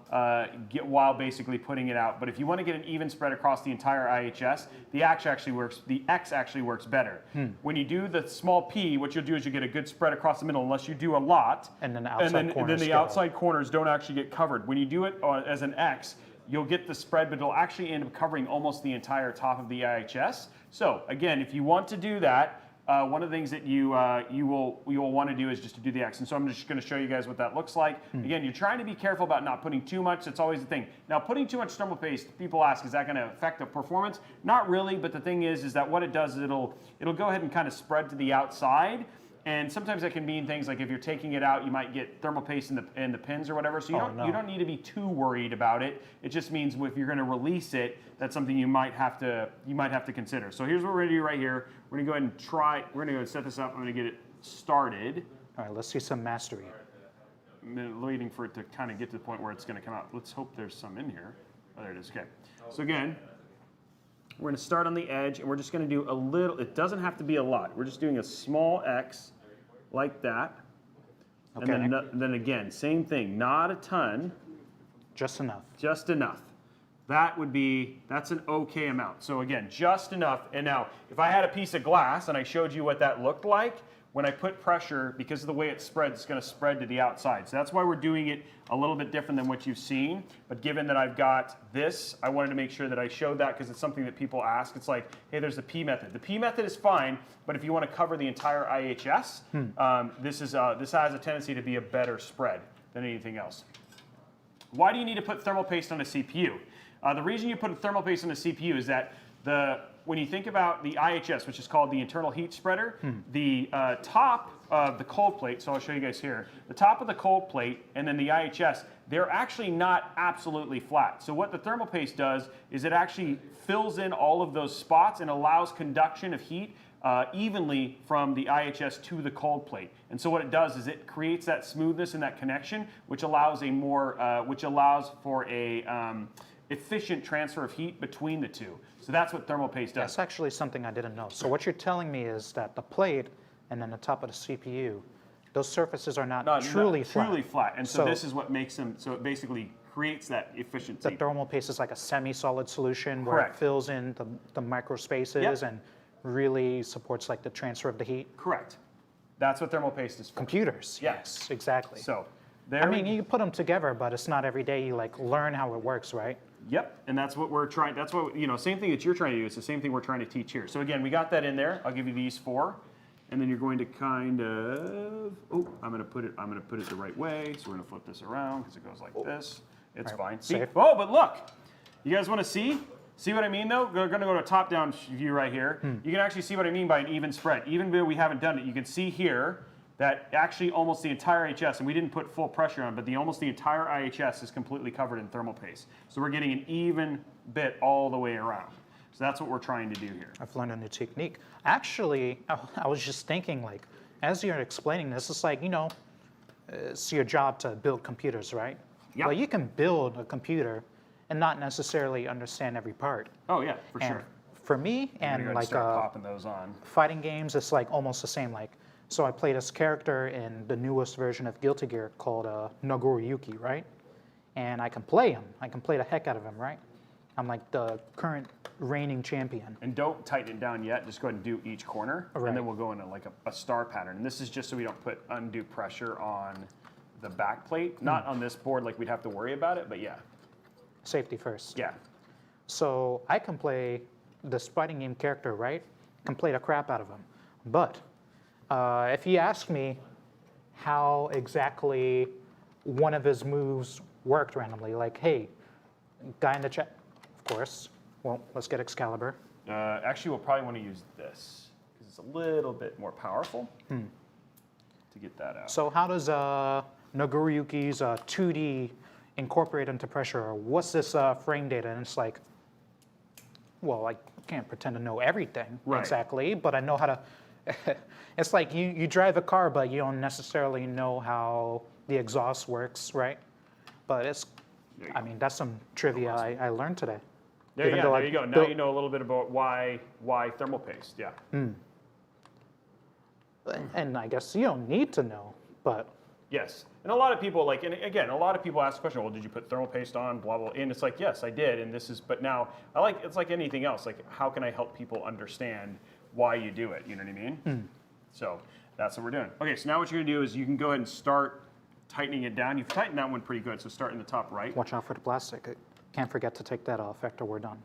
basically putting it out. But if you want to get an even spread across the entire IHS, the X actually works better. When you do the small P, what you'll do is you get a good spread across the middle, unless you do a lot. And then the outside corners then the outside corners don't actually get covered. When you do it as an X, you'll get the spread, but it'll actually end up covering almost the entire top of the IHS. So again, if you want to do that, one of the things that you will want to do is just to do the X. And so I'm just going to show you guys what that looks like. Again, you're trying to be careful about not putting too much. That's always the thing. Now, putting too much thermal paste, people ask, is that going to affect the performance? Not really, but the thing is that what it does is it'll go ahead and kind of spread to the outside. And sometimes that can mean things like if you're taking it out, you might get thermal paste in the pins or whatever. So you don't need to be too worried about it. It just means if you're going to release it, that's something you might have to consider. So here's what we're going to do right here. We're going to go ahead and try. We're going to go and set this up. I'm going to get it started. All right, let's see some mastery. I'm waiting for it to kind of get to the point where it's going to come out. Let's hope there's some in here. Oh, there it is. Okay. So again, we're going to start on the edge, and we're just going to do a little. It doesn't have to be a lot. We're just doing a small X like that. Okay. And then again, same thing. Not a ton. Just enough. Just enough. That's an okay amount. So again, just enough. And now, if I had a piece of glass and I showed you what that looked like, when I put pressure, because of the way it spreads, it's going to spread to the outside. So that's why we're doing it a little bit different than what you've seen. But given that I've got this, I wanted to make sure that I showed that because it's something that people ask. It's like, hey, there's the P method. The P method is fine, but if you want to cover the entire IHS, this has a tendency to be a better spread than anything else. Why do you need to put thermal paste on a CPU? The reason you put a thermal paste on a CPU is that when you think about the IHS, which is called the internal heat spreader, the top of the cold plate, so I'll show you guys here, the top of the cold plate and then the IHS, they're actually not absolutely flat. So what the thermal paste does is it actually fills in all of those spots and allows conduction of heat evenly from the IHS to the cold plate. And so what it does is it creates that smoothness and that connection, which allows for a efficient transfer of heat between the two. So that's what thermal paste does. That's actually something I didn't know. So what you're telling me is that the plate and then the top of the CPU, those surfaces are not truly flat. Truly flat. And so this is what makes them, so it basically creates that efficiency. The thermal paste is like a semi-solid solution where it fills in the micro spaces and really supports like the transfer of the heat. Correct. That's what thermal paste is for. Computers. Yes, exactly. So I mean, you can put them together, but it's not every day you like learn how it works, right? Yep, and that's what we're trying, same thing that you're trying to do, it's the same thing we're trying to teach here. So again, we got that in there, I'll give you these 4. and then you're going to kind of, oh, I'm gonna put it the right way. So we're gonna flip this around because it goes like this. It's fine. See? safe. Oh, but look, you guys want to see? See what I mean though? We're gonna go to a top-down view right here. You can actually see what I mean by an even spread. Even though we haven't done it, you can see here that actually almost the entire IHS, and we didn't put full pressure on, but almost the entire IHS is completely covered in thermal paste. So we're getting an even bit all the way around. So that's what we're trying to do here. I've learned a new technique. Actually, I was just thinking, like, as you're explaining this, it's like, you know, it's your job to build computers, right? Yep. Well, you can build a computer and not necessarily understand every part. Oh yeah, for And sure. for me, I'm and gonna like start popping those on. fighting games, it's like almost the same. Like, so I played this character in the newest version of Guilty Gear called Nagoriyuki, right? And I can play him. I can play the heck out of him, right? I'm like the current reigning champion. And don't tighten it down yet. Just go ahead and do each corner, Right. and then we'll go into like a star pattern. And this is just so we don't put undue pressure on the back plate. Not on this board, like we'd have to worry about it, but yeah. Safety first. Yeah. So I can play this fighting game character, right? Can play the crap out of him. But if you ask me how exactly one of his moves worked randomly, like, hey, guy in the chat, of course. Well, let's get Excalibur. Actually, we'll probably want to use this because it's a little bit more powerful to get that out. So how does Nagoriyuki's 2D incorporate into pressure? Or what's this frame data? And it's like, well, I can't pretend to know everything Right. exactly, but I know how to. It's like you drive a car, but you don't necessarily know how the exhaust works, right? But it's, I mean, that's some trivia I learned today. There, Even yeah, though there I you go. Now built- you know a little bit about why thermal paste. Yeah. And I guess you don't need to know, but Yes. And a lot of people like, and again, a lot of people ask the question, well, did you put thermal paste on, blah, blah, and it's like, yes, I did, and this is, but now, it's like anything else, like, how can I help people understand why you do it, you know what I mean? So, that's what we're doing. Okay, so now what you're gonna do is you can go ahead and start tightening it down. You've tightened that one pretty good, so start in the top right. watch out for the plastic. Can't forget to take that off after we're done.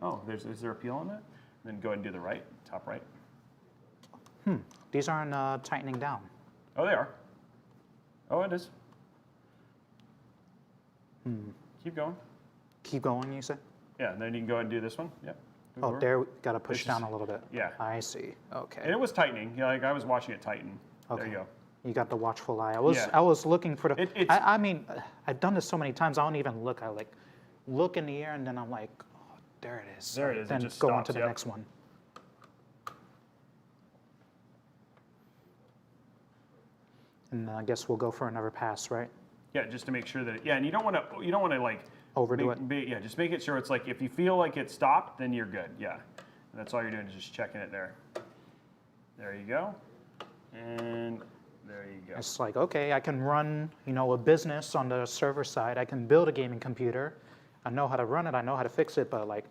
Oh, is there a peel on that? Then go ahead and do the right, top right. These aren't tightening down. Oh, they are. Oh, it is. Keep going. Keep going, you say? Yeah, and then you can go ahead and do this one. Yep. Move Oh, over. there, got to push This down is- a little bit. yeah. I see. And Okay. it was tightening. Yeah, like I was watching it tighten. There Okay. you go. You got the watchful eye. Yeah. I was looking for the. It's- I mean, I've done this so many times. I don't even look. I like look in the air and then I'm like, oh, there it is. There it is. It Then just go on stops, to the yep. next one. And I guess we'll go for another pass, right? Yeah, just to make sure that and you don't want to like Overdo yeah, just make it sure it's like if you feel like it stopped, then you're good. Yeah, and that's all you're doing is just checking it there. There you go, and there you go. It's like, okay, I can run, a business on the server side. I can build a gaming computer. I know how to run it. I know how to fix it. But like,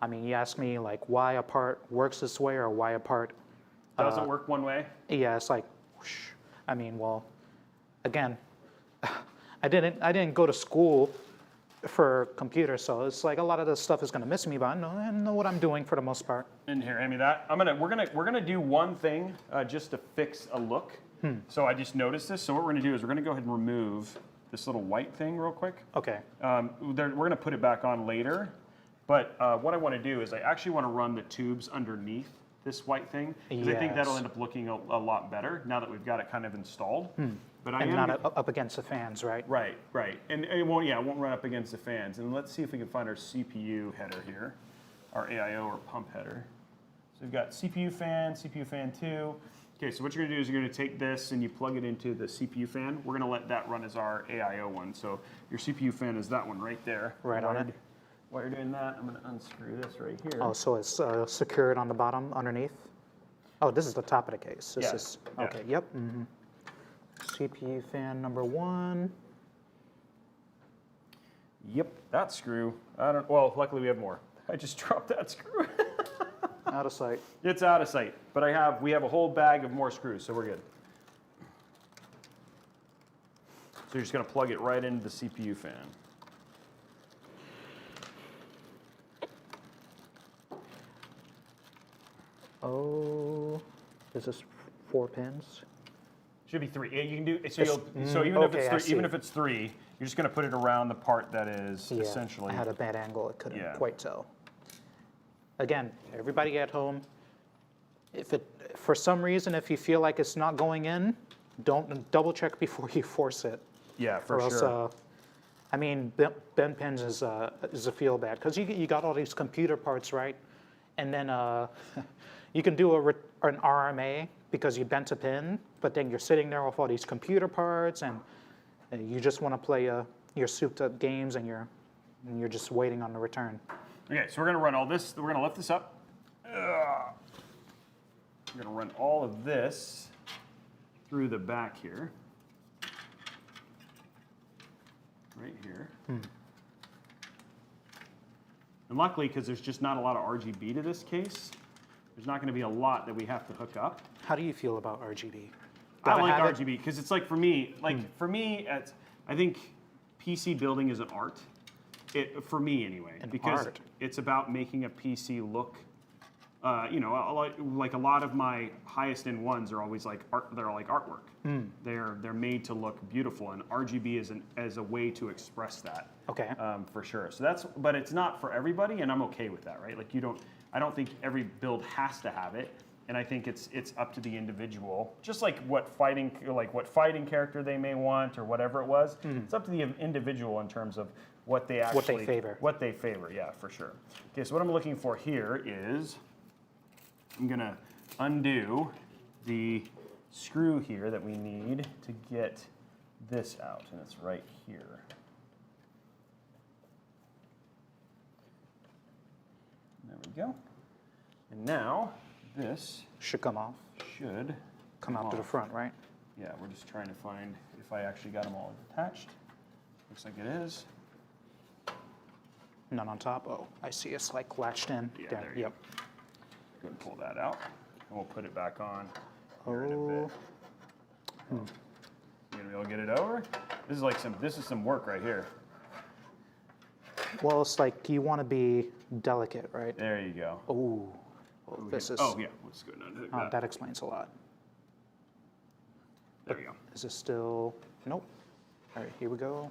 I mean, you ask me like why a part works this way or why a part. Doesn't work one way. Yeah, it's like, whoosh. I mean, well, again, I didn't go to school for computers, so it's like a lot of this stuff is gonna miss me. But I know what I'm doing for the most part. And here, hand me that. We're gonna do one thing just to fix a look. So I just noticed this. So what we're gonna do is we're gonna go ahead and remove this little white thing real quick. Okay. We're going to put it back on later, but what I want to do is I actually want to run the tubes underneath this white thing, because I think that'll Yes. end up looking a lot better now that we've got it kind of installed. But I And am not up against the fans, right? right, and it won't run up against the fans. And let's see if we can find our CPU header here, our AIO or pump header. So we've got CPU fan 2. Okay, so what you're gonna do is you're gonna take this and you plug it into the CPU fan. We're gonna let that run as our AIO one. So your CPU fan is that one right there. Right on it. While you're doing that, I'm gonna unscrew this right here. Oh, so it's secured on the bottom underneath? Oh, this is the top of the case. This Yeah, is, yeah. okay, yep. CPU fan number 1. Yep, that screw. Well, luckily we have more. I just dropped that screw. Out of sight. It's out of sight, but we have a whole bag of more screws, so we're good. So you're just gonna plug it right into the CPU fan. Oh, Is this 4 pins? Should be 3. Yeah, you can do so. It's- So even okay, I if it's 3, even see. if it's 3, you're just going to put it around the part that is Yeah, essentially. I had a bad angle. I couldn't Yeah. quite tell. Again, everybody at home, if it for some reason if you feel like it's not going in, don't double check before you force it. Yeah, for Or else, sure. I mean, bent pins is a feel bad because you got all these computer parts, right? And then you can do an RMA because you bent a pin, but then you're sitting there with all these computer parts, and you just want to play your souped-up games, and you're just waiting on the return. Okay, so we're going to run all this. We're going to lift this up. We're going to run all of this through the back here. Right here. And luckily, because there's just not a lot of RGB to this case, there's not going to be a lot that we have to hook up. How do you feel about RGB? I Gotta like have it? RGB because it's like for me, I think PC building is an art. For me anyway, An because art. it's about making a PC look. Like a lot of my highest end ones are always like art. They're like artwork. They're made to look beautiful, and RGB is a way to express that. Okay. For sure. So but it's not for everybody, and I'm okay with that, right? Like I don't think every build has to have it, and I think it's up to the individual. Just like what fighting character they may want or whatever it was. It's up to the individual in terms of what they actually favor. What they favor, yeah, for sure. Okay, so what I'm looking for here is I'm gonna undo the screw here that we need to get this out, and it's right here. There we go. And now this Should come off. should Come out to the off. front, right? Yeah, we're just trying to find if I actually got them all attached. Looks like it is. None on top. Oh, I see it's like latched in. Yeah, there you Yep. Go and pull that out, and we'll put it back on here in a Oh. bit. You gonna be able to get it over? This is some work right here. Well, it's like you want to be delicate, right? There you go. Oh, this is. Oh yeah, let's go down to that. That explains a lot. There we go. Is it still? Nope. All right, here we go.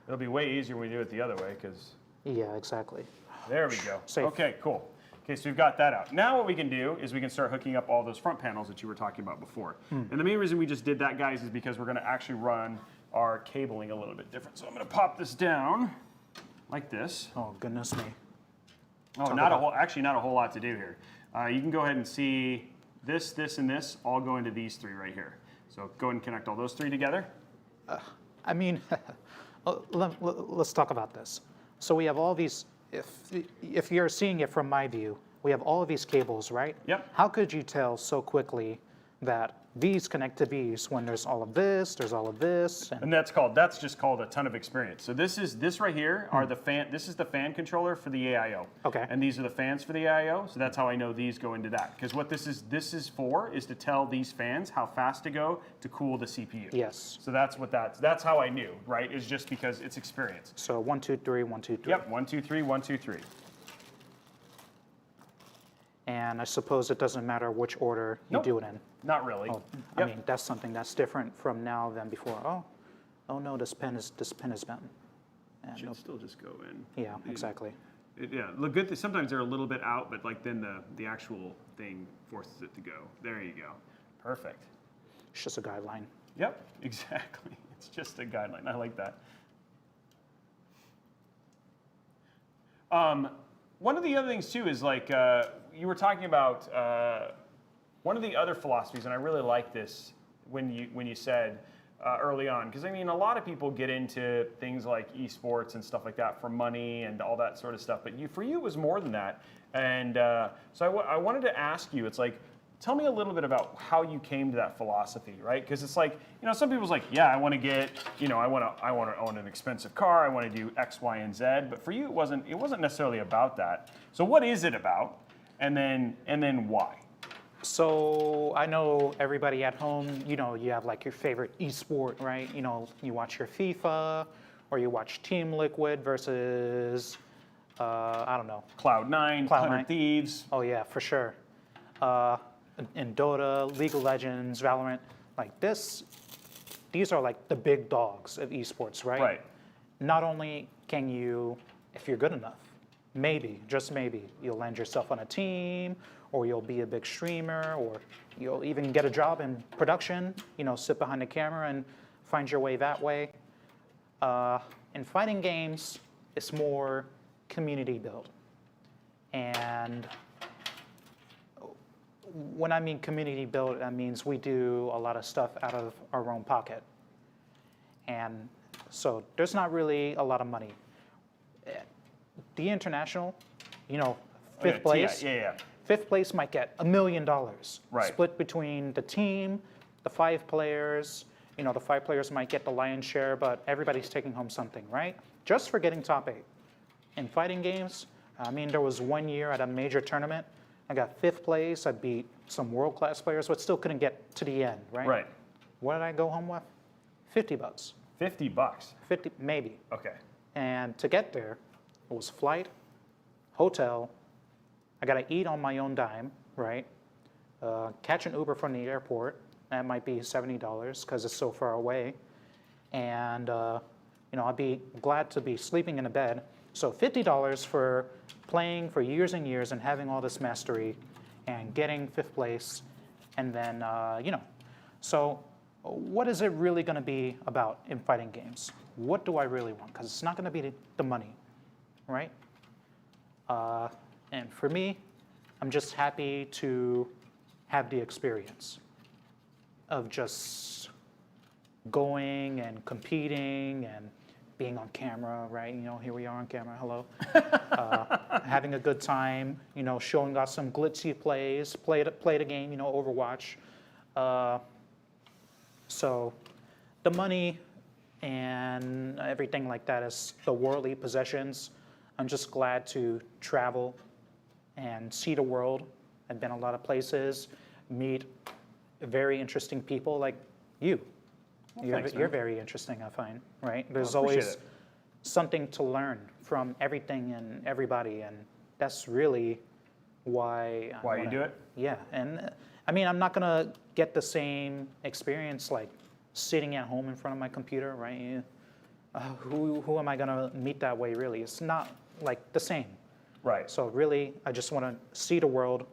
It'll be way easier when we do it the other way, because Yeah, exactly. there we go. Safe. Okay, cool. Okay, so we've got that out. Now what we can do is we can start hooking up all those front panels that you were talking about before. And the main reason we just did that, guys, is because we're going to actually run our cabling a little bit different. So I'm going to pop this down like this. Oh goodness me. Oh, actually not a whole lot to do here. You can go ahead and see this, and this all go into these 3 right here. So go ahead and connect all those 3 together. I mean, let's talk about this. So we have all these. If you're seeing it from my view, we have all of these cables, right? Yep. How could you tell so quickly that these connect to these when there's all of this, there's all of this? And that's just called a ton of experience. So this right here are the fan. This is the fan controller for the AIO. Okay. And these are the fans for the AIO. So that's how I know these go into that. Because what this is for is to tell these fans how fast to go to cool the CPU. Yes. So that's how I knew, right? Is just because it's experience. So 1, 2, 3, 1, 2, 3. Yep. 1, 2, 3. 1, 2, 3. And I suppose it doesn't matter which order you Nope. do it in. Not really. I Yep. mean, that's something that's different from now than before. Oh no, this pen is bent. And Should nope. still just go in. Yeah, exactly. Yeah, look good. Sometimes they're a little bit out, but like then the actual thing forces it to go. There you go. Perfect. It's just a guideline. Yep, exactly. It's just a guideline. I like that. One of the other things too is like you were talking about one of the other philosophies, and I really like this when you said early on, because I mean a lot of people get into things like esports and stuff like that for money and all that sort of stuff, but for you it was more than that. And so I wanted to ask you, it's like, tell me a little bit about how you came to that philosophy, right? Because it's like, some people's like, yeah, I want to get, I want to own an expensive car, I want to do X, Y, and Z. But for you, it wasn't necessarily about that. So what is it about, and then why? So I know everybody at home, you have like your favorite esport, right? You watch your FIFA, or you watch Team Liquid versus, I don't know. Cloud9, 100 Thieves. Oh yeah, for sure. in Dota, League of Legends, Valorant, like these are like the big dogs of esports, right? Right. Not only can you, if you're good enough, maybe, just maybe, you'll land yourself on a team, or you'll be a big streamer, or you'll even get a job in production, sit behind the camera and find your way that way. In fighting games, it's more community build. And when I mean community build, that means we do a lot of stuff out of our own pocket. And so there's not really a lot of money. The international, fifth place. Yeah. Fifth place might get $1 million. Right. Split between the team, the 5 players. The 5 players might get the lion's share, but everybody's taking home something, right? Just for getting top 8. In fighting games, there was one year at a major tournament, I got 5th place. I beat some world-class players, but still couldn't get to the end, right? Right. What did I go home with? $50. $50. 50, maybe. Okay. And to get there, it was flight, hotel. I got to eat on my own dime, right? Catch an Uber from the airport. That might be $70 because it's so far away. And, I'd be glad to be sleeping in a bed. So $50 for playing for years and years and having all this mastery and getting 5th place. And then, So what is it really going to be about in fighting games? What do I really want? Because it's not going to be the money, right? And for me, I'm just happy to have the experience of just going and competing and being on camera, right? Here we are on camera, hello. Having a good time, showing off some glitzy plays, play the game, Overwatch. So the money and everything like that is the worldly possessions. I'm just glad to travel and see the world. I've been a lot of places, meet very interesting people like you. Well, you're very interesting, I find, right? There's always something to learn from everything and everybody, and that's really why you do it? Yeah, and I'm not gonna get the same experience like sitting at home in front of my computer, right? Who am I gonna meet that way, really? It's not like the same. Right. So really, I just want to see the world,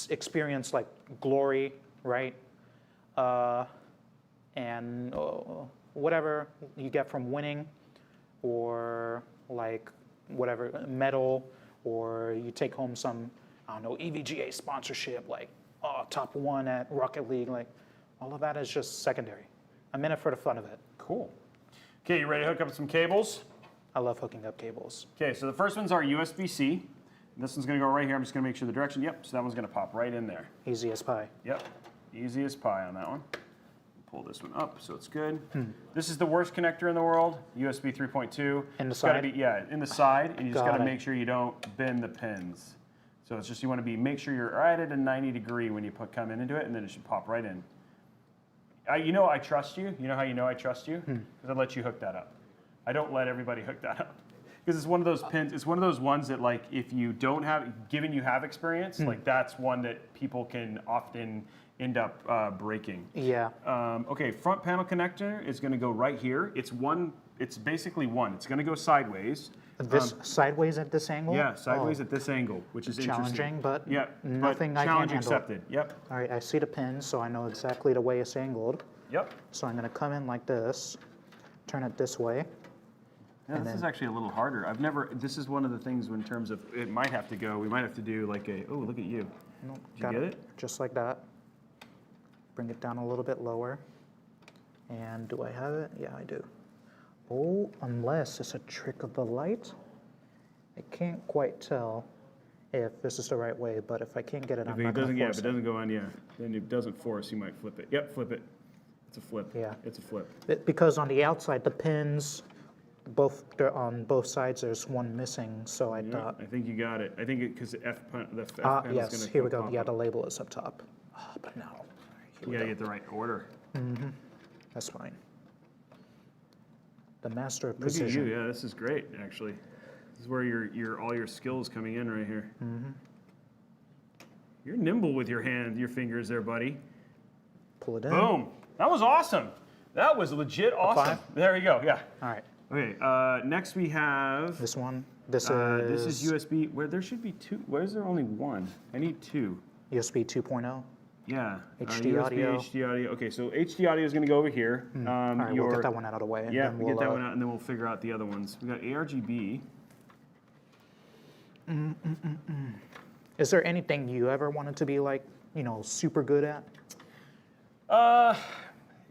experience like glory, right? And whatever you get from winning, or like whatever medal, or you take home some, EVGA sponsorship, like top 1 at Rocket League, like all of that is just secondary. I'm in it for the fun of it. Cool. Okay, you ready to hook up some cables? I love hooking up cables. Okay, so the first one's our USB-C. This one's going to go right here. I'm just going to make sure the direction. Yep, so that one's going to pop right in there. Easy as pie. Yep, easy as pie on that one. Pull this one up so it's good. This is the worst connector in the world, USB 3.2. In the It's gotta side? be, in the side, and you just got to Got it. make sure you don't bend the pins. So it's just you want to make sure you're right at a 90 degree when you come into it, and then it should pop right in. I trust you. You know how you know I trust you? Because I let you hook that up. I don't let everybody hook that up. Because it's one of those pins, it's one of those ones that like if you don't have, given you have experience, like that's one that people can often end up breaking. Yeah. Okay, front panel connector is going to go right here. It's basically one. It's going to go sideways. This sideways at this angle? Yeah, sideways at this angle, which is challenging, interesting. but yeah, nothing but I challenge can't handle. accepted. Yep. All right, I see the pin, so I know exactly the way it's angled. Yep. So I'm going to come in like this, turn it this way. Yeah, this is actually a little harder. This is one of the things in terms of, we might have to do like look at you. Nope, Did you get it? Just like that. Bring it down a little bit lower. And do I have it? Yeah, I do. Oh, unless it's a trick of the light. I can't quite tell if this is the right way, but if I can't get it, I'm not going to force if it doesn't go on, then it doesn't force, you might flip it. Yep, flip it. It's a flip. Yeah. It's a flip. Because on the outside, the pins, on both sides, there's one missing, so I thought. I think you got it. I think because the F panel is going to yes, here we go. Yeah, the label is up top. But no. You got to get the right order. That's fine. The master of Look at precision. you. Yeah, this is great, actually. This is where all your skills coming in right here. You're nimble with your fingers there, buddy. Pull it in. Boom. That was awesome. That was legit awesome. Apply? There you go. Yeah. All right. Okay. Next we have. This one. This is USB. Where there should be two. Where is there only one? I need two. USB 2.0. Yeah. HD USB, audio. HD audio. Okay, so HD audio is going to go over here. All right, we'll get that one out of the way. And Yeah, then we'll get that we'll, one out, and then we'll figure out the other ones. We got ARGB. Is there anything you ever wanted to be like, super good at?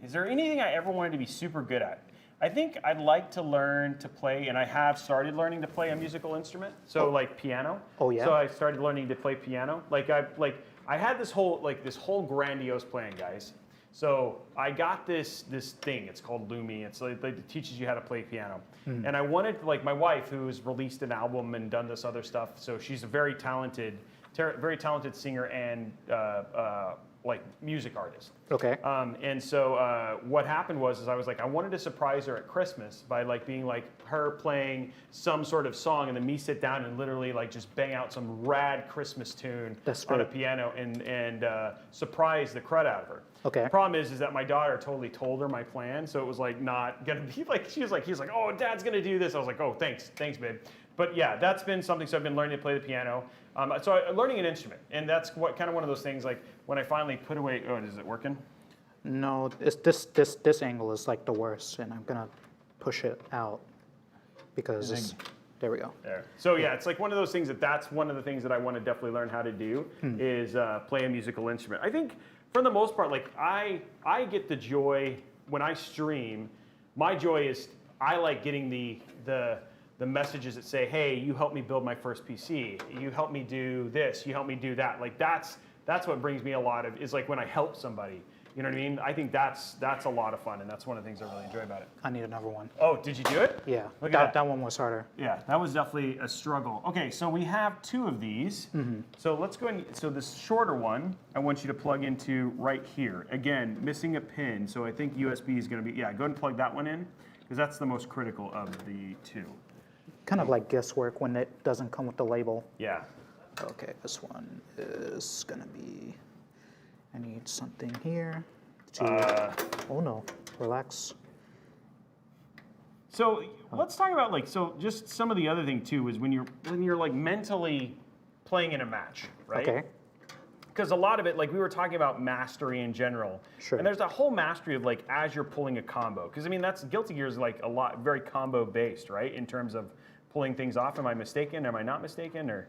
Is there anything I ever wanted to be super good at? I think I'd like to learn to play, and I have started learning to play a musical instrument. So like piano. Oh, yeah? So I started learning to play piano. I had this whole grandiose plan, guys. So I got this thing. It's called Lumi. It's like it teaches you how to play piano. And I wanted my wife, who's released an album and done this other stuff. So she's a very talented singer and music artist. Okay. And so what happened was I was like, I wanted to surprise her at Christmas by being her playing some sort of song, and then me sit down and literally just bang out some rad Christmas tune on a piano and surprise the crud out of her. Okay. The problem is that my daughter totally told her my plan, so it was not gonna be he's like, oh, Dad's gonna do this. I was like, oh, thanks, babe. But yeah, that's been something. So I've been learning to play the piano. Learning an instrument, and that's kind of one of those things. When I finally put away, is it working? No, this angle is the worst, and I'm gonna push it out because there we go. There. So yeah, it's one of those things that's one of the things that I want to definitely learn how to do is play a musical instrument. I think for the most part, I get the joy when I stream. My joy is I like getting the messages that say, hey, you helped me build my first PC. You helped me do this. You helped me do that. That's what brings me a lot of, is when I help somebody. You know what I mean? I think that's a lot of fun, and that's one of the things I really enjoy about it. I need another one. Oh, did you do it? Yeah, Look at that one was harder. Yeah, that was definitely a struggle. Okay, so we have two of these. So let's go so this shorter one, I want you to plug into right here. Again, missing a pin, so I think USB is going to be, go ahead and plug that one in, because that's the most critical of the two. Kind of like guesswork when it doesn't come with the label. Yeah. Okay, this one is gonna be, I need something here to, oh no, relax. So let's talk about so just some of the other thing too is when you're mentally playing in a match, right? Okay. Because a lot of it, we were talking about mastery in general. Sure. And there's a whole mastery of as you're pulling a combo. Because that's Guilty Gear is a lot, very combo based, right? In terms of pulling things off. Am I mistaken? Am I not mistaken? Or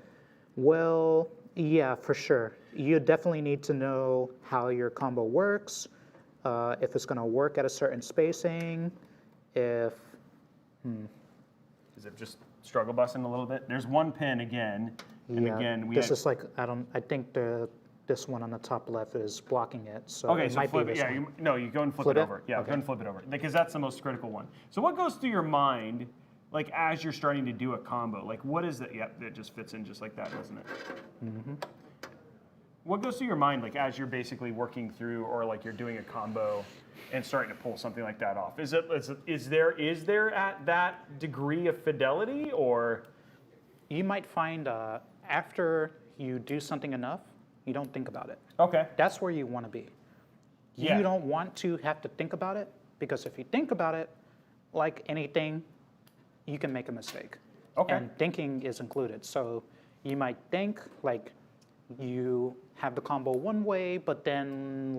Well, yeah, for sure. You definitely need to know how your combo works, if it's gonna work at a certain spacing, if, is it just struggle busting a little bit? There's one pin again. And yeah, again, this is I think this one on the top left is blocking it, so okay, it so might flip be it. this Yeah, one. you go and flip Flip it it? over. Yeah, Okay. go and flip it over. Because that's the most critical one. So what goes through your mind, as you're starting to do a combo? What is that? Yep, it just fits in just like that, doesn't it? Mm-hmm. What goes through your mind, as you're basically working through, or you're doing a combo and starting to pull something like that off? Is there at that degree of fidelity, or? You might find after you do something enough, you don't think about it. Okay. That's where you want to be. Yeah. You don't want to have to think about it, because if you think about it, like anything, you can make a mistake. Okay. And thinking is included. So you might think you have the combo one way, but then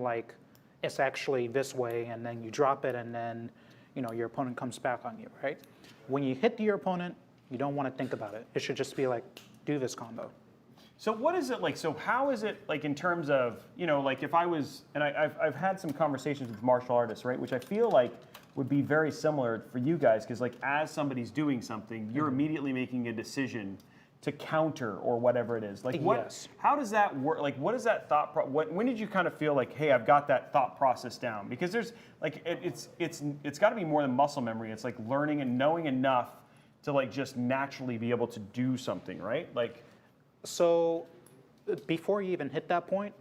it's actually this way, and then you drop it, and then your opponent comes back on you, right? When you hit your opponent, you don't want to think about it. It should just be do this combo. So what is it like? So how is it in terms of, if I was, and I've had some conversations with martial artists, right, which I feel would be very similar for you guys, because as somebody's doing something, you're immediately making a decision to counter or whatever it is. Yes. How does that work? What is that thought? When did you kind of feel hey, I've got that thought process down? Because there's it's got to be more than muscle memory. It's learning and knowing enough to just naturally be able to do something, right? So before you even hit that point,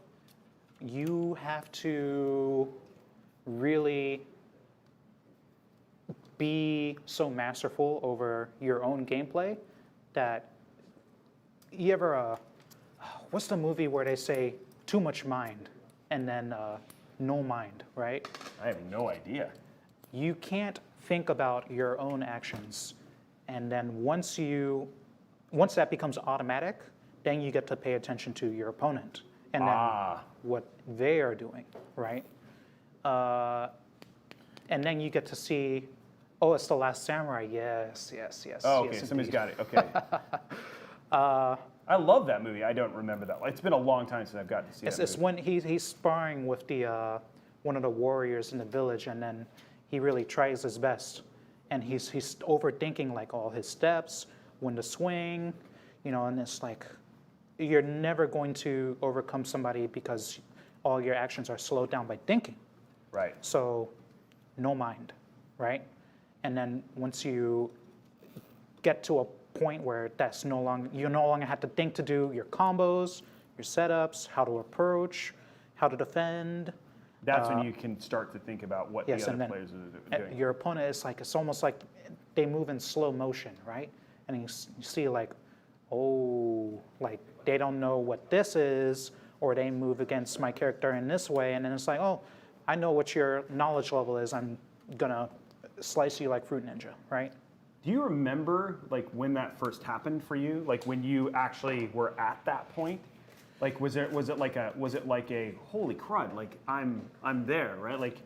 you have to really be so masterful over your own gameplay that you ever, what's the movie where they say too much mind and then no mind, right? I have no idea. You can't think about your own actions. And then once that becomes automatic, then you get to pay attention to your opponent and then what they are doing, right? And then you get to see, oh, it's The Last Samurai. Yes. Oh, okay, yes, somebody's indeed. got it. Okay. I love that movie. I don't remember that. It's been a long time since I've gotten to see that It's movie. when he's sparring with the one of the warriors in the village, and then he really tries his best, and he's overthinking like all his steps, when to swing, and it's like you're never going to overcome somebody because all your actions are slowed down by thinking. Right. So, no mind, right? And then once you get to a point where you no longer have to think to do your combos, your setups, how to approach, how to defend. That's when you can start to think about what Yes, the and other then players are doing. your opponent is like, it's almost like they move in slow motion, right? And you see like, oh, like they don't know what this is, or they move against my character in this way, and then it's like, oh, I know what your knowledge level is. I'm gonna slice you like Fruit Ninja, right? Do you remember like when that first happened for you? Like when you actually were at that point? Like was it like a holy crud? Like I'm there, right? Like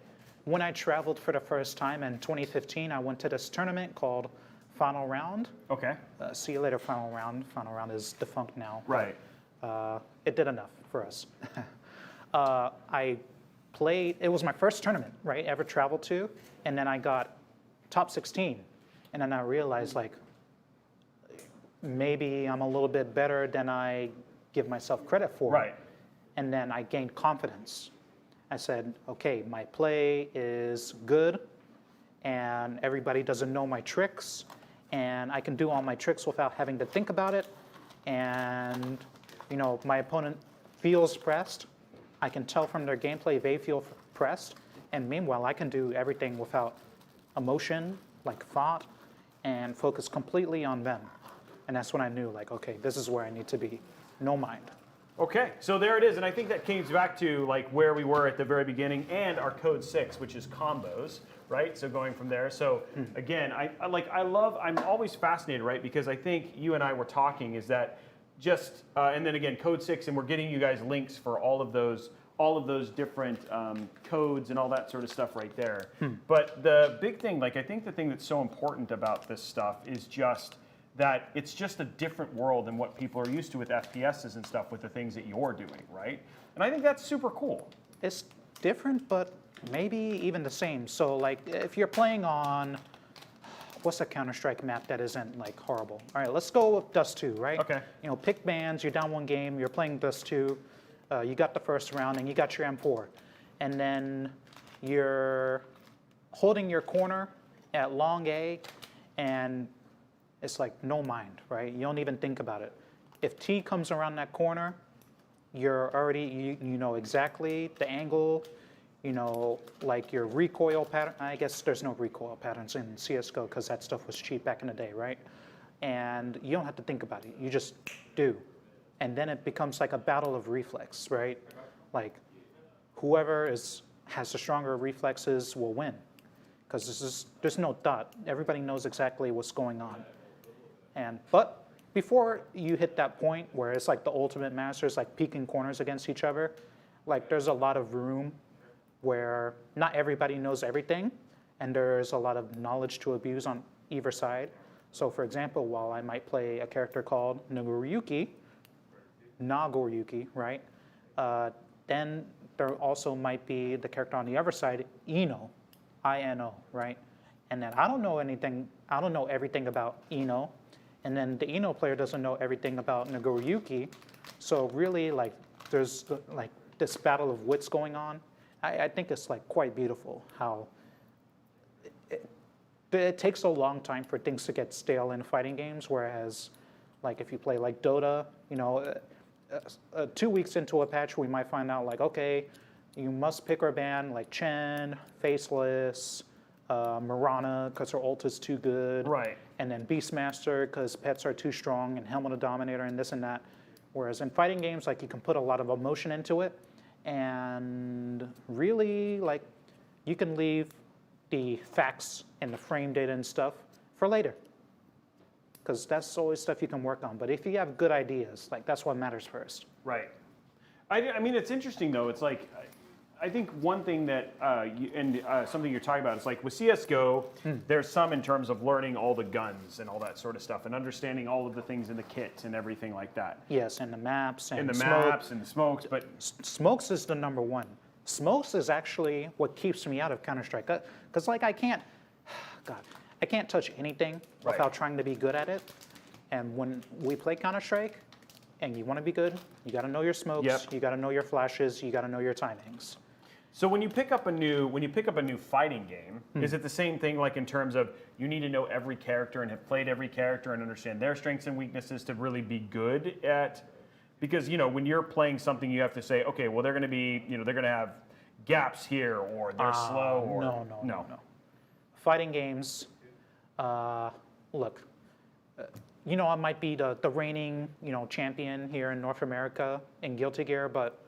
When I traveled for the first time in 2015, I went to this tournament called Final Round. okay, See you later, Final Round. Final Round is defunct now. right. It did enough for us. I played, it was my first tournament, right, ever traveled to, and then I got top 16. And then I realized, like, maybe I'm a little bit better than I give myself credit for. Right. And then I gained confidence. I said, okay, my play is good, and everybody doesn't know my tricks, and I can do all my tricks without having to think about it. And, my opponent feels pressed. I can tell from their gameplay they feel pressed. And meanwhile, I can do everything without emotion, like thought, and focus completely on them. And that's when I knew, like, okay, this is where I need to be. No mind. Okay, so there it is, and I think that came back to like where we were at the very beginning and our code 6, which is combos, right? So going from there. So again, I'm always fascinated, right? Because I think you and I were talking is that just and then again code 6, and we're getting you guys links for all of those different codes and all that sort of stuff right there. But the big thing, like I think the thing that's so important about this stuff is just that it's just a different world than what people are used to with FPSs and stuff with the things that you're doing, right? And I think that's super cool. It's different, but maybe even the same. So, like, if you're playing on, what's a Counter-Strike map that isn't, like, horrible? All right, let's go with Dust 2, right? Okay. Pick bans, you're down one game, you're playing Dust 2, you got the first round, and you got your M4. And then you're holding your corner at long A, and it's like no mind, right? You don't even think about it. If T comes around that corner, you're already, you know exactly the angle, like your recoil pattern. I guess there's no recoil patterns in CSGO because that stuff was cheap back in the day, right? And you don't have to think about it. You just do. And then it becomes like a battle of reflex, right? Like whoever has the stronger reflexes will win because there's no thought. Everybody knows exactly what's going on. But before you hit that point where it's like the ultimate masters, like peeking corners against each other, like there's a lot of room where not everybody knows everything, and there's a lot of knowledge to abuse on either side. So for example, while I might play a character called Nagoriyuki, right? Then there also might be the character on the other side, Ino, I-N-O, right? And then I don't know everything about Ino. And then the Ino player doesn't know everything about Nagoriyuki. So really, like, there's like this battle of wits going on. I think it's like quite beautiful how it takes a long time for things to get stale in fighting games. Whereas, like if you play like Dota, 2 weeks into a patch, we might find out like, okay, you must pick or ban like Chen, Faceless, Mirana because her ult is too good. Right. And then Beastmaster because pets are too strong, and Helmet of Dominator and this and that. Whereas in fighting games, like you can put a lot of emotion into it, and really like you can leave the facts and the frame data and stuff for later, because that's always stuff you can work on. But if you have good ideas, like that's what matters first. Right. I mean, it's interesting though. It's like, I think one thing that, something you're talking about is like with CSGO, there's some in terms of learning all the guns and all that sort of stuff and understanding all of the things in the kit and everything like that. Yes, and the maps and And the smoke. maps and the smokes, but Smokes is the number one. Smokes is actually what keeps me out of Counter-Strike. Because like I can't touch anything Right. without trying to be good at it. And when we play Counter-Strike and you want to be good, you got to know your smokes, Yep. you got to know your flashes, you got to know your timings. so when you pick up a new fighting game, is it the same thing like in terms of you need to know every character and have played every character and understand their strengths and weaknesses to really be good at? Because when you're playing something, you have to say, okay, well they're going to be, they're going to have gaps here, or they're slow, or No. Fighting games, look, I might be the reigning, champion here in North America in Guilty Gear, but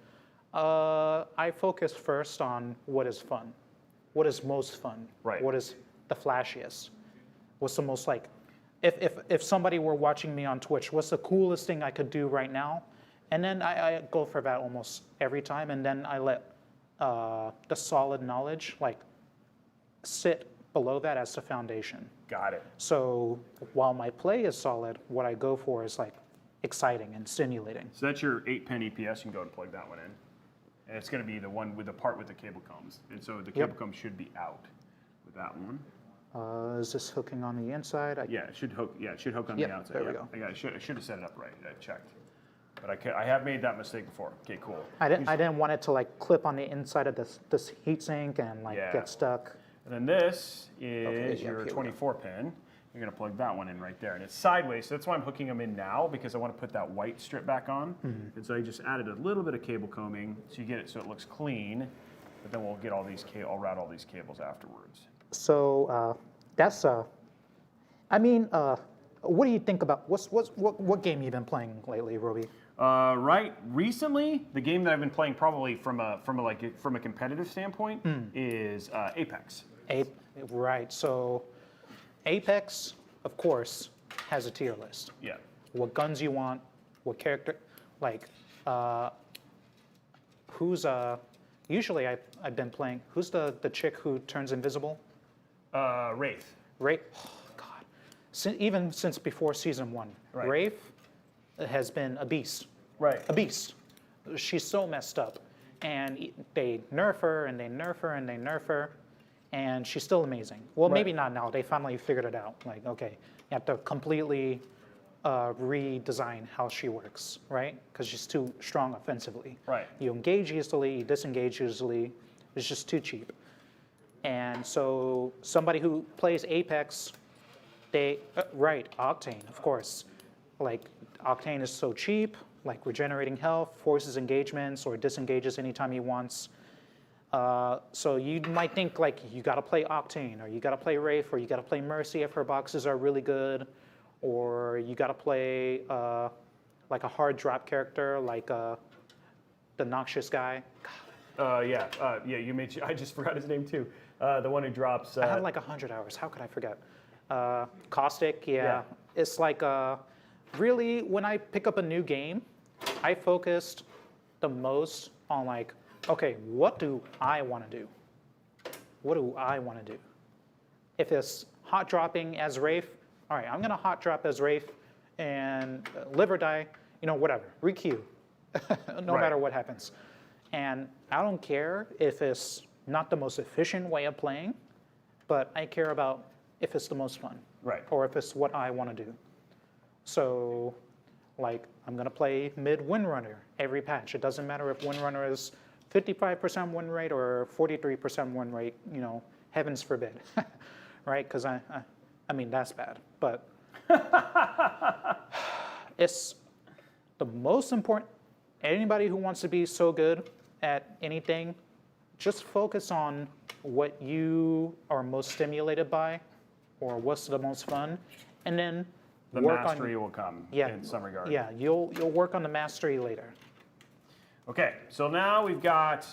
I focus first on what is fun, what is most fun, Right. what is the flashiest, what's the most like, if somebody were watching me on Twitch, what's the coolest thing I could do right now? And then I go for that almost every time, and then I let the solid knowledge like sit below that as the foundation. Got it. So while my play is solid, what I go for is like exciting and stimulating. So that's your 8-pin EPS. You can go and plug that one in. And it's going to be the one with the part with the cable combs. And so the cable comb should be out with that one. Is this hooking on the inside? Yeah, it should hook. Yeah, it should hook on Yep, the outside. there we Yeah, go. I should have set it up right. I checked, but I have made that mistake before. Okay, cool. I didn't want it to like clip on the inside of this heat sink and like Yeah. get stuck. And then this is yeah, your here we go. 24 pin. You're going to plug that one in right there, and it's sideways. So that's why I'm hooking them in now, because I want to put that white strip back on. Mm-hmm. And so I just added a little bit of cable combing, so you get it so it looks clean. But then we'll get all these I'll route all these cables afterwards. So that's what do you think about what game you've been playing lately, Roby? Right. Recently, the game that I've been playing probably from a competitive standpoint is Apex. Right. So Apex, of course, has a tier list. Yeah. What guns you want, what character, like who's usually I've been playing. Who's the chick who turns invisible? Wraith. Wraith. Oh, God. Even since before season 1, Right. Wraith has been a beast. Right. A beast. She's so messed up. And they nerf her, and they nerf her, and they nerf her, and she's still amazing. Well, maybe not now. They finally figured it out. Like, okay, you have to completely redesign how she works, right? Because she's too strong offensively. Right. You engage easily, you disengage easily. It's just too cheap. And so somebody who plays Apex, right, Octane, of course. Like, Octane is so cheap, like regenerating health, forces engagements, or disengages anytime he wants. So you might think like you gotta play Octane, or you gotta play Wraith, or you gotta play Mercy if her boxes are really good, or you gotta play like a hard drop character, like the Noxious guy. I just forgot his name too. The one who drops. I had like 100 hours. How could I forget? Caustic, Yeah. It's like really when I pick up a new game, I focused the most on like, okay, what do I want to do? What do I want to do? If it's hot dropping as Wraith, all right, I'm gonna hot drop as Wraith and live or die, whatever, requeue, no matter what happens. And I don't care if it's not the most efficient way of playing, but I care about if it's the most fun. Right. Or if it's what I want to do. So, like, I'm going to play mid-Windrunner every patch. It doesn't matter if Windrunner is 55% win rate or 43% win rate, heavens forbid, right? Because I mean, that's bad. But it's the most important. Anybody who wants to be so good at anything, just focus on what you are most stimulated by or what's the most fun, and then The work mastery on, will come yeah, in some regard. Yeah, you'll work on the mastery later. Okay, so now we got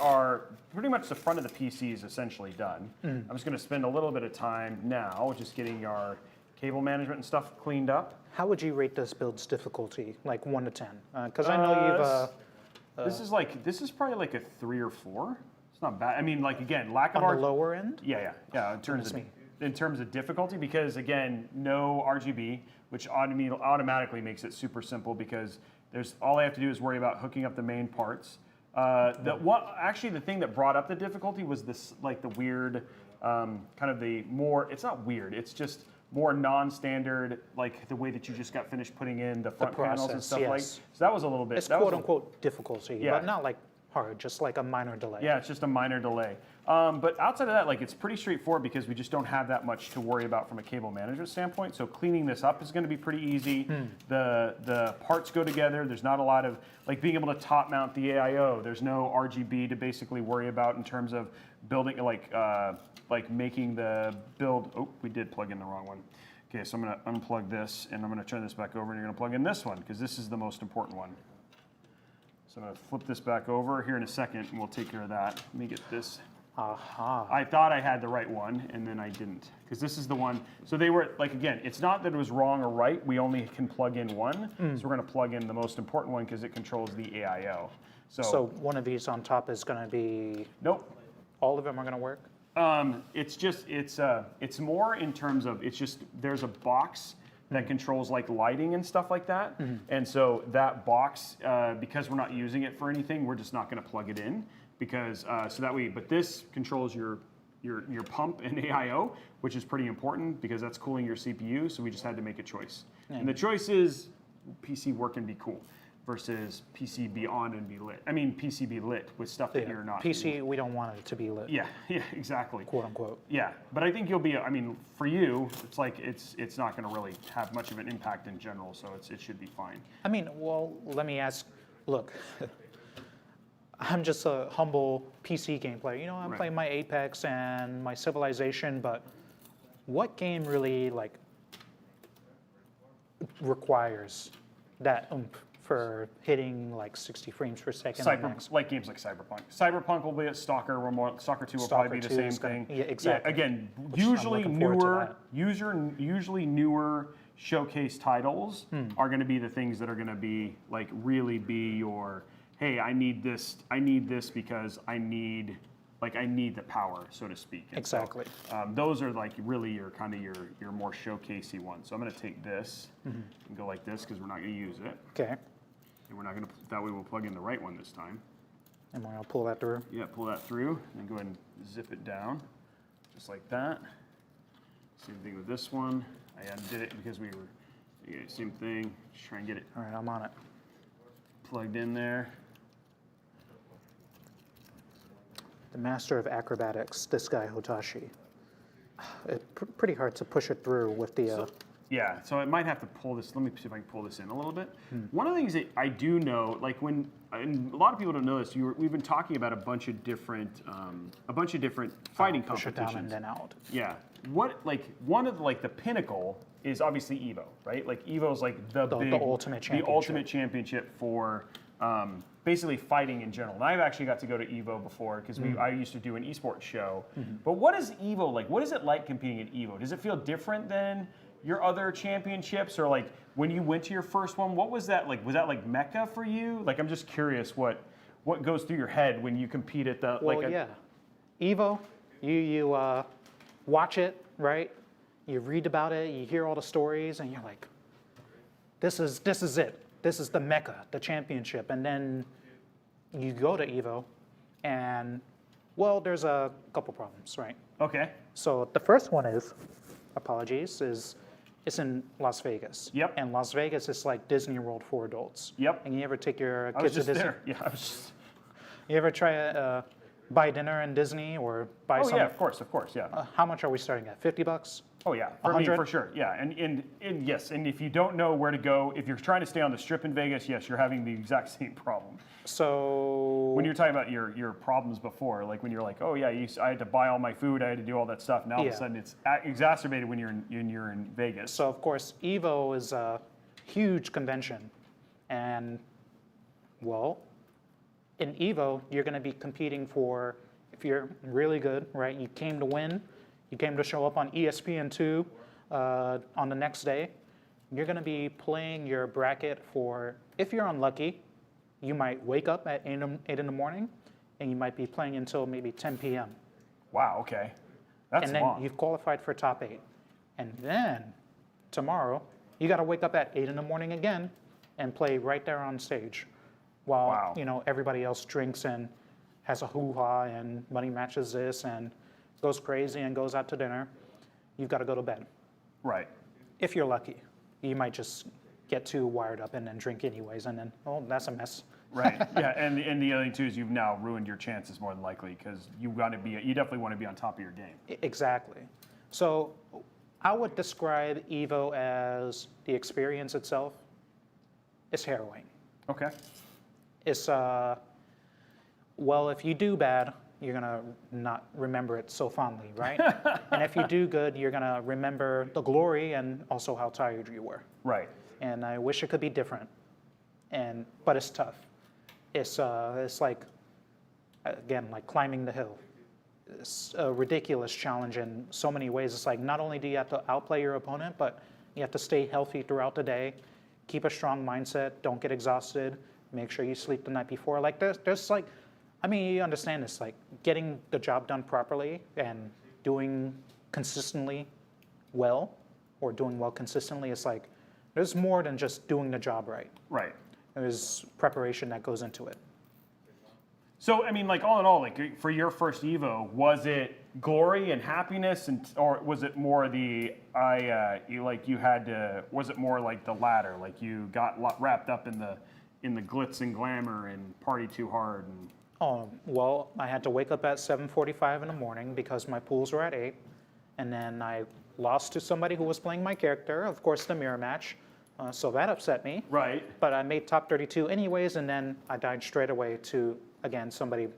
our pretty much the front of the PC is essentially done. I'm just going to spend a little bit of time now just getting our cable management and stuff cleaned up. How would you rate this build's difficulty, like 1 to 10? Because I know you've this is probably like a 3 or 4. It's not bad. I mean, like again, lack of on the lower end. Yeah. Goodness me. In terms of difficulty, because again, no RGB, which automatically makes it super simple because all I have to do is worry about hooking up the main parts. Actually, the thing that brought up the difficulty was this, like the weird, kind of the more. It's not weird. It's just more non-standard, like the way that you just got finished putting in the front panels and stuff like. So that was a little bit. It's quote unquote difficulty, Yeah. but not like hard, just like a minor delay. Yeah, it's just a minor delay. But outside of that, like it's pretty straightforward because we just don't have that much to worry about from a cable management standpoint. So cleaning this up is going to be pretty easy. The parts go together. There's not a lot of like being able to top mount the AIO. There's no RGB to basically worry about in terms of building like making the build. Oh, we did plug in the wrong one. Okay, so I'm going to unplug this and I'm going to turn this back over and you're going to plug in this one because this is the most important one. So I'm going to flip this back over here in a second and we'll take care of that. Let me get this. Aha. I thought I had the right one and then I didn't because this is the one. So they were like, again, it's not that it was wrong or right. We only can plug in one. So we're going to plug in the most important one because it controls the AIO. So one of these on top is going to be. Nope. All of them are going to work. It's more in terms of there's a box that controls like lighting and stuff like that. And so that box, because we're not using it for anything, we're just not going to plug it in because so that way. But this controls your pump and AIO, which is pretty important because that's cooling your CPU. So we just had to make a choice, and the choice is PC work and be cool versus PC be on and be lit. I mean PC be lit with stuff that you're not. PC, we don't want it to be lit. Yeah, exactly. Quote unquote. Yeah, but I think you'll be. I mean, for you, it's like it's not going to really have much of an impact in general, so it should be fine. I mean, well, let me ask. Look, I'm just a humble PC game player. You know, I'm playing my Apex and my Civilization, but what game really like requires that oomph for hitting like 60 frames per second? Like games like Cyberpunk. Cyberpunk will be a Stalker. Stalker 2 will probably be the same thing. Yeah, exactly. Yeah, again, Which usually I'm looking forward newer, usually newer showcase titles are going to be the things that are going to be like really be your. Hey, I need this because I need the power, so to speak. And exactly. So, those are like really your kind of your more showcasey ones. So I'm going to take this and go like this because we're not going to use it. Okay. And we're not going to. That way we'll plug in the right one this time. And we're gonna pull that through. Yeah, pull that through, and then go ahead and zip it down, just like that. Same thing with this one. I undid it because we were. Same thing. Just try and get it. All right, I'm on it. Plugged in there. The master of acrobatics, this guy Hotashi. It's pretty hard to push it through with the. Yeah, so I might have to pull this. Let me see if I can pull this in a little bit. One of the things that I do know, like and a lot of people don't know this. We've been talking about a bunch of different fighting push it competitions. down and then out. Yeah, one of the pinnacle is obviously Evo, right? Like Evo is like the ultimate championship. The ultimate championship for basically fighting in general. And I've actually got to go to Evo before because I used to do an esports show. But what is Evo like? What is it like competing at Evo? Does it feel different than your other championships, or like when you went to your first one? What was that like? Was that like Mecca for you? Like, I'm just curious what goes through your head when you compete at the yeah, Evo. You watch it, right? You read about it, you hear all the stories, and you're like, this is it. This is the Mecca, the championship. And then you go to Evo, and well, there's a couple problems, right? Okay. So the first one is, it's in Las Vegas. Yep. And Las Vegas is like Disney World for adults. Yep. And you ever take your I was kids to just Disney? there. Yeah, I was just. You ever try buy dinner in Disney or buy Oh some. yeah, of course, yeah. How much are we starting at? $50? Oh yeah, for me 100? for sure. Yeah, and yes, and if you don't know where to go, if you're trying to stay on the Strip in Vegas, yes, you're having the exact same problem. So When you're talking about your problems before, like when you're like, oh yeah, I had to buy all my food, I had to do all that stuff. Now all of Yeah. a sudden it's exacerbated when you're in Vegas. So of course, EVO is a huge convention, and well, in EVO you're going to be competing for, if you're really good, right? You came to win, you came to show up on ESPN2 on the next day. You're going to be playing your bracket for, if you're unlucky, you might wake up at 8 in the morning, and you might be playing until maybe 10 p.m. Wow, okay, that's And then long. you've qualified for top 8. And then tomorrow, you got to wake up at 8 in the morning again and play right there on stage while Wow. you know everybody else drinks and has a hoo-ha and money matches this and goes crazy and goes out to dinner. You've got to go to bed. Right. If you're lucky, you might just get too wired up and then drink anyways, and then, oh, that's a mess. Right. Yeah, and the other thing too is you've now ruined your chances more than likely because you definitely want to be on top of your game. Exactly. So I would describe EVO as the experience itself is harrowing. Okay. It's, well, if you do bad, you're going to not remember it so fondly, right? And if you do good, you're going to remember the glory and also how tired you were. Right. And I wish it could be different, but it's tough. It's like, again, like climbing the hill. It's a ridiculous challenge in so many ways. It's like not only do you have to outplay your opponent, but you have to stay healthy throughout the day, keep a strong mindset, don't get exhausted, make sure you sleep the night before. Like there's like, I mean, you understand this, like getting the job done properly and doing consistently well, or doing well consistently, it's like, there's more than just doing the job right. Right. There's preparation that goes into it. So I mean, like all in all, like for your first Evo, was it glory and happiness, or was it more was it more like the latter, like you got wrapped up in the glitz and glamour and party too hard? And Oh, well, I had to wake up at 7:45 in the morning because my pools were at 8, and then I lost to somebody who was playing my character, of course, the mirror match. So that upset me. right. But I made top 32 anyways, and then I died straight away to, again, somebody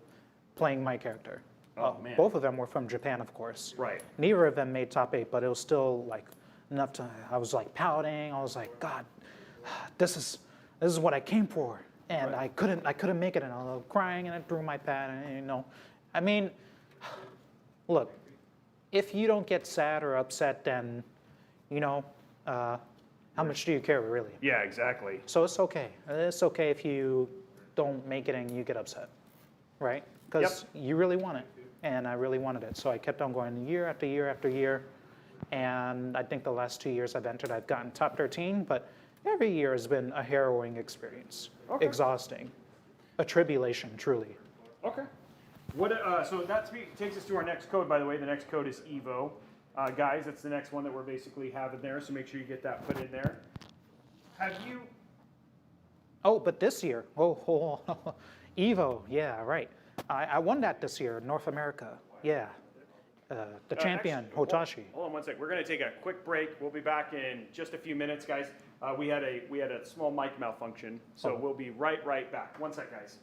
playing my character. Oh, man. Both of them were from Japan, of course. Right. Neither of them made top 8, but it was still like enough to, I was like pouting. I was like, God, this is what I came for. And Right. I couldn't make it, and I was crying, and I threw my pad, and I mean, look, if you don't get sad or upset, then, how much do you care, really? Yeah, exactly. So it's okay. It's okay if you don't make it and you get upset, right? Because you really want it, and I really wanted it. So I kept on going year after year after year, and I think the last 2 years I've entered, I've gotten top 13, but every year has been a harrowing experience, exhausting, a tribulation, truly. Okay. So that takes us to our next code, by the way. The next code is EVO. Guys, that's the next one that we're basically having there, so make sure you get that put in there. Have you... Oh, but this year, EVO, yeah, right. I won that this year, North America, yeah. The champion, Hotashi. Hold on one sec. We're going to take a quick break. We'll be back in just a few minutes, guys. We had a small mic malfunction, so we'll be right back. One sec, guys.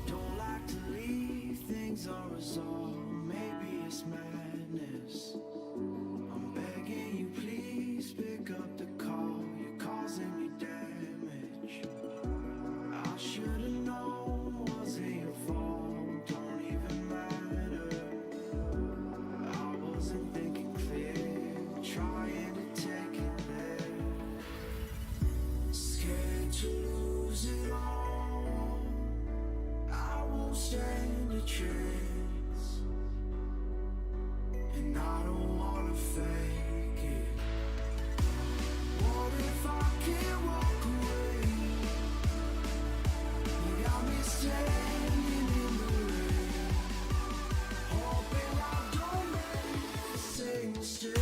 Don't like to leave things unresolved. Maybe it's madness. I'm begging you, please pick up the call. You're causing me damage. I should've known wasn't your fault. Don't even matter. I wasn't thinking clear, trying to take it there. Scared to lose it all. I won't stand a chance, and I don't wanna fake it. What if I can't walk away? You got me standing in the rain, hoping I don't make the same mistake.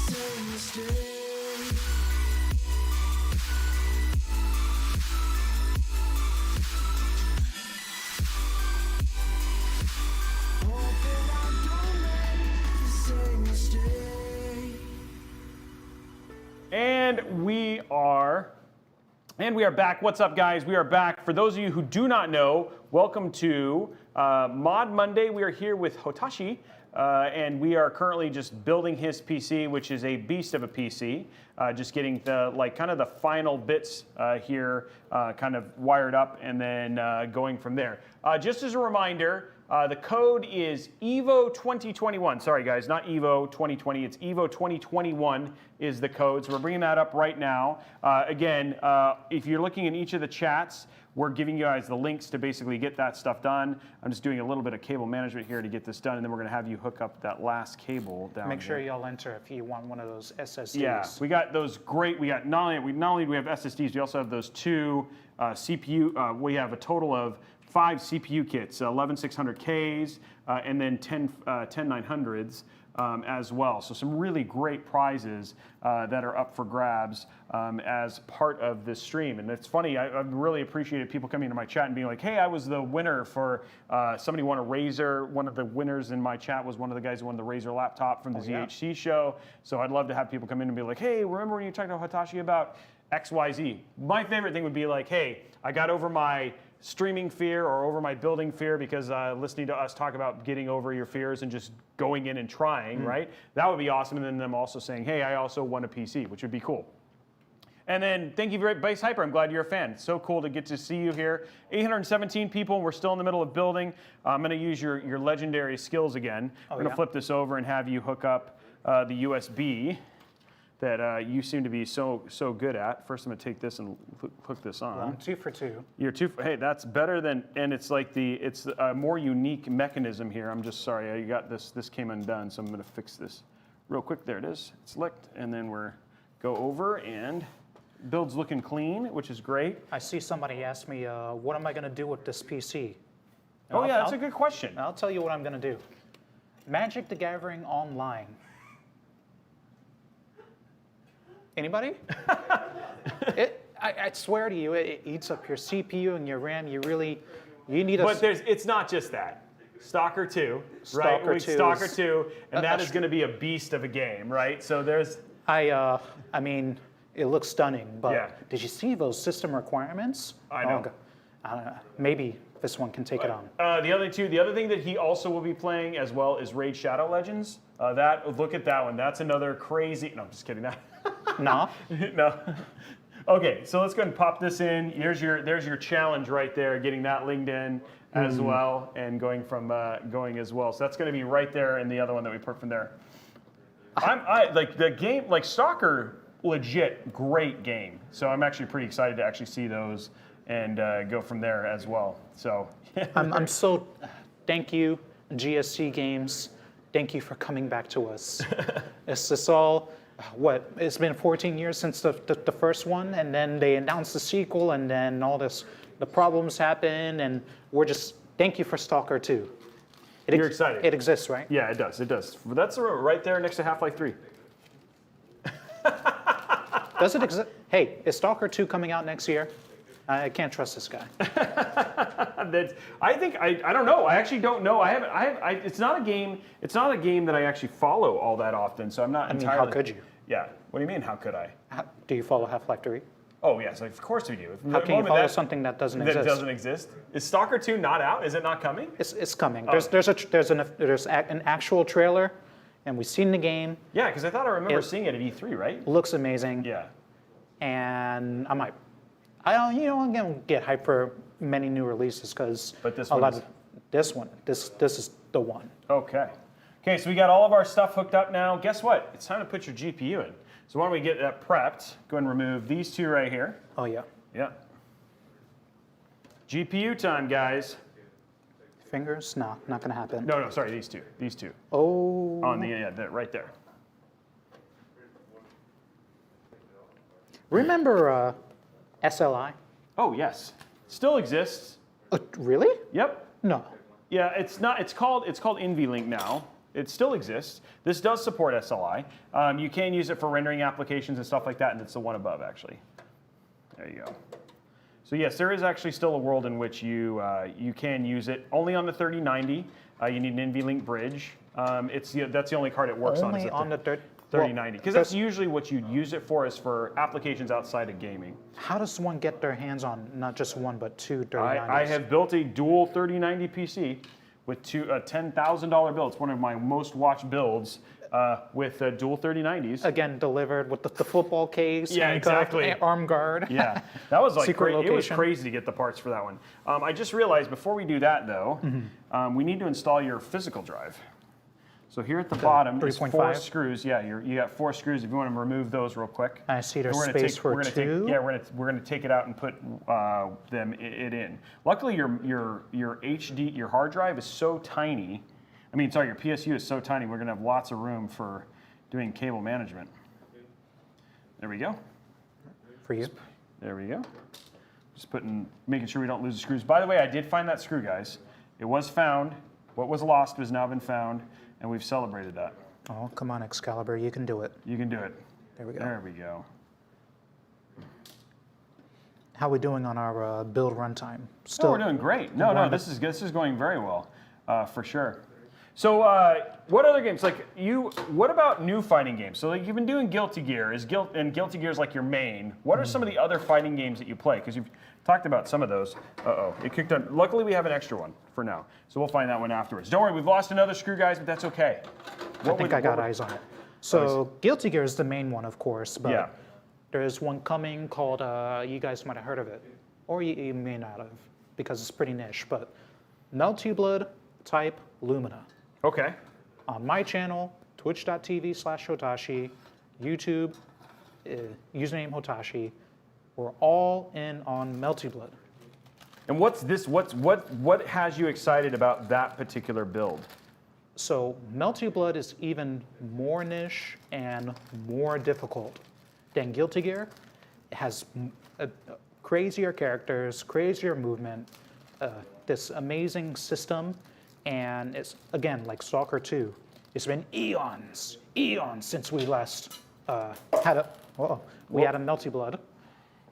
Same mistake. Hoping I don't make the same mistake. And we are back. What's up, guys? We are back. For those of you who do not know, welcome to Mod Monday. We are here with Hotashi, and we are currently just building his PC, which is a beast of a PC. Just getting the kind of the final bits here, kind of wired up, and then going from there. Just as a reminder, the code is EVO 2021. Sorry, guys, not EVO 2020. It's EVO 2021 is the code. So we're bringing that up right now. Again, if you're looking in each of the chats, we're giving you guys the links to basically get that stuff done. I'm just doing a little bit of cable management here to get this done, and then we're going to have you hook up that last cable down Make sure here. y'all enter if you want one of those SSDs. Yeah, we got those great. We got not only do we have SSDs, we also have those two CPU. We have a total of 5 CPU kits, 11 600Ks, and then 10 900s as well. So some really great prizes that are up for grabs as part of this stream. And it's funny, I really appreciated people coming into my chat and being like, hey, I was the winner for, somebody won a Razer. One of the winners in my chat was one of the guys who won the Razer laptop from the ZHC show. So I'd love to have people come in and be like, hey, remember when you talked to Hotashi about XYZ? My favorite thing would be like, hey, I got over my streaming fear or over my building fear because listening to us talk about getting over your fears and just going in and trying, right? That would be awesome. And then them also saying, hey, I also won a PC, which would be cool. And then thank you very much, Base Hyper. I'm glad you're a fan. It's so cool to get to see you here. 817 people, and we're still in the middle of building. I'm going to use your legendary skills again. We're going to flip this over and have you hook up the USB that you seem to be so good at. First, I'm going to take this and hook this on. Well, 2 for 2. You're 2 for, hey, that's better than, and it's like it's a more unique mechanism here. I'm just sorry, I got this came undone, so I'm going to fix this real quick. There it is. It's licked, and then we're go over and. Build's looking clean, which is great. I see somebody ask me, what am I going to do with this PC? Oh, yeah, that's a good question. I'll tell you what I'm going to do. Magic the Gathering Online. Anybody? I swear to you, it eats up your CPU and your RAM. You need a... But it's not just that. Stalker 2, right? Stalker 2 Stalker 2, and that is going to be a beast of a game, right? So there's... I mean... It looks stunning, but Yeah. did you see those system requirements? I know. Maybe this one can take it on. The other thing that he also will be playing as well is Raid Shadow Legends. Look at that one. That's another crazy. No, I'm just kidding. Nah. No. Okay, so let's go ahead and pop this in. There's your challenge right there, getting that linked in as well, and going as well. So that's going to be right there in the other one that we put from there. I like the game, like Stalker. Legit great game. So I'm actually pretty excited to actually see those and go from there as well. So I'm so thank you GSC Games thank you for coming back to us. It's all, what, it's been 14 years since the first one, and then they announced the sequel, and then the problems happen, and we're just, thank you for Stalker 2. You're excited. It exists, right? Yeah, it does. It does. That's right there next to Half-Life 3. Does it exist? Hey, is Stalker 2 coming out next year? I can't trust this guy. I don't know. I actually don't know. It's not a game. It's not a game that I actually follow all that often. So I'm not entirely. How could you? Yeah. What do you mean? How could I? Do you follow Half-Life 3? Oh yes, of course we do. How can you follow something that doesn't exist? That doesn't exist. Is Stalker 2 not out? Is it not coming? It's coming. Oh. There's an actual trailer, and we've seen the game. Yeah, because I remember seeing it at E3, right? Looks amazing. Yeah. And I'm gonna get hyped for many new releases because this is the one. Okay. Okay, so we got all of our stuff hooked up now. Guess what? It's time to put your GPU in. So why don't we get that prepped? Go ahead and remove these two right here. Oh yeah. Yeah. GPU time, guys. Fingers? No, not gonna happen. No, sorry, these two. These two. Oh. On right there. Remember SLI? Oh yes, still exists. Really? Yep. No. Yeah, it's not. It's called NVLink now. It still exists. This does support SLI. You can use it for rendering applications and stuff like that, and it's the one above actually. There you go. So yes, there is actually still a world in which you can use it only on the 3090. You need an NVLink bridge. That's the only card it works on. Only on the 3090, because that's usually what you'd use it for, is for applications outside of gaming. How does one get their hands on not just one but two 3090s? I have built a dual 3090 PC with a $10,000 build. It's one of my most watched builds with dual 3090s. Again, delivered with the football case. Yeah, exactly. Arm guard. Yeah, that was like Secret it was location. crazy to get the parts for that one. I just realized before we do that though, we need to install your physical drive. So here at the bottom is 4 3.5? screws. Yeah, you got 4 screws. If you want to remove those real quick. I see there's space for two. We're gonna take it out and put it in. Luckily, your HD, your hard drive is so tiny. Your PSU is so tiny. We're gonna have lots of room for doing cable management. There we go. For you. There we go. Just making sure we don't lose the screws. By the way, I did find that screw, guys. It was found. What was lost has now been found. And we've celebrated that. Oh, come on, Excalibur, you can do it. You can do it. There we go. There we go. How are we doing on our build runtime? Still, we're doing great. No, this is going very well, for sure. So, what other games? What about new fighting games? So, you've been doing Guilty Gear. Guilty Gear is like your main. What are some of the other fighting games that you play? Because you've talked about some of those. It kicked on. Luckily, we have an extra one for now, so we'll find that one afterwards. Don't worry, we've lost another screw, guys, but that's okay. I think I got eyes on it. So, Guilty Gear is the main one, of course, but there's one coming called, you guys might have heard of it, or you may not have, because it's pretty niche, but Melty Blood Type Lumina. Okay. On my channel, twitch.tv/Hotashi, YouTube, username Hotashi, we're all in on Melty Blood. And what's this? What has you excited about that particular build? So Melty Blood is even more niche and more difficult than Guilty Gear. It has crazier characters, crazier movement, this amazing system, and it's, again, like Stalker 2. It's been eons since we last had a Melty Blood,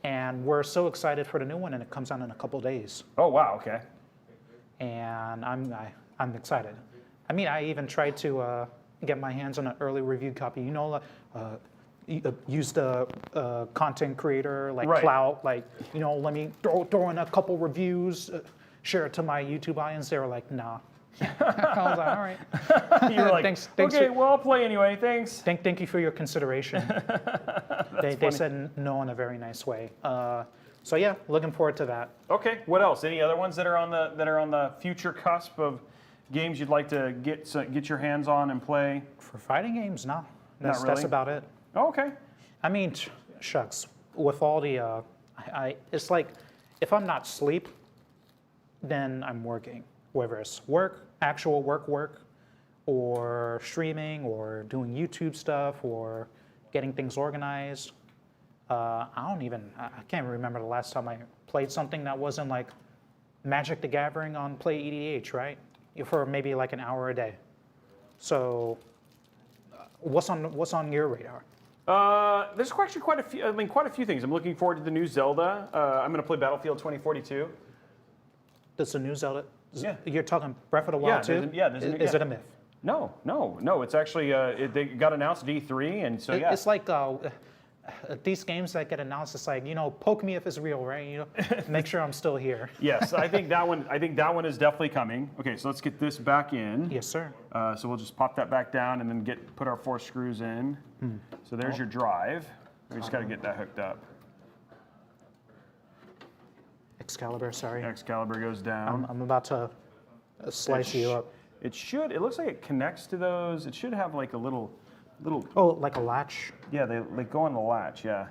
and we're so excited for the new one, and it comes out in a couple days. Oh wow, okay. And I'm excited. I even tried to get my hands on an early reviewed copy. Use the content creator clout, let me throw in a couple reviews, share it to my YouTube audience. They were like, nah. I was like, all right. You were like, thanks okay, well, I'll play anyway, thanks. Thank you for your consideration. They said no in a very nice way. So yeah, looking forward to that. Okay, what else? Any other ones that are on the future cusp of games you'd like to get your hands on and play? For fighting games, no. That's about it. Oh, okay. Shucks. With all the, it's like, if I'm not asleep, then I'm working. Whether it's work, actual work, or streaming or doing YouTube stuff or getting things organized. I can't remember the last time I played something that wasn't like Magic the Gathering on Play EDH, right? For maybe like an hour a day. So what's on your radar? There's actually quite a few things. I'm looking forward to the new Zelda. I'm going to play Battlefield 2042. Does the new Zelda? Yeah. You're talking Breath of the Wild too? Is it a myth? No. It's actually they got announced at E3, and so yeah. It's like these games that get announced. It's like, poke me if it's real, right? Make sure I'm still here. Yes, I think that one is definitely coming. Okay, so let's get this back in. Yes, sir. So we'll just pop that back down and then put our 4 screws in. So there's your drive. We just got to get that hooked up. Excalibur, sorry. Excalibur goes down. I'm about to slice you up. It looks like it connects to those. It should have like a little. Oh, like a latch? Yeah, they go on the latch. Yeah.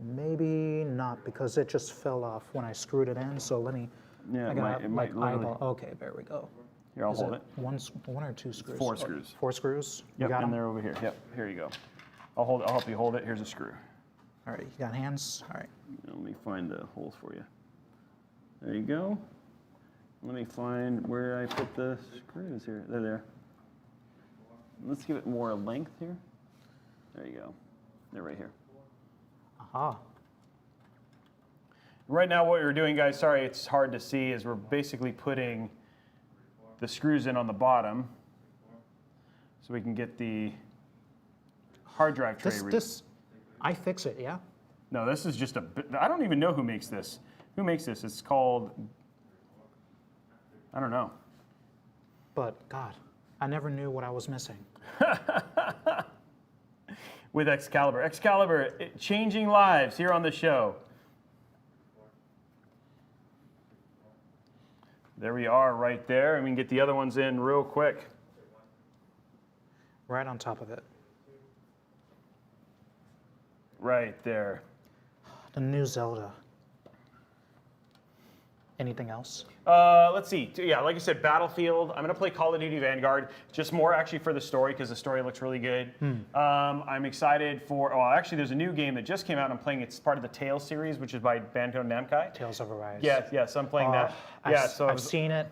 Maybe not, because it just fell off when I screwed it in. So let me. Yeah, it might literally. Okay, there we go. Here, I'll hold it. One or two screws? 4 screws. 4 screws. Yep, You got and 'em? they're over here. Yep, here you go. I'll help you hold it. Here's a screw. All right, you got hands. All right. Let me find the holes for you. There you go. Let me find where I put the screws here. They're there. Let's give it more length here. There you go. They're right here. Aha. Right now what we're doing, guys, sorry it's hard to see, is we're basically putting the screws in on the bottom so we can get the hard drive tray read. I fix it, yeah? No, this is just I don't even know who makes this. Who makes this? It's called, I don't know. But God, I never knew what I was missing. With Excalibur. Excalibur, changing lives here on the show. There we are right there, and we can get the other ones in real quick. Right on top of it. Right there. The new Zelda. Anything else? Let's see. Yeah, like I said, Battlefield. I'm going to play Call of Duty Vanguard, just more actually for the story, because the story looks really good. I'm excited for, actually there's a new game that just came out. I'm playing, it's part of the Tales series, which is by Bandai Namco. Tales of Arise. Yes, I'm playing that. I've seen it.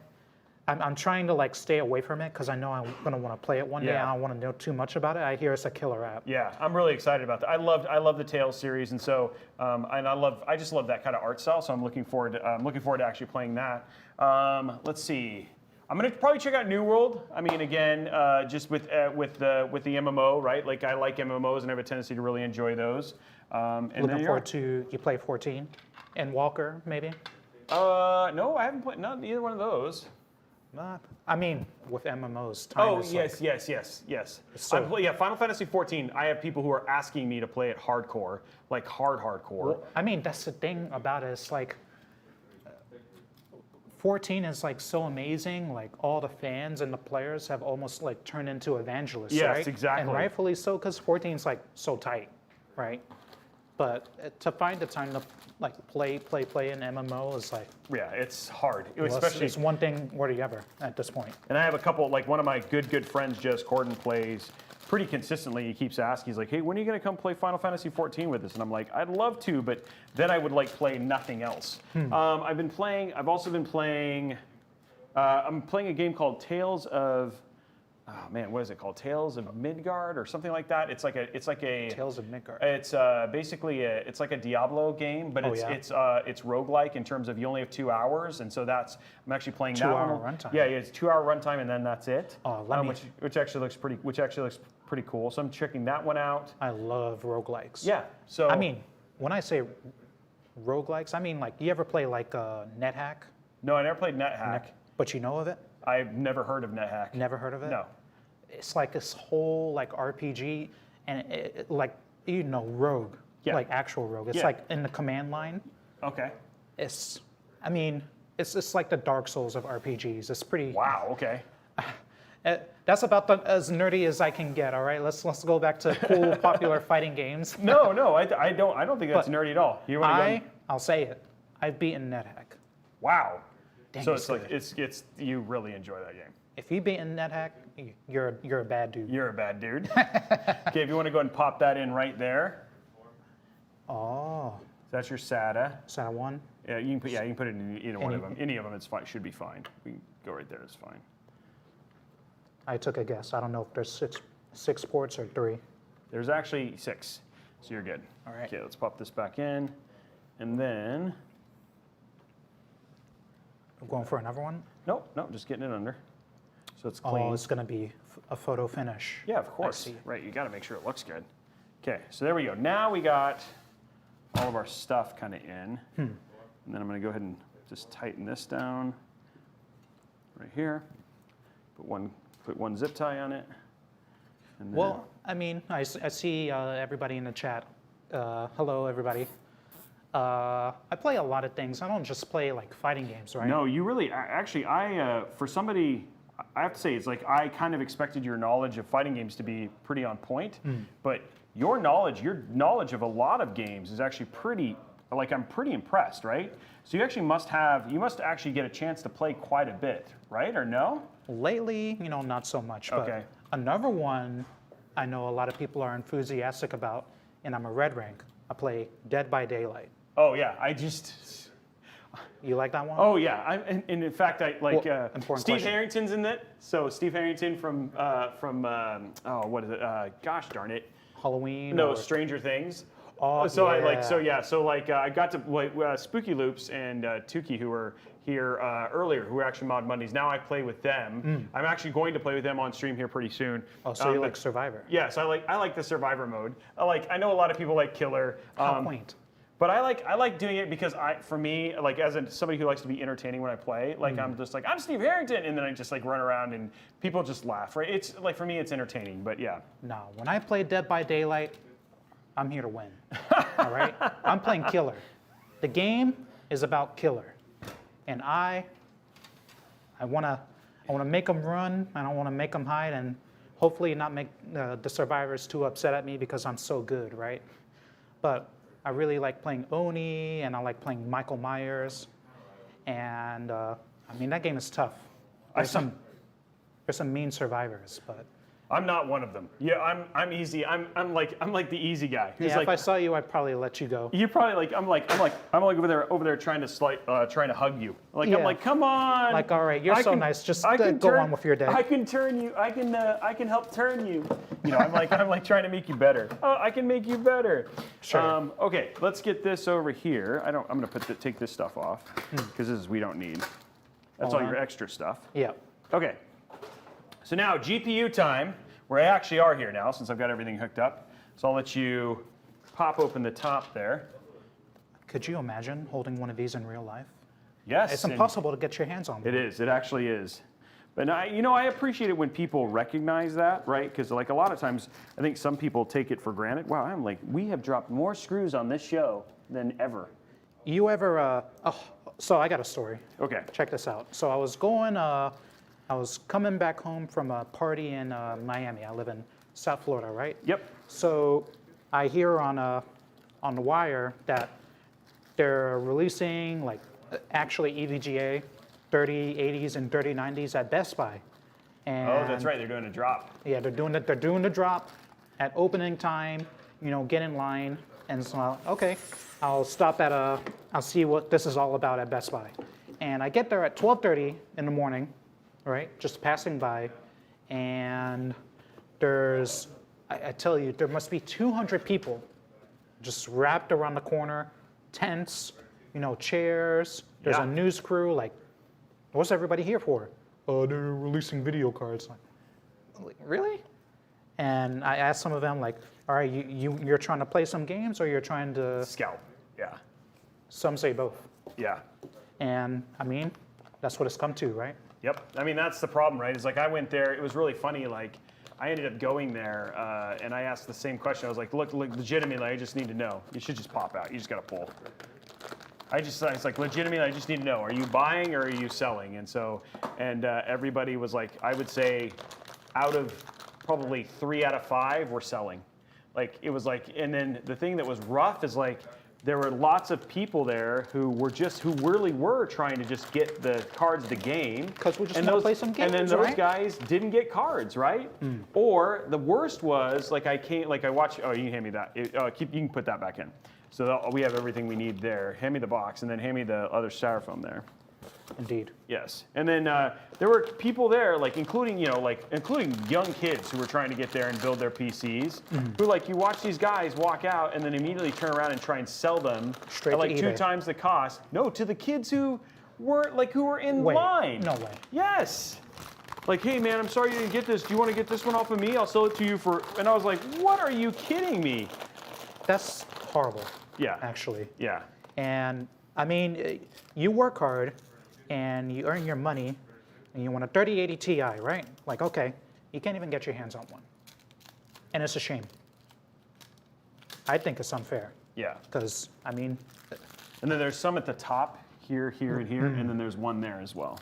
I'm trying to like stay away from it because I know I'm going to want to play it one day. I don't want to know too much about it. I hear it's a killer app. Yeah, I'm really excited about that. I love the Tales series, and so I just love that kind of art style. So I'm looking forward to actually playing that. Let's see. I'm gonna probably check out New World. I mean, again, just with the MMO, right? Like I like MMOs and I have a tendency to really enjoy those. Looking forward to you play 14 and Walker maybe. No, I haven't played either one of those. I mean, with MMOs, time is yes. Final Fantasy 14. I have people who are asking me to play it hardcore, like hardcore. Well, I mean, that's the thing about it. It's like 14 is like so amazing. Like all the fans and the players have almost like turned into evangelists, yes, right? Exactly. And rightfully so, because 14 is like so tight, right? But to find the time to like play an MMO is like it's hard. It's one thing or the other at this point. And I have a couple, like one of my good friends, Jez Corden, plays pretty consistently. He keeps asking, he's like, "Hey, when are you gonna come play Final Fantasy 14 with us?" And I'm like, "I'd love to, but then I would like play nothing else." I'm playing a game called Tales of. Oh man, what is it called? Tales of Midgard or something like that. It's like a Tales of Midgard. It's basically it's like a Diablo game, but it's roguelike in terms of you only have 2 hours, and so I'm actually playing that one. 2 hour runtime. Yeah, it's 2 hour runtime, and then that's it. Oh, which actually looks pretty cool. So I'm checking that one out. I love roguelikes. Yeah. So I mean, when I say roguelikes, I mean like you ever play like NetHack? No, I never played NetHack. But you know of it? I've never heard of NetHack. Never heard of it? No. It's like this whole like RPG, and like rogue, like actual rogue. It's like in the command line. Okay. It's like the Dark Souls of RPGs. It's pretty. Wow. Okay. That's about as nerdy as I can get. All right, let's go back to cool, popular fighting games. No, I don't think that's nerdy at all. You want to go? I'll say it. I've beaten NetHack. Wow. Dang, So he's it's like good. it's you really enjoy that game. If you beat in NetHack, you're a bad dude. You're a bad dude. Okay, if you want to go ahead and pop that in right there. Oh, So that's your SATA. is that one? Yeah, you can put it in either one of them. Any of them, it's fine. Should be fine. We can go right there. It's fine. I took a guess. I don't know if there's six ports or 3. There's actually 6, so you're good. All right. Okay, let's pop this back in, and then I'm going for another one. nope, just getting it under. So it's Oh, clean. it's gonna be a photo finish. Yeah, of course. see. Right, you got to make sure it looks good. Okay, so there we go. Now we got all of our stuff kind of in. And then I'm going to go ahead and just tighten this down right here. Put one zip tie on it. And then, Well, I mean, I see everybody in the chat. Hello, everybody. I play a lot of things. I don't just play like fighting games, right? no, you really, actually, for somebody, I have to say, it's like I kind of expected your knowledge of fighting games to be pretty on point, but your knowledge of a lot of games is actually pretty, like I'm pretty impressed, right? So you actually must actually get a chance to play quite a bit, right? Or no? Lately, not so much. Okay. But another one I know a lot of people are enthusiastic about, and I'm a red rank. I play Dead by Daylight. Oh yeah, You like that one? oh yeah. And in fact, I like important Steve question. Harrington's in it. So Steve Harrington from what is it? Gosh darn it. Halloween? No, or- Stranger Things. Oh, so yeah. I got to play Spooky Loops and Tukey, who were here earlier, who were actually Mod Mondays. Now I play with them. I'm actually going to play with them on stream here pretty soon. Oh, so you but- like Survivor? Yes, I like the Survivor mode. I know a lot of people like Killer. How quaint. But I like doing it because for me, like as somebody who likes to be entertaining when I play, like I'm just like I'm Steve Harrington, and then I just like run around and people just laugh, right? It's like for me, it's entertaining. But yeah, No, when I play Dead by Daylight, I'm here to win. All right? I'm playing Killer. The game is about Killer. And I want to make them run. I don't want to make them hide, and hopefully not make the survivors too upset at me because I'm so good, right? But I really like playing Oni, and I like playing Michael Myers. And I mean, that game is tough. There's some mean survivors, but I'm not one of them. Yeah, I'm easy. I'm like the easy guy. Who's yeah, like, if I saw you, I'd probably let you go. you probably like I'm like over there trying to hug you. Like I'm Yeah. like, come on. Like, all right, you're I so can- nice. Just I can go turn- on with your day. I can turn you. I can help turn you. I'm like trying to make you better. Oh, I can make you better. Sure. Okay, let's get this over here. I'm gonna take this stuff off because we don't need. That's all Hold your on. extra stuff. Yeah. Okay. So now GPU time. We actually are here now since I've got everything hooked up. So I'll let you pop open the top there. Could you imagine holding one of these in real life? Yes. It's and impossible to get your hands on one. It is. It actually is. But I appreciate it when people recognize that, right? Because like a lot of times, I think some people take it for granted. Wow, I'm like, we have dropped more screws on this show than ever. You ever? So I got a story. Okay. Check this out. So I was coming back home from a party in Miami. I live in South Florida, right? Yep. So I hear on the wire that they're releasing actually EVGA 3080s and 3090s at Best Buy. And Oh, that's right. They're doing a drop. yeah, they're doing the drop at opening time. Get in line, and so okay, I'll stop at I'll see what this is all about at Best Buy, and I get there at 12:30 in the morning, right? Just passing by, and I tell you, there must be 200 people just wrapped around the corner, tents, chairs. There's Yeah. a news crew. Like, what's everybody here for? Oh, they're releasing video cards. Like, really? And I asked some of them, like, all right, you're trying to play some games, or you're trying to? Scalp. Yeah. Some say both. Yeah. And I mean, that's what it's come to, right? Yep. I mean, that's the problem, right? Is like I went there. It was really funny. Like I ended up going there, and I asked the same question. I was like, look, legitimately, I just need to know. You should just pop out. You just got to pull. It's like legitimately, I just need to know. Are you buying or are you selling? And everybody was like, I would say, out of probably 3 out of 5 were selling. Like it was like, and then the thing that was rough is like, there were lots of people there who really were trying to just get the cards of the game. 'Cause we just wanna play some And then games, those right? guys didn't get cards, right? Or the worst was, I watched, oh, you can hand me that. You can put that back in. So we have everything we need there. Hand me the box, and then hand me the other styrofoam there. Indeed. Yes, and then there were people there, including young kids who were trying to get there and build their PCs. Who you watch these guys walk out and then immediately turn around and try and sell them Straight at to 2 eBay. times the cost. No, to the kids who were in Wait, line. no way. Yes. Hey man, I'm sorry you didn't get this. Do you want to get this one off of me? I'll sell it to you for. And I was like, what are you kidding me? That's horrible. Yeah. Actually. Yeah. And I mean, you work hard and you earn your money and you want a 3080 Ti, right? Okay, you can't even get your hands on one. And it's a shame. I think it's unfair. Yeah. Because, I mean, And then there's some at the top here, here, and here, and then there's one there as well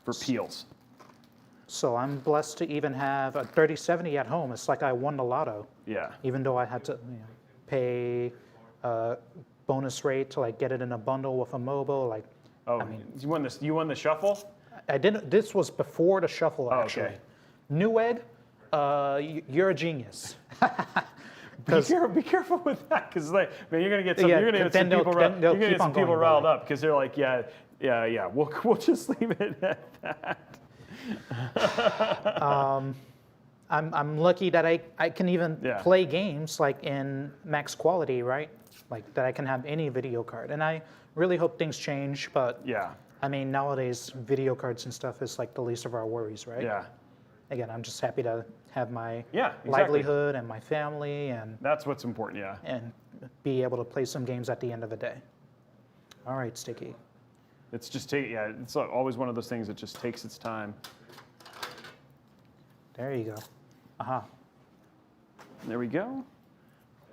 for peels. so I'm blessed to even have a 3070 at home. It's like I won the lotto, Yeah. even though I had to pay a bonus rate to get it in a bundle with a mobile. Oh, you won this. You won the shuffle. I didn't. This was before the shuffle, Oh, actually. okay. Newegg, you're a genius. Be careful with that, because man, you're gonna get some. Yeah, You're gonna get then some people. they'll You're gonna keep get some on people going riled about it. up because they're like, yeah. We'll just leave it at that. I'm lucky that I can even Yeah. play games in max quality, right? That I can have any video card. And I really hope things change, but Yeah. I mean, nowadays video cards and stuff is the least of our worries, right? Yeah. Again, I'm just happy to have my Yeah, exactly. livelihood and my family That's what's important. Yeah. and be able to play some games at the end of the day. All right, Sticky. It's just it's always one of those things that just takes its time. There you go. Aha. There we go.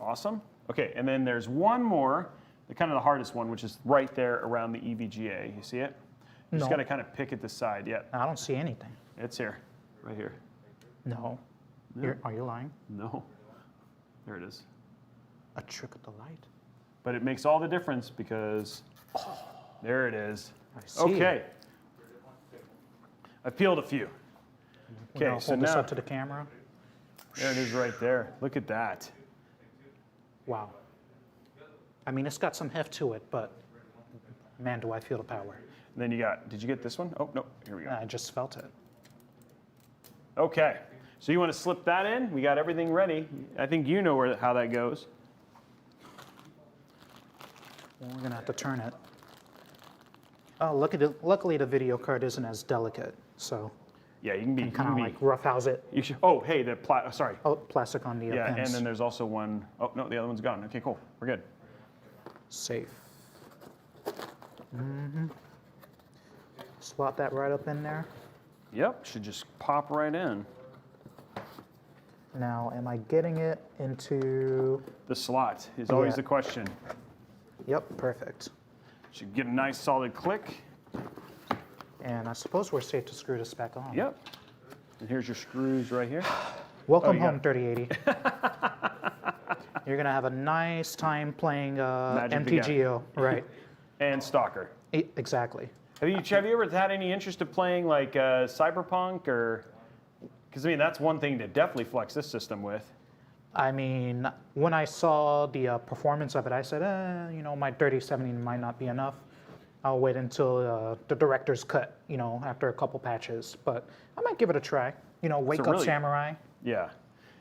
Awesome. Okay, and then there's one more, the hardest one, which is right there around the EVGA. You see it? You just No. got to kind of pick at the side. Yeah, I don't see anything. it's here, right here. No. Are you lying? No, there it is. A trick of the light. But it makes all the difference because there it is. I see. Okay. I peeled a few. We're gonna Okay, so hold this now up to the camera. there it is right there. Look at that. Wow. I mean, it's got some heft to it, but man, do I feel the power. And then did you get this one? Oh, no, here we go. I just felt it. Okay, so you want to slip that in? We got everything ready. I think you know how that goes. Well, we're gonna have to turn it. Oh, luckily the video card isn't as delicate, so Yeah, you can be. kind of roughhouse it. You should. Oh, hey, sorry. Oh, plastic on the Yeah, pins. and then there's also one. Oh no, the other one's gone. Okay, cool. We're good. Safe. Slot that right up in there. Yep, should just pop right in. Now, am I getting it into? The slot is always Yeah. the question. Yep, perfect. Should get a nice solid click. And I suppose we're safe to screw this back on. Yep. And here's your screws right here. Welcome you home, got 3080. You're gonna have a nice time playing Magic the MTGO, right? And Stalker. Exactly. Have you ever had any interest in playing Cyberpunk or? Because I mean that's one thing to definitely flex this system with. I mean, when I saw the performance of it, I said, my 3070 might not be enough. I'll wait until the director's cut, after a couple patches. But I might give it a try. Wake Up really- Samurai. Yeah,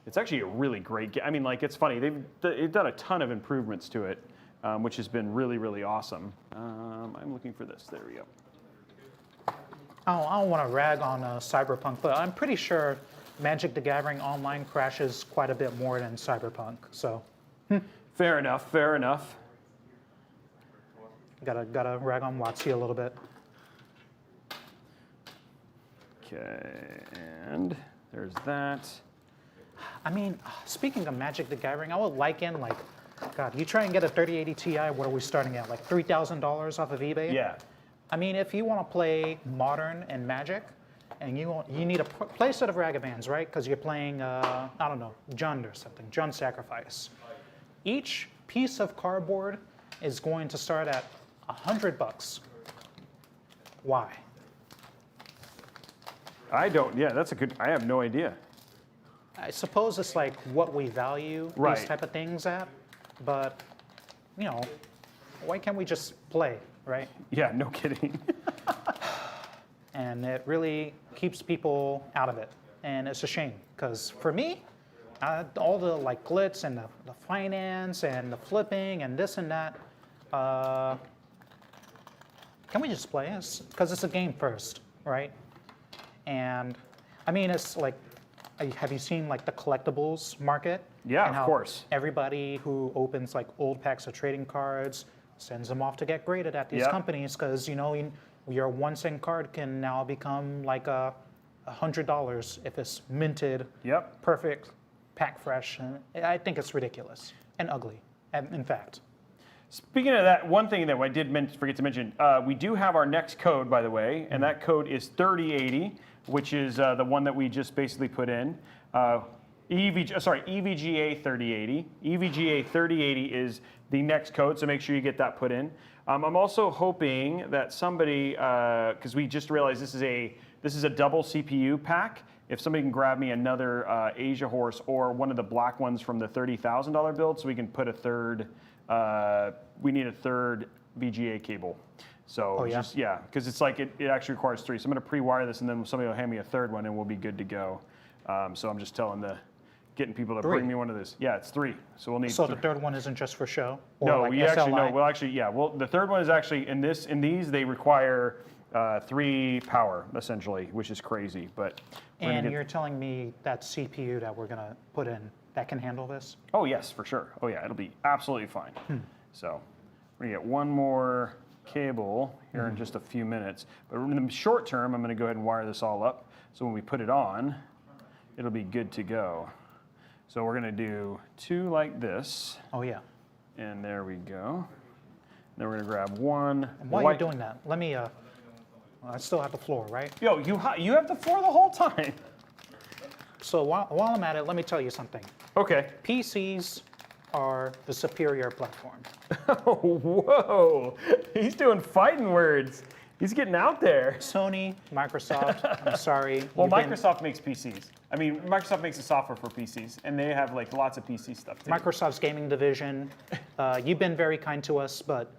it's actually a really great game. I mean, it's funny. They've done a ton of improvements to it, which has been really, really awesome. I'm looking for this. There we go. I don't want to rag on Cyberpunk, but I'm pretty sure Magic the Gathering Online crashes quite a bit more than Cyberpunk. So Fair enough. Fair enough. gotta rag on WotC a little bit. Okay, and there's that. I mean, speaking of Magic the Gathering, I would liken God, you try and get a 3080 Ti, what are we starting at? $3,000 off of eBay? Yeah. I mean, if you want to play Modern and Magic, and you need a play set of Ragavands, right? Because you're playing, I don't know, Jund or something, Jund Sacrifice. Each piece of cardboard is going to start at $100. Why? I don't. Yeah, that's a good. I have no idea. I suppose it's like what we value Right. these type of things at, but you know, why can't we just play, right? Yeah, no kidding. And it really keeps people out of it, and it's a shame because for me, all the like glitz and the finance and the flipping and this and that, can we just play? Because it's a game first, right? And I mean, it's like, have you seen like the collectibles market? Yeah, And of how course. Everybody who opens like old packs of trading cards sends them off to get graded at these Yep. companies because you know your 1 cent card can now become like $100 if it's minted, Yep. perfect, pack fresh. And I think it's ridiculous and ugly. In fact. Speaking of that, one thing that I did forget to mention, we do have our next code, by the way, and that code is 3080, which is the one that we just basically put in. EVGA 3080. EVGA 3080 is the next code, so make sure you get that put in. I'm also hoping that somebody, because we just realized this is a double CPU pack. If somebody can grab me another Asia Horse or one of the black ones from the $30,000 build, so we can put a third. We need a third VGA cable. So yeah? because it's like it actually requires 3. So I'm going to pre-wire this, and then somebody will hand me a third one, and we'll be good to go. So I'm just getting people to 3. bring me one of these. Yeah, it's 3. So we'll need. So the third one isn't just for show? Or No, like we actually SLI? no. Well, actually, yeah. Well, the third one is actually in these they require 3 power essentially, which is crazy. But we're gonna And get- you're telling me that CPU that we're going to put in, that can handle this? Oh yes, for sure. Oh yeah, it'll be absolutely fine. So we're gonna get one more cable here in just a few minutes. But in the short term, I'm gonna go ahead and wire this all up. So when we put it on, it'll be good to go. So we're gonna do 2 like this, Oh, yeah. and there we go. Then we're gonna grab one. While you're doing that, let me, I still have the floor, right? Yo, you have the floor the whole time. So while I'm at it, let me tell you something. Okay. PCs are the superior platform. Whoa, he's doing fighting words. He's getting out there. Sony, Microsoft, I'm sorry. Well, you've been- Microsoft makes PCs. I mean, Microsoft makes the software for PCs, and they have like lots of PC stuff too. Microsoft's gaming division, you've been very kind to us, but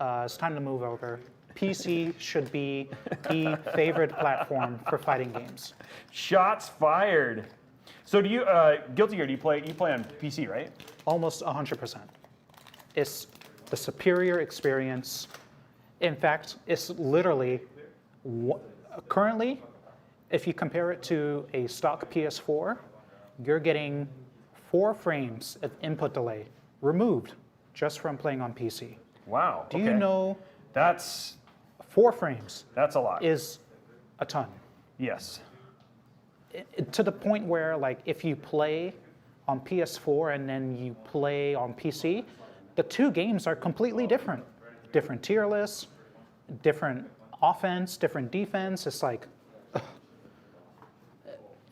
it's time to move over. PC should be the favorite platform for fighting games. Shots fired. So do you, Guilty Gear? You play on PC, right? Almost 100%. It's the superior experience. In fact, it's literally, currently, if you compare it to a stock PS4, you're getting 4 frames of input delay removed just from playing on PC. Wow. Do you know That's 4 frames a lot. is a ton? Yes. To the point where, like, if you play on PS4 and then you play on PC, the 2 games are completely different. Different tier lists, different offense, different defense. It's like,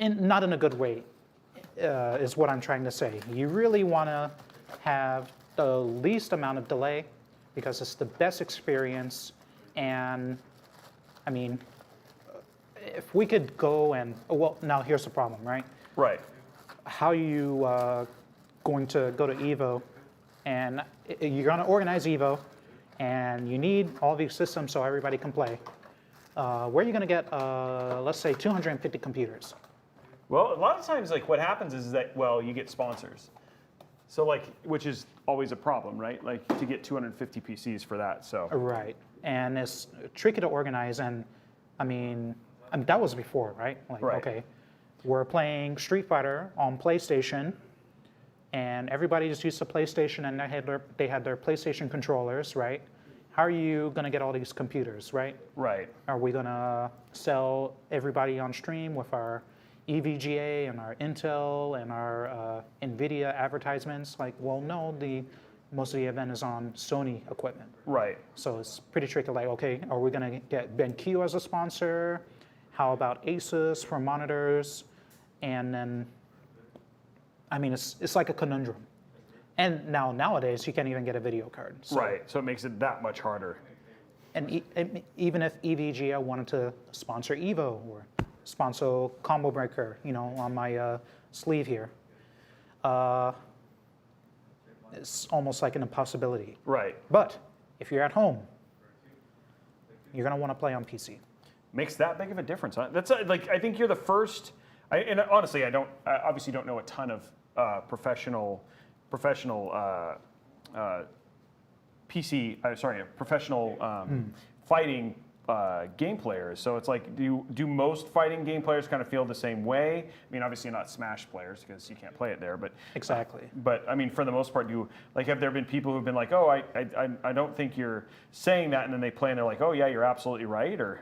not in a good way, is what I'm trying to say. You really want to have the least amount of delay because it's the best experience. And I mean, if we could go and, well, now here's the problem, right? Right. How are you going to go to Evo, and you're going to organize Evo, and you need all these systems so everybody can play. Where are you going to get, let's say, 250 computers? Well, a lot of times, like what happens is that, well, you get sponsors. So like, which is always a problem, right? Like to get 250 PCs for that, so. Right, and it's tricky to organize, and I mean that was before, right? Like, Right. okay, we're playing Street Fighter on PlayStation, and everybody just used the PlayStation, and they had their PlayStation controllers, right? How are you going to get all these computers, right? Right. Are we going to sell everybody on stream with our EVGA and our Intel and our NVIDIA advertisements? Like, well, no, most of the event is on Sony equipment. Right. So it's pretty tricky. Like, okay, are we going to get BenQ as a sponsor? How about Asus for monitors? And then, I mean, it's like a conundrum. And nowadays, you can't even get a video card. So, Right. So it makes it that much harder. And even if EVGA wanted to sponsor Evo or sponsor Combo Breaker, on my sleeve here, it's almost like an impossibility. Right. But if you're at home, you're going to want to play on PC. Makes that big of a difference, huh? That's like, I think you're the first. And honestly, I obviously don't know a ton of professional fighting game players. So it's like, do most fighting game players kind of feel the same way? I mean, obviously not Smash players because you can't play it there, but Exactly. But I mean, for the most part, have there been people who've been like, oh, I don't think you're saying that, and then they play and they're like, oh yeah, you're absolutely right, or?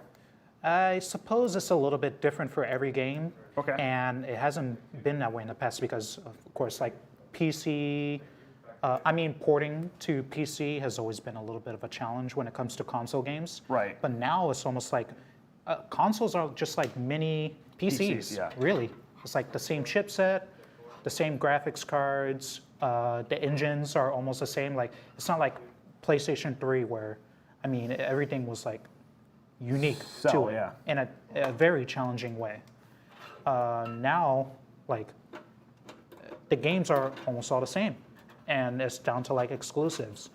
I suppose it's a little bit different for every game. Okay. And it hasn't been that way in the past because, of course, like PC, porting to PC has always been a little bit of a challenge when it comes to console games. Right. But now it's almost like consoles are just like mini PCs. yeah. Really. It's like the same chipset, the same graphics cards, the engines are almost the same. Like, it's not like PlayStation 3 where, everything was like unique to it yeah. in a very challenging way. Now, like, the games are almost all the same, and it's down to like exclusives.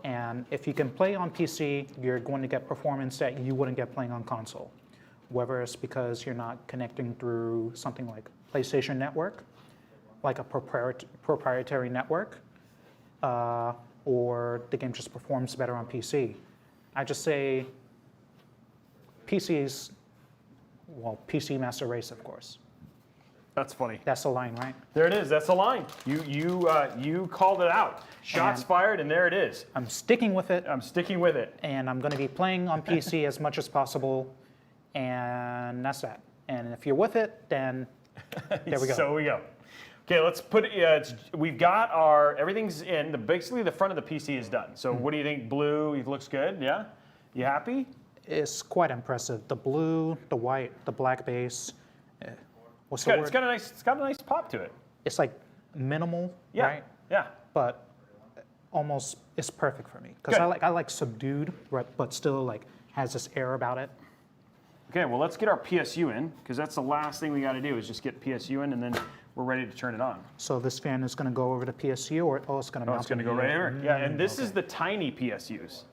And if you can play on PC, you're going to get performance that you wouldn't get playing on console. Whether it's because you're not connecting through something like PlayStation Network, like a proprietary network, or the game just performs better on PC. I just say PC Master Race, of course. That's funny. That's the line, right? There it is. That's the line. You called it out. Shots And fired, and there it is. I'm sticking with it, I'm sticking with it. and I'm going to be playing on PC as much as possible, and that's that. And if you're with it, then there we go. So we go. Okay, let's put it. We've got everything's in. Basically, the front of the PC is done. So what do you think? Blue, it looks good. Yeah. You happy? It's quite impressive. The blue, the white, the black base. What's the word? It's got a nice pop to it. It's like minimal, Yeah. right? Yeah. But almost it's perfect for me because Good. I like subdued, right, but still like has this air about it. Okay, well, let's get our PSU in, because that's the last thing we got to do is just get PSU in, and then we're ready to turn it on. So this fan is going to go over to PSU, or it's going to mount. It's going to go right here. Yeah, and this is the tiny PSUs.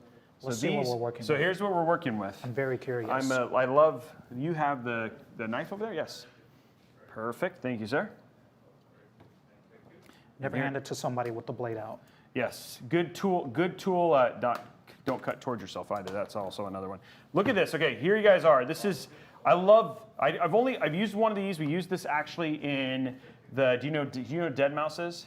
Let's see what we're working So with. here's what we're working with. I'm very curious. I love. You have the knife over there. Yes. Perfect. Thank you, sir. Never hand it to somebody with the blade out. Yes. Good tool. Good tool. Don't cut towards yourself either. That's also another one. Look at this. Okay, here you guys are. This is. I've used one of these. We used this actually in the. Do you know Deadmau5 is?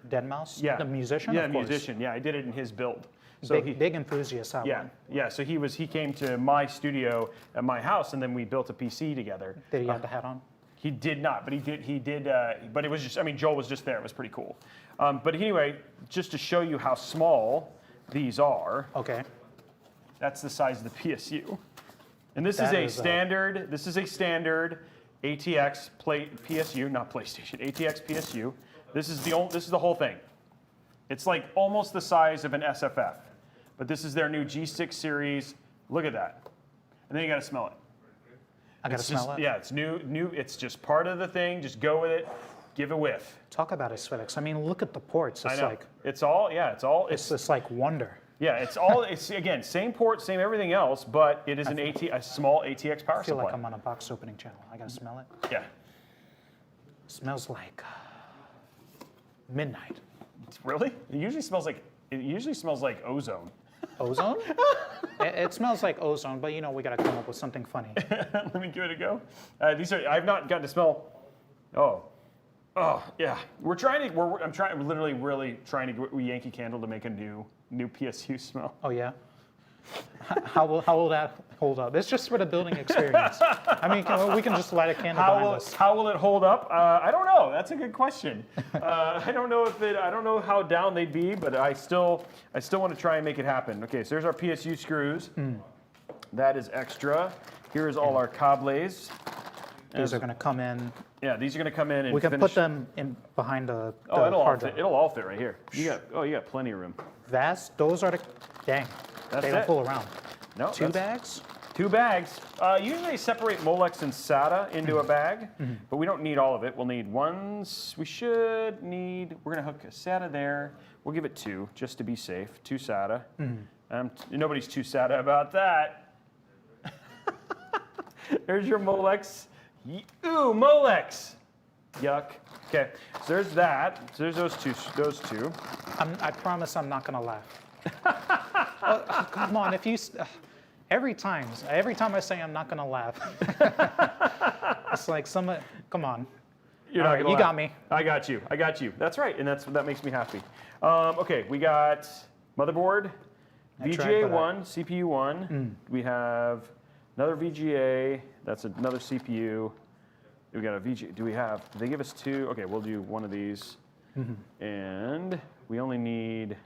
Deadmau5? Yeah. The musician? Yeah, Of course. musician. Yeah, I did it in his build. So Big enthusiast, that Yeah, one. yeah. So he came to my studio at my house, and then we built a PC together. Did he have the hat on? He did not, but he did. But it was just. Joel was just there. It was pretty cool. But anyway, just to show you how small these are. Okay. That's the size of the PSU, and this That is is a standard. This is a standard ATX PSU, not PlayStation. ATX PSU. This is the whole thing. It's like almost the size of an SFF, but this is their new G6 series. Look at that, and then you got to smell it. I got to smell it? Yeah, it's new. It's just part of the thing. Just go with it. Give a whiff. Talk about aesthetics. Look at the ports. It's I know. like It's it's like wonder. yeah. It's again same port, same everything else, but it is a small ATX power I feel supply. like I'm on a box opening channel. I got to smell it. Yeah. It smells like midnight. Really? It usually smells like ozone. Ozone? It smells like ozone, but we got to come up with something funny. Let me give it a go. I've not gotten to smell. Oh yeah. We're literally really trying to get Yankee Candle to make a new PSU smell. Oh, yeah? How will that hold up? It's just for the building experience. We can just light a candle behind us. How will it hold up? I don't know. That's a good question. I don't know how down they'd be, but I still want to try and make it happen. Okay, so there's our PSU screws. That is extra. Here's all our cables. These are going to come in. Yeah, these are going to come in and We can finish. put them in behind the Oh, it'll all hard fit. drive. It'll all fit right here. You got plenty of room. Vast. Those are the. Dang. That's They don't it. pull around. No, Two that's- bags. 2 bags. Usually they separate Molex and SATA into a bag, but we don't need all of it. We'll need ones. We should need. We're gonna hook a SATA there. We'll give it 2 just to be safe. 2 SATA. Nobody's too SATA about that. There's your Molex. Ooh, Molex. Yuck. Okay, so there's that. So there's those two. I promise I'm not gonna laugh. Oh, come on, if you. Every time I say I'm not gonna laugh, it's like somebody. Come on. You're All not right, gonna you laugh. got me. I got you. That's right, and that makes me happy. Okay, we got motherboard, I tried, VGA but 1, CPU 1. We have another VGA. That's another CPU. We got a VGA. Did they give us 2? Okay, we'll do one of these. And we only need.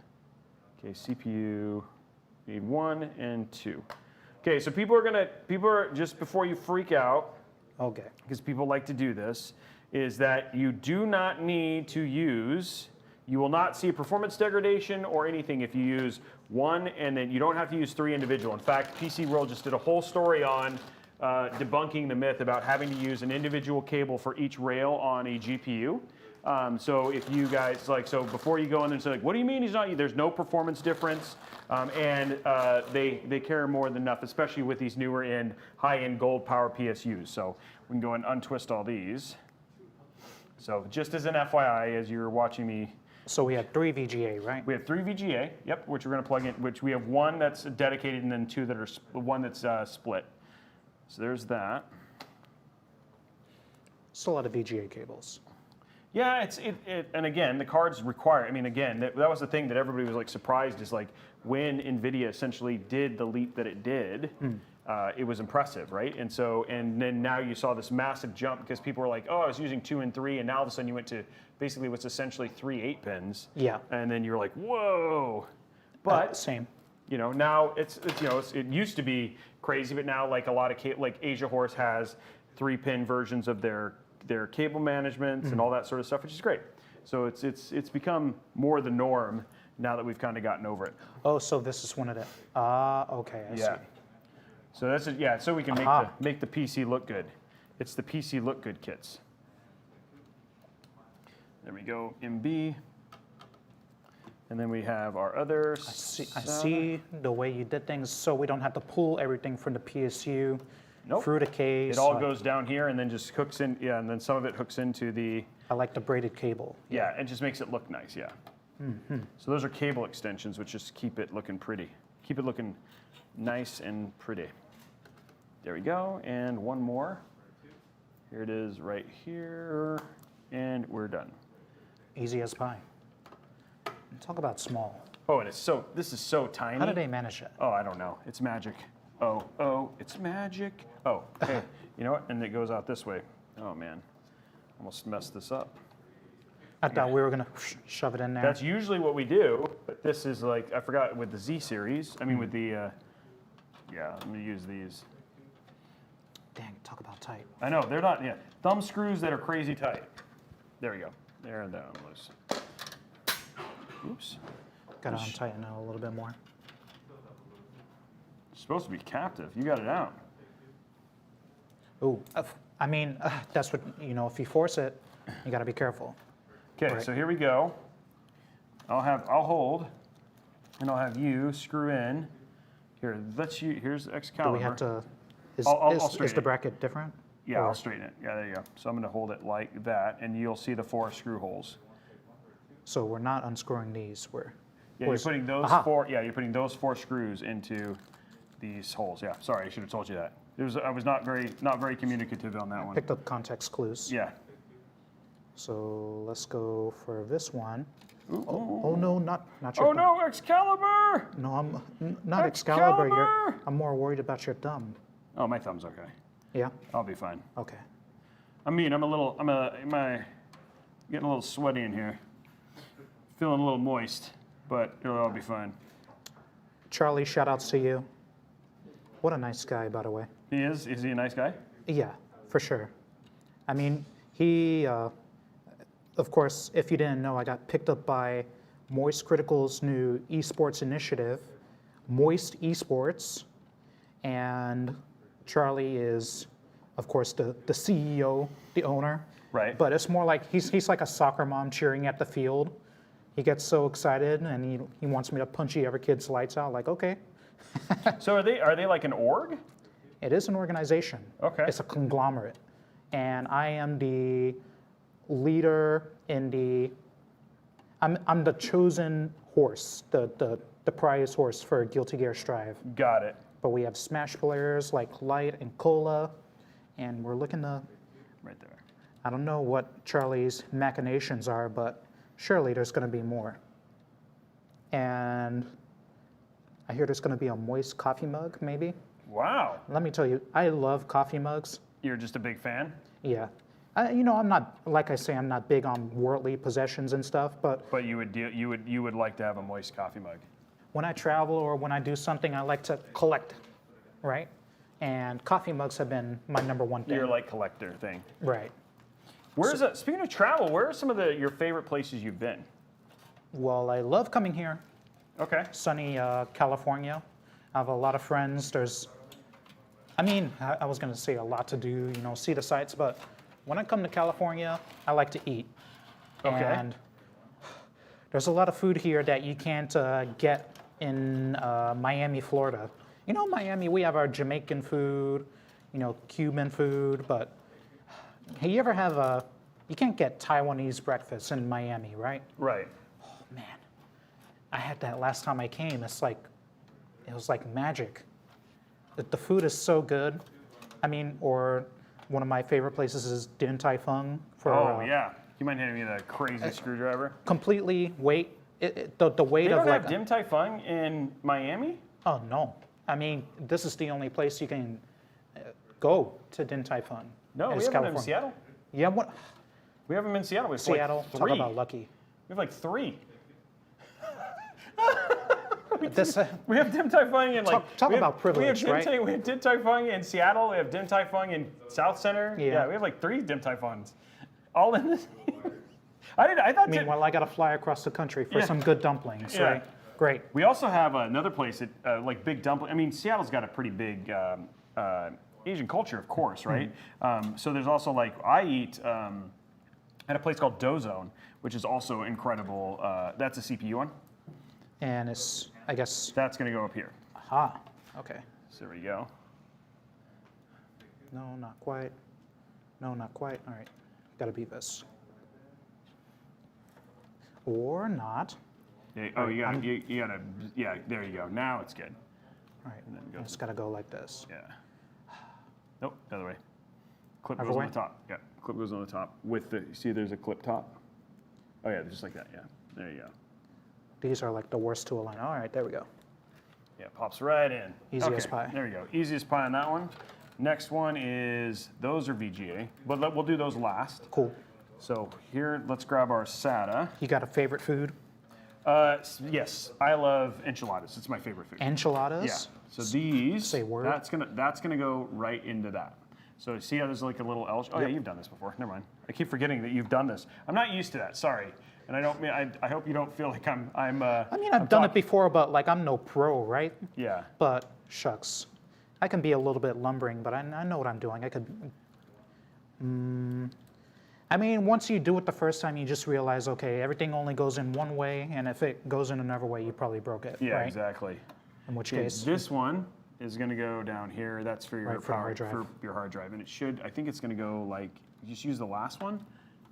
Okay, CPU. We need 1 and 2. Okay, so people are just before you freak out, Okay. because people like to do this, is that you do not need to use, you will not see performance degradation or anything if you use 1, and then you don't have to use 3 individual. In fact, PC World just did a whole story on debunking the myth about having to use an individual cable for each rail on a GPU. So if you guys so before you go in and say what do you mean he's not? There's no performance difference, and they care more than enough, especially with these newer end high-end gold power PSUs. So we can go and untwist all these. So just as an FYI, as you're watching me. So we have 3 VGA, right? We have 3 VGA, yep, which we're going to plug in. Which we have 1 that's dedicated, and then 2 that are 1 that's split. So there's that. Still a lot of VGA cables. Yeah, and again, the cards require. I mean, again, that was the thing that everybody was surprised is when NVIDIA essentially did the leap that it did, it was impressive, right? And then now you saw this massive jump because people were like, oh, I was using 2 and 3, and now all of a sudden you went to basically what's essentially 3 8-pins. Yeah. And then you're like, whoa. But same. Now it used to be crazy, but now a lot of Asia Horse has 3-pin versions of their cable management and all that sort of stuff, which is great. So it's become more the norm now that we've kind of gotten over it. Oh, so this is one of the. Okay, I see. So that's it. Yeah. So we can make the PC look good. It's the PC look good kits. There we go. MB. And then we have our other. I see the way you did things, so we don't have to pull everything from the PSU through the case. It all goes down here and then just hooks in. Yeah, and then some of it hooks into the. I like the braided cable. Yeah, it just makes it look nice. Yeah. So those are cable extensions, which just keep it looking pretty. Keep it looking nice and pretty. There we go. And one more. Here it is right here. And we're done. Easy as pie. Talk about small. Oh, and this is so tiny. How do they manage that? Oh, I don't know. It's magic. Oh, it's magic. Oh, hey, you know what? And it goes out this way. Oh, man. Almost messed this up. I thought we were going to shove it in there. That's usually what we do, but this is I forgot with the Z series. I mean, with the, let me use these. Dang, talk about tight. I know, they're not, thumb screws that are crazy tight. There we go. There and down loose. Oops. Got to untighten it a little bit more. It's supposed to be captive. You got it out. Ooh, I mean, that's what, if you force it, you got to be careful. Okay, so here we go. I'll hold, and I'll have you screw in. Here, here's Excalibur. Do we have to, I'll is straighten the it. bracket different? Yeah, Or- I'll straighten it. Yeah, there you go. So I'm going to hold it like that, and you'll see the 4 screw holes. So we're not unscrewing these. Yeah, you're putting those four. Yeah, you're putting those 4 screws into these holes. Yeah, sorry, I should have told you that. I was not very communicative on that one. Picked up context clues. Yeah. So let's go for this one. Oh no, not your Oh thumb. no, Excalibur! No, I'm not Excalibur. Excalibur! I'm more worried about your thumb. Oh, my thumb's okay. Yeah. I'll be fine. Okay. I'm getting a little sweaty in here. Feeling a little moist, but it'll all be fine. Charlie, shout outs to you. What a nice guy, by the way. Is he a nice guy? Yeah, for sure. I mean, he, of course, if you didn't know, I got picked up by Moist Critical's new esports initiative, Moist Esports, and Charlie is, of course, the CEO, the owner. Right. But it's more like he's like a soccer mom cheering at the field. He gets so excited and he wants me to punch the other kid's lights out. Like, okay. So are they like an org? It is an organization. Okay. It's a conglomerate. And I am the leader in the, I'm the chosen horse, the prize horse for Guilty Gear Strive. Got it. But we have Smash players like Light and Cola, and we're looking to, Right there. I don't know what Charlie's machinations are, but surely there's going to be more. And I hear there's going to be a moist coffee mug, maybe. Wow. Let me tell you, I love coffee mugs. You're just a big fan? Yeah. I'm not, like I say, I'm not big on worldly possessions and stuff, but But you would like to have a moist coffee mug. when I travel or when I do something, I like to collect, right? And coffee mugs have been my number one thing. You're like collector thing. Right. Speaking of travel, where are some of your favorite places you've been? Well, I love coming here, Okay. sunny California. I have a lot of friends. I was going to say a lot to do, see the sights, but when I come to California, I like to eat. Okay. And there's a lot of food here that you can't get in Miami, Florida. Miami, we have our Jamaican food, Cuban food, but hey, you ever have you can't get Taiwanese breakfast in Miami, right? Right. Man, I had that last time I came. It was like magic. The food is so good. Or one of my favorite places is Din Tai Fung. Yeah. You mind handing me the crazy screwdriver? Completely weight. The weight They of don't like. have Dim Tai Fung in Miami? Oh no! This is the only place you can go to Din Tai Fung. No, we is have them in California. Seattle. Yeah, what? We have them in Seattle. We have Seattle. Like Talk 3. about lucky. We have like 3. This, We have Dim Tai Fung in like. Talk we have- about privilege, right? We have Dim Tai Fung in Seattle. We have Dim Tai Fung in South Center. Yeah. We have like 3 Dim Tai Fungs, all in this. I thought. Meanwhile, I got to fly across the country for Yeah. some good dumplings, Yeah. right? Great. We also have another place that like big dumpling. Seattle's got a pretty big Asian culture, of course, right? So there's also like I eat at a place called Dozone, which is also incredible. That's a CPU one. And it's, I guess, That's going to go up here. aha. Okay. So there we go. No, not quite. No, not quite. All right. Got to be this. Or not. Yeah, oh, you gotta. Yeah, there you go. Now it's good. All right. then go- I just got to go like this. Yeah. Nope, the other way. Clip Other goes way? on the top. Yeah, clip goes on the top with the. You see, there's a clip top. Oh yeah, just like that. Yeah, there you go. These are like the worst to align. All right, there we go. Yeah, pops right in. Easy as pie. There you go. Easiest pie on that one. Next one is those are VGA, but we'll do those last. Cool. So here, let's grab our SATA. You got a favorite food? Yes, I love enchiladas. It's my favorite food. Enchiladas? Yeah. So these. Say word. That's gonna go right into that. So see how there's like a little L. Oh yeah, you've done this before. Never mind. I keep forgetting that you've done this. I'm not used to that. Sorry. And I don't mean. I hope you don't feel like I'm. I've done it before, but like I'm no pro, right? Yeah. But shucks, I can be a little bit lumbering, but I know what I'm doing. I could. Once you do it the first time, you just realize, okay, everything only goes in one way, and if it goes in another way, you probably broke it. Yeah. right? Exactly. In which Okay, case, this one is going to go down here. That's for your Right, for the power, hard drive. for your hard drive, and it should. I think it's going to go like. You just use the last one.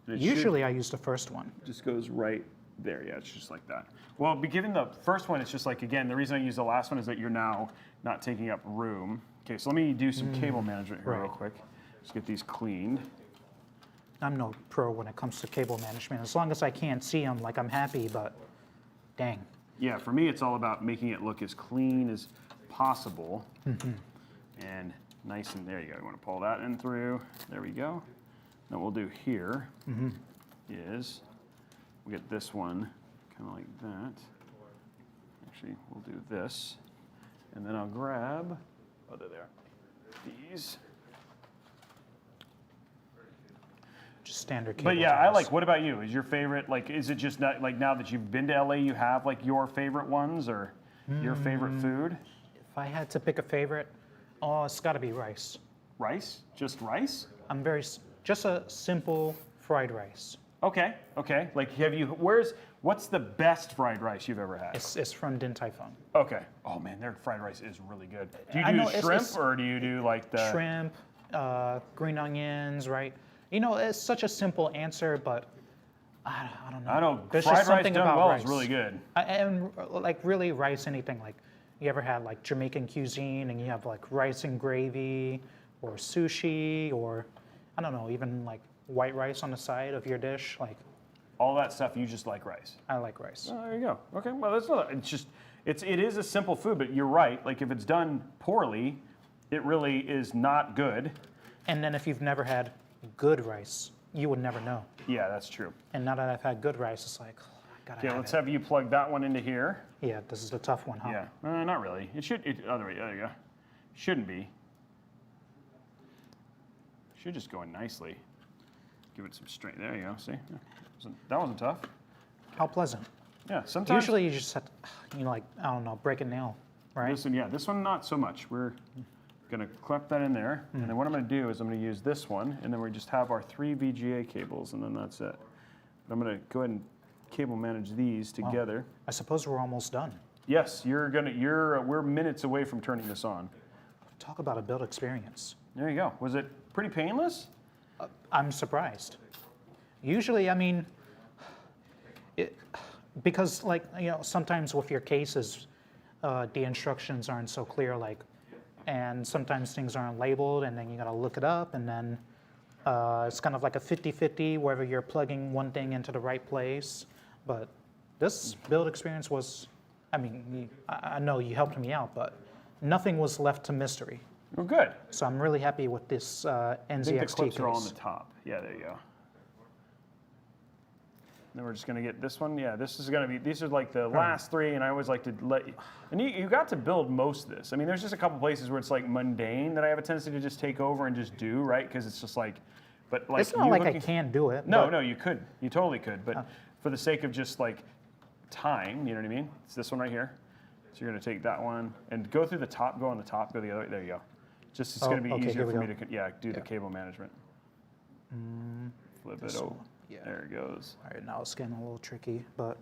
and it should- usually I use the first one. just goes right there. Yeah, it's just like that. Well, given the first one, it's just like, again, the reason I use the last one is that you're now not taking up room. Okay, so let me do some cable management here real right. quick. Just get these cleaned. I'm no pro when it comes to cable management. As long as I can't see them, like I'm happy, but dang. Yeah, for me, it's all about making it look as clean as possible. And nice and there you go. You want to pull that in through. There we go. Then what we'll do here is we'll get this one kind of like that. Actually, we'll do this. And then I'll grab, oh, they're there, these. standard cable But yeah, I ties. like. What about you? Is your favorite like? Is it just not like now that you've been to LA, you have like your favorite ones or your favorite food? If I had to pick a favorite, oh, it's got to be rice. Rice? Just rice? I'm just a simple fried rice. Okay. Okay. Like, what's the best fried rice you've ever had? It's from Din Tai Fung. Okay. Oh man, their fried rice is really good. Do you I do know, it's- shrimp it's- or do you do like the? Shrimp, green onions, right? You know, it's such a simple answer, but I don't know. I know There's fried just rice something done about well rice. is really good. And like really rice, anything like you ever had like Jamaican cuisine and you have like rice and gravy or sushi or I don't know, even like white rice on the side of your dish. Like All that stuff, you just like rice. I like rice. Oh, there you go. Okay. Well, that's not. It's just. It is a simple food, but you're right. Like if it's done poorly, it really is not good. And then if you've never had good rice, you would never know. Yeah, that's true. And now that I've had good rice, it's like, oh, I gotta Okay, have let's it. have you plug that one into here. Yeah, this is the tough one, huh? Yeah, not really. It should. Other way. There you go. Shouldn't be. Should just go in nicely. Give it some straight. There you go. See, that wasn't tough. How pleasant. Yeah, sometimes. Usually you just have to, like, I don't know, break a nail, right? This one not so much. We're gonna clip that in there, and then what I'm gonna do is I'm gonna use this one, and then we just have our 3 VGA cables, and then that's it. But I'm gonna go ahead and cable manage these together. I suppose we're almost done. Yes, we're minutes away from turning this on. Talk about a build experience. There you go. Was it pretty painless? I'm surprised. Usually, I mean, because like, you know, sometimes with your cases, the instructions aren't so clear, like, and sometimes things aren't labeled and then you gotta look it up and then it's kind of like a 50-50 whether you're plugging one thing into the right place. But this build experience was, I mean, I know you helped me out, but nothing was left to mystery. Well, good. So I'm really happy with this I think the NZXT clips case. are all on the top. Yeah, there you go. Then we're just gonna get this one. Yeah, this is gonna be. These are like the last 3, and I always like to let. And you got to build most of this. I mean, there's just a couple places where it's like mundane that I have a tendency to just take over and just do right because it's just like, but like It's not like I can't do it. No, but no, you could. You totally could. But for the sake of just like time, you know what I mean? It's this one right here. So you're gonna take that one and go through the top. Go on the top. Go the other way. There you go. Just it's gonna be okay, easier here we for me go. to do the cable management. Flip it over. yeah. There it goes. All right, now it's getting a little tricky, but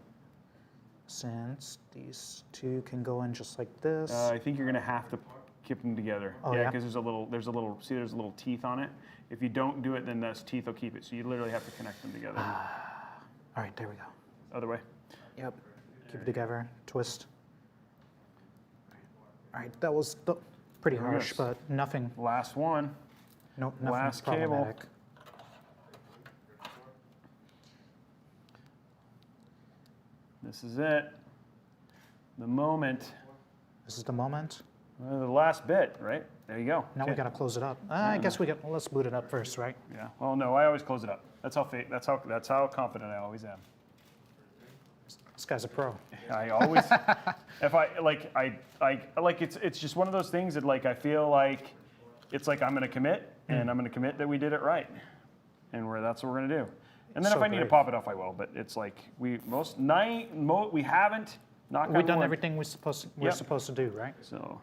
since these two can go in just like this. I think you're gonna have to keep them together. Oh, yeah, yeah? because there's a little. See, there's a little teeth on it. If you don't do it, then those teeth will keep it. So you literally have to connect them together. All right, there we go. Other way. Yep. Keep it together, twist. All right, that was pretty There it harsh, is. but nothing, Last one. nope, nothing Last cable. problematic. This is it. The moment. This is the moment. The last bit, right? There you go. Now we Okay. gotta close it up. I guess let's boot it up first, right? Yeah. Well, no, I always close it up. That's how confident I always am. This guy's a pro. I always, if I like it's just one of those things that like I feel like it's like I'm gonna commit and I'm gonna commit that we did it right, and that's what we're gonna do. And then So if I need to brave. pop it off, I will. But it's like we haven't. Knock We've on done wood. everything we're Yep. supposed to do, right? So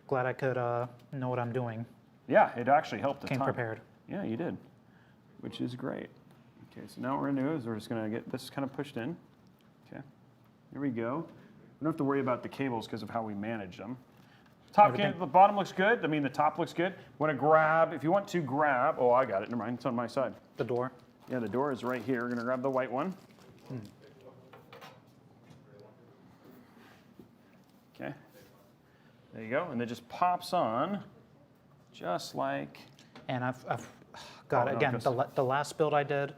Glad I could know what I'm doing. yeah, it actually helped a Came ton. prepared. Yeah, you did, which is great. Okay, so now what we're gonna do is we're just gonna get this kind of pushed in. Okay, here we go. We don't have to worry about the cables because of how we manage them. The bottom looks good. I mean, the top looks good. Want to grab? If you want to grab, oh, I got it. Never mind. It's on my side. The door. Yeah, the door is right here. We're gonna grab the white one. Okay. There you go, and it just pops on, just like. And I've got Oh, no, again just- the last build I did,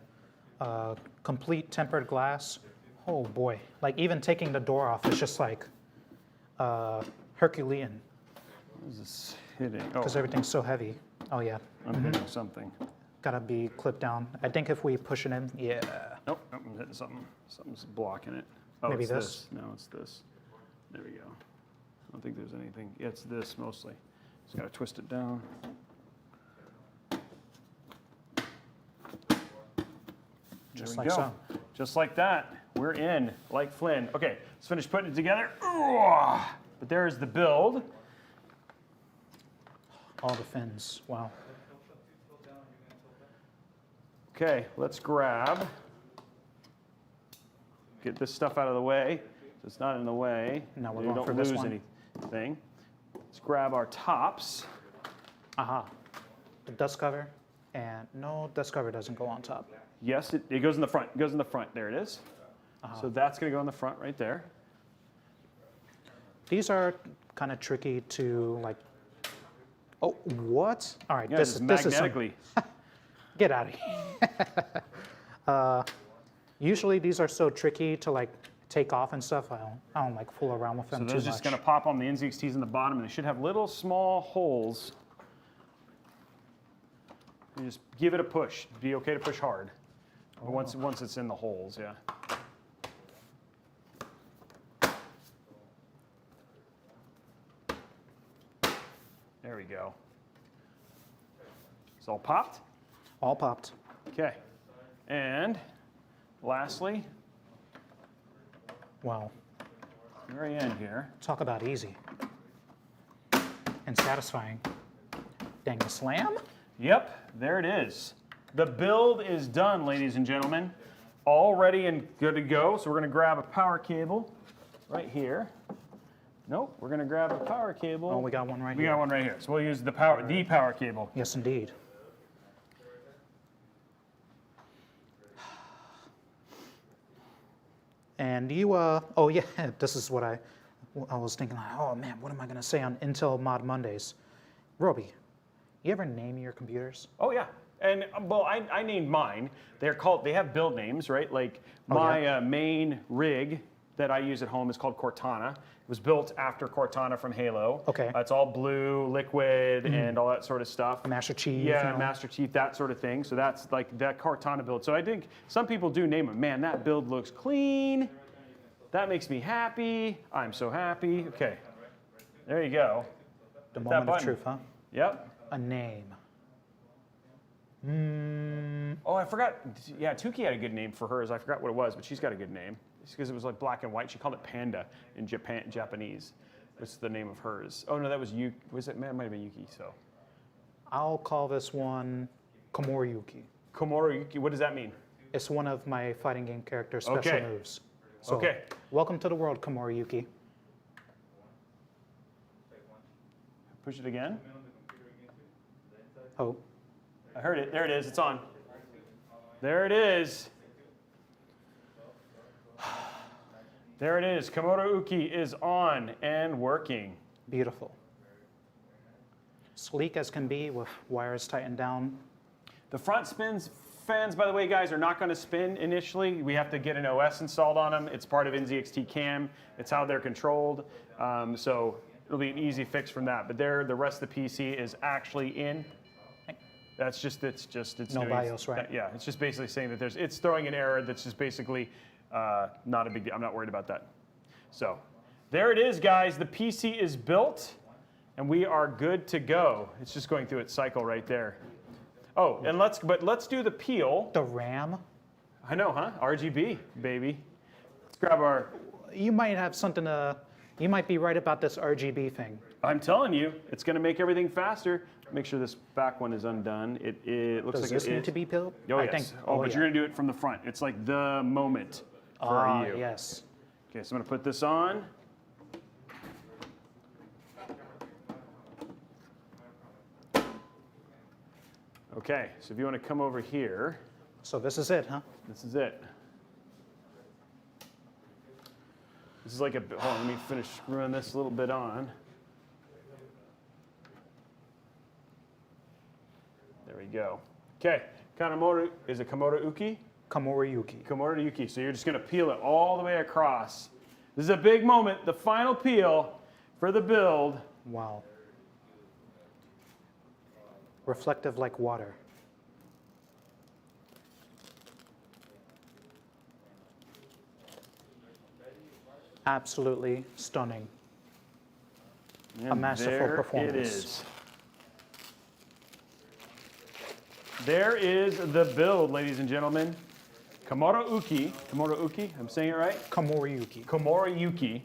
complete tempered glass. Oh boy, like even taking the door off is just like Herculean What is this hitting? Oh, because everything's so heavy. Oh yeah, I'm hitting something. gotta be clipped down. I think if we push it in, yeah. Nope, I'm hitting something. Something's blocking it. Oh, Maybe it's this? No, it's this. There we go. I don't think there's anything. Yeah, it's this mostly. Just gotta twist it down. just There like we go. so. Just like that. We're in, like Flynn. Okay, let's finish putting it together. But there's the build. All the fins. Wow. Okay, let's grab. Get this stuff out of the way. So it's not in the way. Now we're We going don't for this lose one. anything. Let's grab our tops. Aha. The dust cover. And no, dust cover doesn't go on top. Yes, it goes in the front. It goes in the front. There it is. So that's going to go in the front right there. These are kind of tricky to like. Oh, what? All right, Yeah, this is some, magnetically. get out of here. Usually these are so tricky to like take off and stuff. I don't like fool around with them So too those much. just going to pop on the NZXTs in the bottom, and they should have little small holes. You just give it a push. Be okay to push hard. But once it's in the holes, yeah. There we go. It's all popped. All popped. Okay. And lastly, Wow. very end here. Talk about easy and satisfying. Dang the slam. Yep, there it is. The build is done, ladies and gentlemen. All ready and good to go. So we're going to grab a power cable right here. Nope, we're going to grab a power cable. Oh, we got one right We here. got one right here. So we'll use the power cable. Yes, indeed. And you, oh yeah, this is what I was thinking, like, oh man, what am I gonna say on Intel Mod Mondays? Roby, you ever name your computers? Oh yeah, and well, I named mine. They have build names, right? Like Oh, my yeah? main rig that I use at home is called Cortana. It was built after Cortana from Halo. Okay. It's all blue, liquid, and all that sort of stuff. Master Chief. Yeah, you know? Master Chief, that sort of thing. So that's like that Cortana build. So I think some people do name them. Man, that build looks clean. That makes me happy. I'm so happy. Okay, there you go. The that moment of button. truth, huh? Yep. A name. Oh, I forgot. Yeah, Tuki had a good name for hers. I forgot what it was, but she's got a good name. It's because it was like black and white. She called it Panda in Japanese. What's the name of hers? Oh no, that was Yuki. Was it? Man, it might have been Yuki. So I'll call this one Komoriyuki. Komoro Yuki. What does that mean? It's one of my fighting game character's special Okay. moves. So, Okay. welcome to the world, Komoriyuki. Push it again. Oh, I heard it. There it is. It's on. There it is. There it is. Komodo Uki is on and working. beautiful. Sleek as can be with wires tightened down. The front fans, by the way, guys, are not going to spin initially. We have to get an OS installed on them. It's part of NZXT Cam. It's how they're controlled. So it'll be an easy fix from that. But the rest of the PC is actually in. That's just, it's No doing, BIOS, right? Yeah, it's just basically saying that it's throwing an error that's just basically not a big deal. I'm not worried about that. So there it is, guys. The PC is built, and we are good to go. It's just going through its cycle right there. Oh, and let's do the peel. The RAM. I know, huh? RGB, baby. Let's grab our. You might have something you might be right about this RGB thing. I'm telling you, it's going to make everything faster. Make sure this back one is undone. It looks Does like this it need is. to be peeled? Oh, I yes. think. But yeah. you're going to do it from the front. It's like the moment for you. Yes. Okay, so I'm going to put this on. Okay, so if you want to come over here, So this is it, huh? this is it. This is like a, hold on, let me finish screwing this a little bit on. There we go. Okay, Kanemoto, is it Komodo Uki? Komoriyuki. Komodo Yuki. So you're just going to peel it all the way across. This is a big moment, the final peel for the build. Wow. Reflective like water. Absolutely stunning. And masterful there performance. It is. There is the build, ladies and gentlemen. Komoro Uki, I'm saying it right? Komoriyuki. Komoriyuki.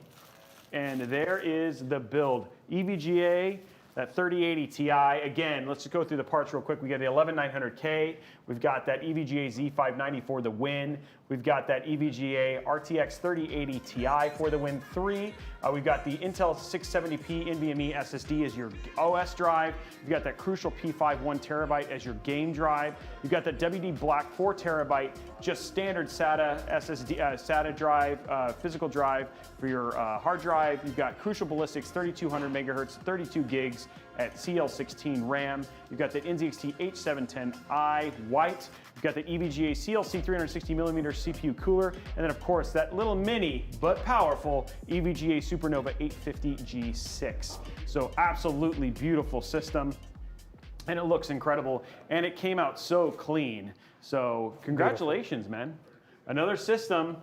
And there is the build. EVGA, that 3080 Ti. Again, let's just go through the parts real quick. We got the 11900K. We've got that EVGA Z590 for the win. We've got that EVGA RTX 3080 Ti for the win 3. We've got the Intel 670p NVMe SSD as your OS drive. You've got that Crucial P5 1TB as your game drive. You've got the WD Black 4TB just standard SATA SSD SATA drive, physical drive for your hard drive. You've got Crucial Ballistics 3200 megahertz, 32 gigs at CL16 RAM. You've got the NZXT H710i white. You've got the EVGA CLC 360mm CPU cooler. And then, of course, that little mini but powerful EVGA Supernova 850G6. So absolutely beautiful system. And it looks incredible. And it came out so clean. So congratulations, man. Another system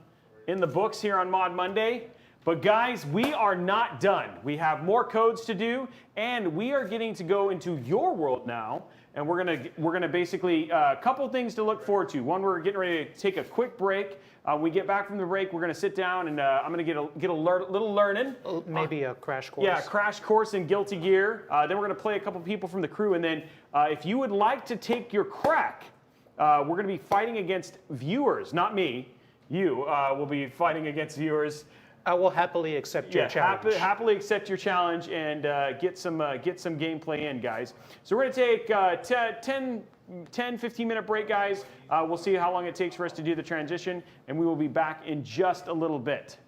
in the books here on Mod Monday. But guys, we are not done. We have more codes to do, and we are getting to go into your world now. And we're gonna basically a couple things to look forward to. One, we're getting ready to take a quick break. When we get back from the break, we're gonna sit down and I'm gonna get a little learning. Maybe a crash course. Yeah, crash course in Guilty Gear. Then we're gonna play a couple people from the crew, and then if you would like to take your crack, we're gonna be fighting against viewers, not me. You will be fighting against viewers. I will happily accept your challenge. Happily accept your challenge and get some gameplay in, guys. So we're gonna take 10, 15 minute break, guys. We'll see how long it takes for us to do the transition, and we will be back in just a little bit.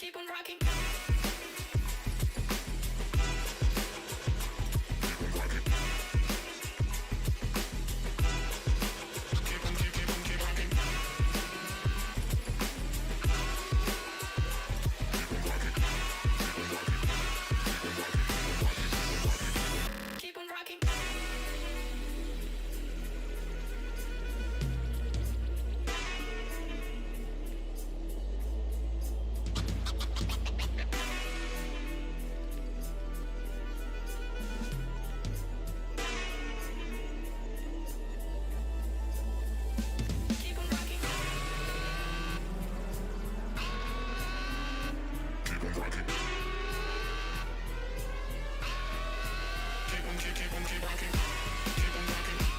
Keep on rocking. Keep on rocking. Keep on rocking.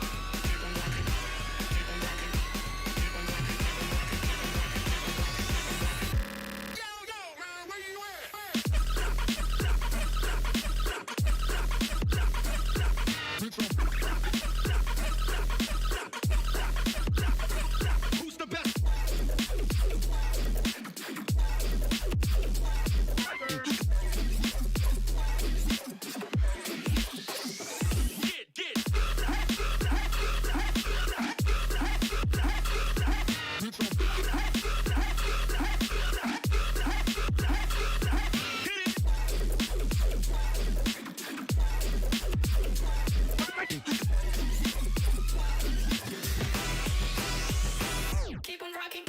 Who's the best? Get. Keep on rocking. Keep on rocking.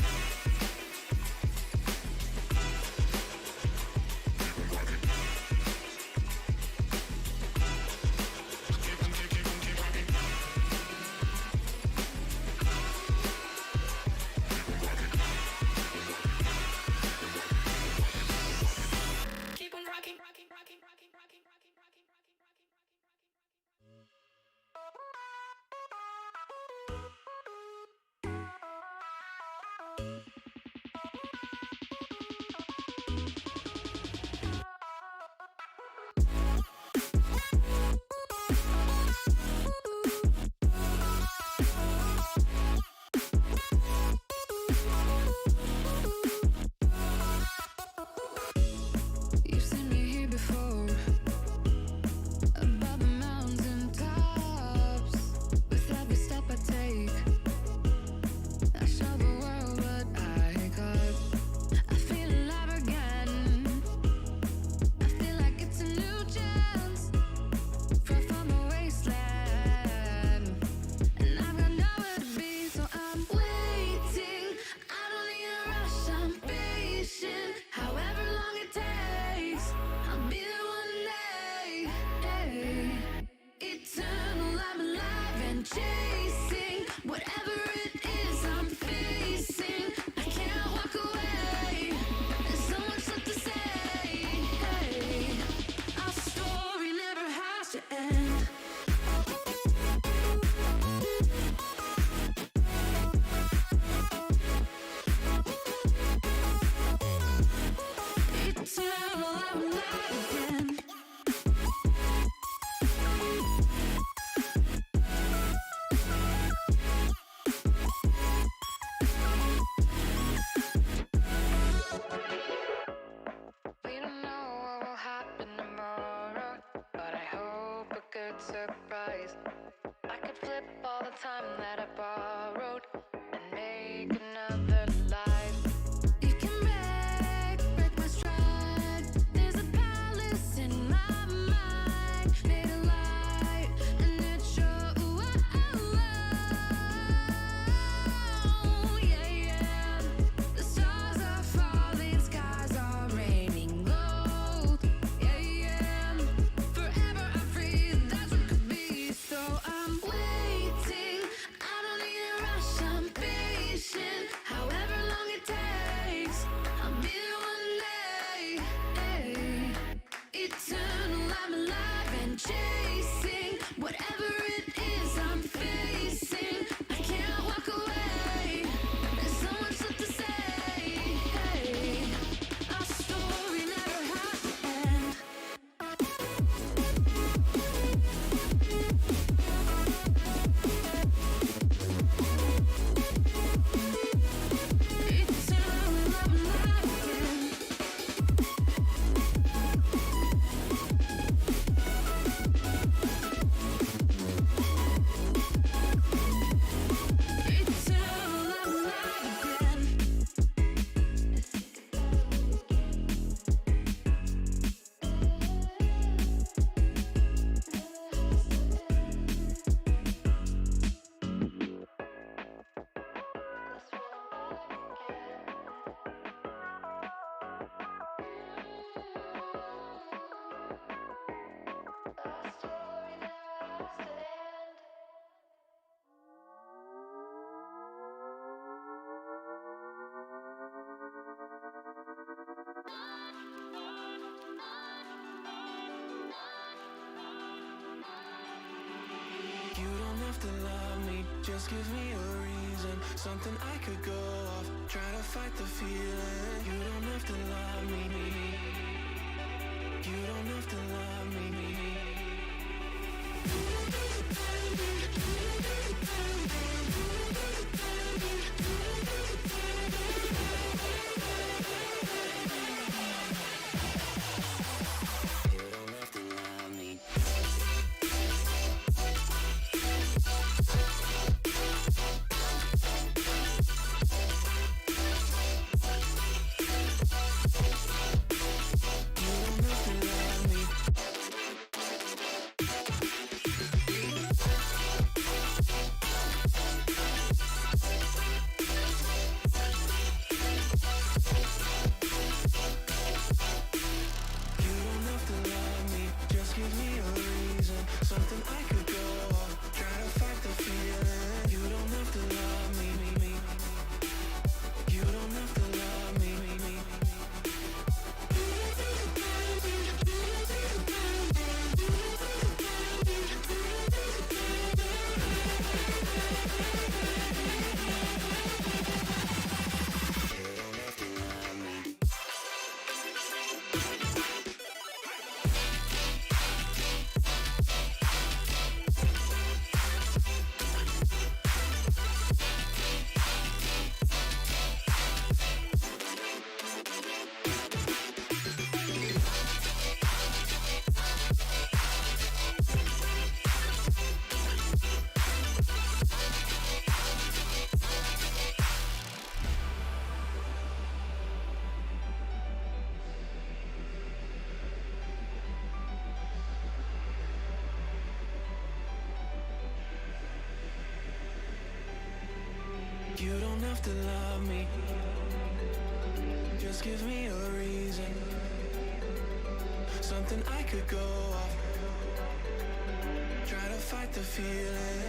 You've seen me here before, above the mountain tops. With every step I take, I show the world what I got. I feel alive again. I feel like it's a new chance. Free from the wasteland, and I've got nowhere to be, so I'm waiting. I don't need a rush, I'm patient. However long it takes, I'll be there one day. Hey. Eternal, I'm alive and chasing whatever it is I'm facing. I can't walk away. There's so much left to say. Hey. Our story never has to end. Eternal, I'm alive again. We don't know what will happen tomorrow, but I hope a good surprise. I could flip all the time that I borrowed and make another life. You can break my stride. There's a palace in my mind, made of light, and it shows. Yeah. The stars are falling, skies are raining gold. Yeah. Forever I'm free, that's what could be. So I'm waiting. have to love me, just give me a reason, something I could go off, try to fight the feeling. You don't have to love me. You don't have to love me. You don't have to love me, just give me a reason, something I could go off, try to fight the feeling.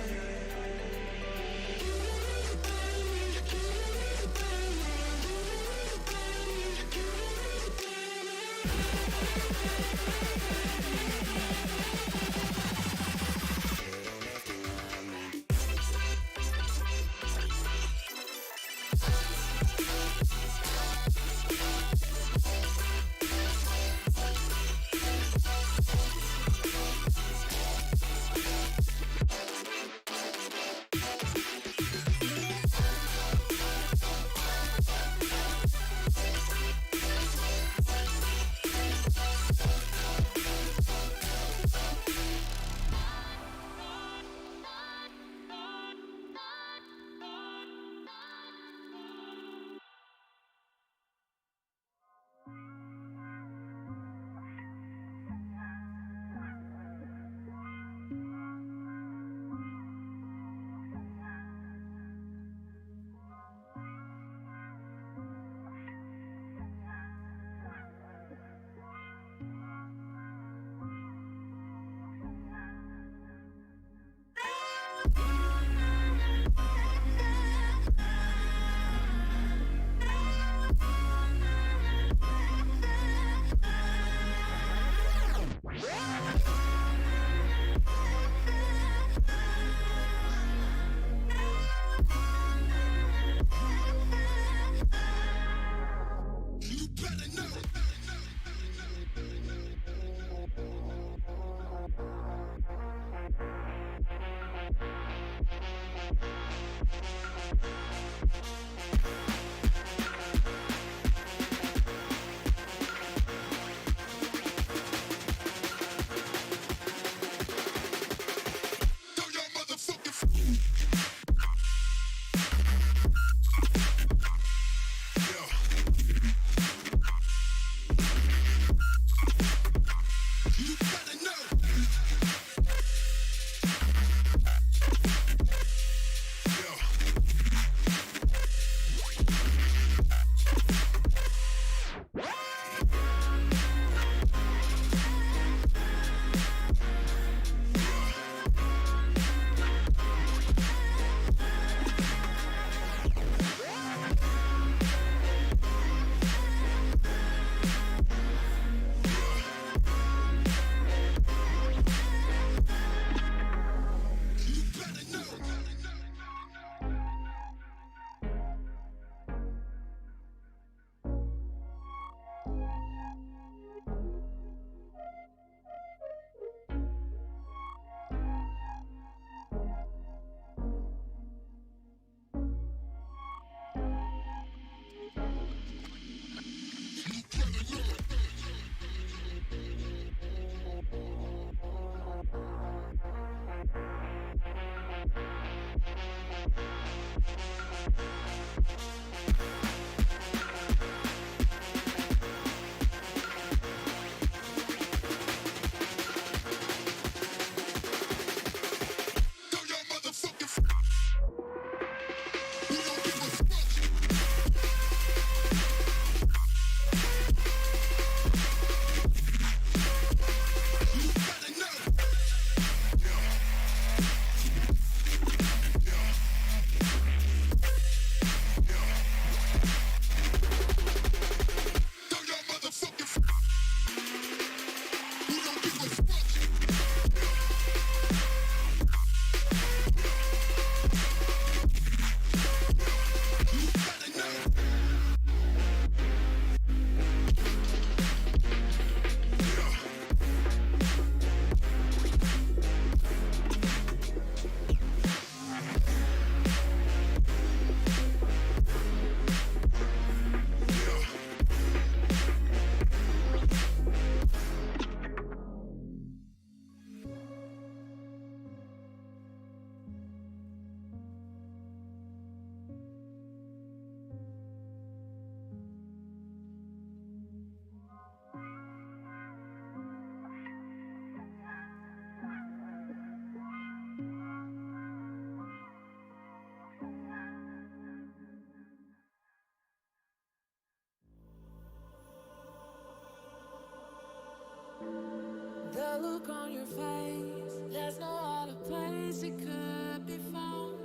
look on your face. There's no other place it could be found.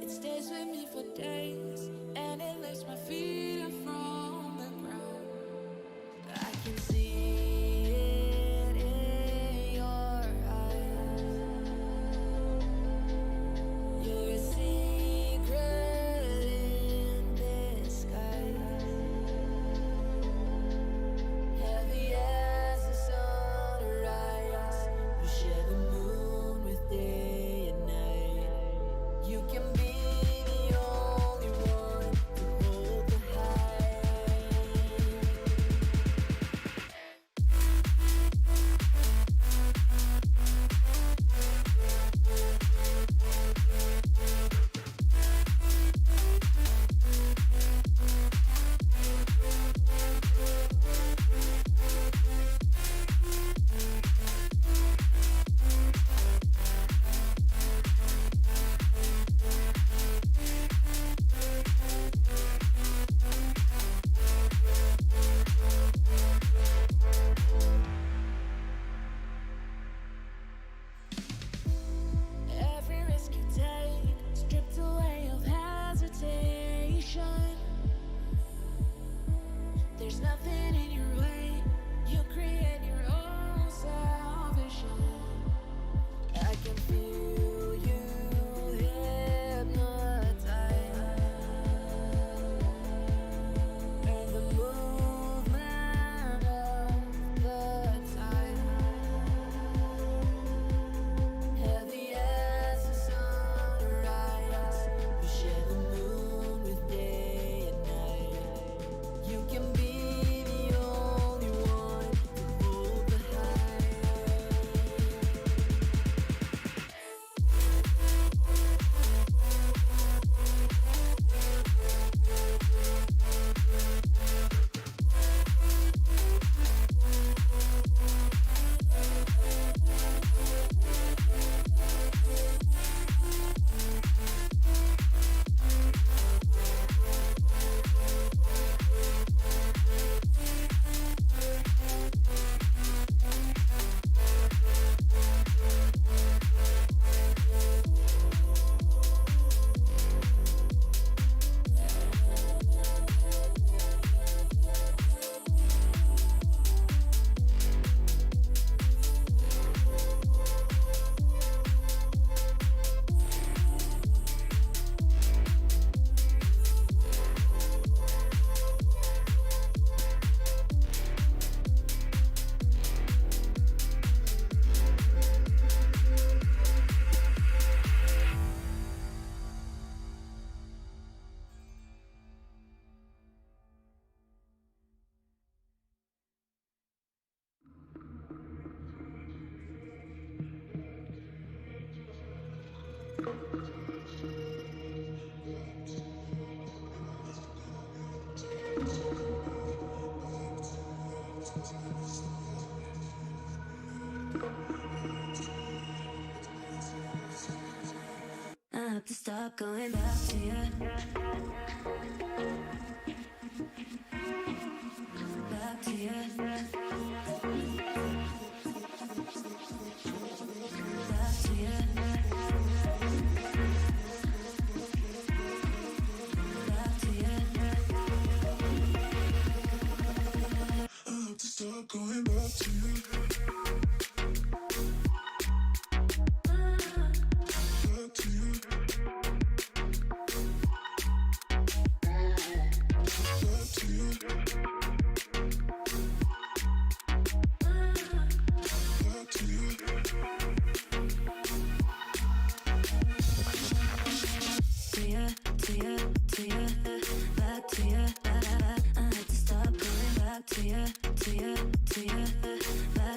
It stays with me for days, and it lifts my feet up from the ground. I can see it in your eyes. You're a secret in disguise. Heavy as the sunrise, you share the moon with day and night. You can be the only one to hold the high. Every risk you take, stripped away of hesitation. There's nothing in your way. You create your own salvation. I can feel you hypnotize, and the movement of the tide. Heavy as the sunrise, you share the moon with day and night. You can be the only one to hold the high. I have to stop going back to you. Back to you. Back to you. Back to you. I have to stop going back to you. Back to you. Back to you. Back to you. To ya, to ya, to ya, back to ya, I had to stop going back to ya, to ya, to ya, back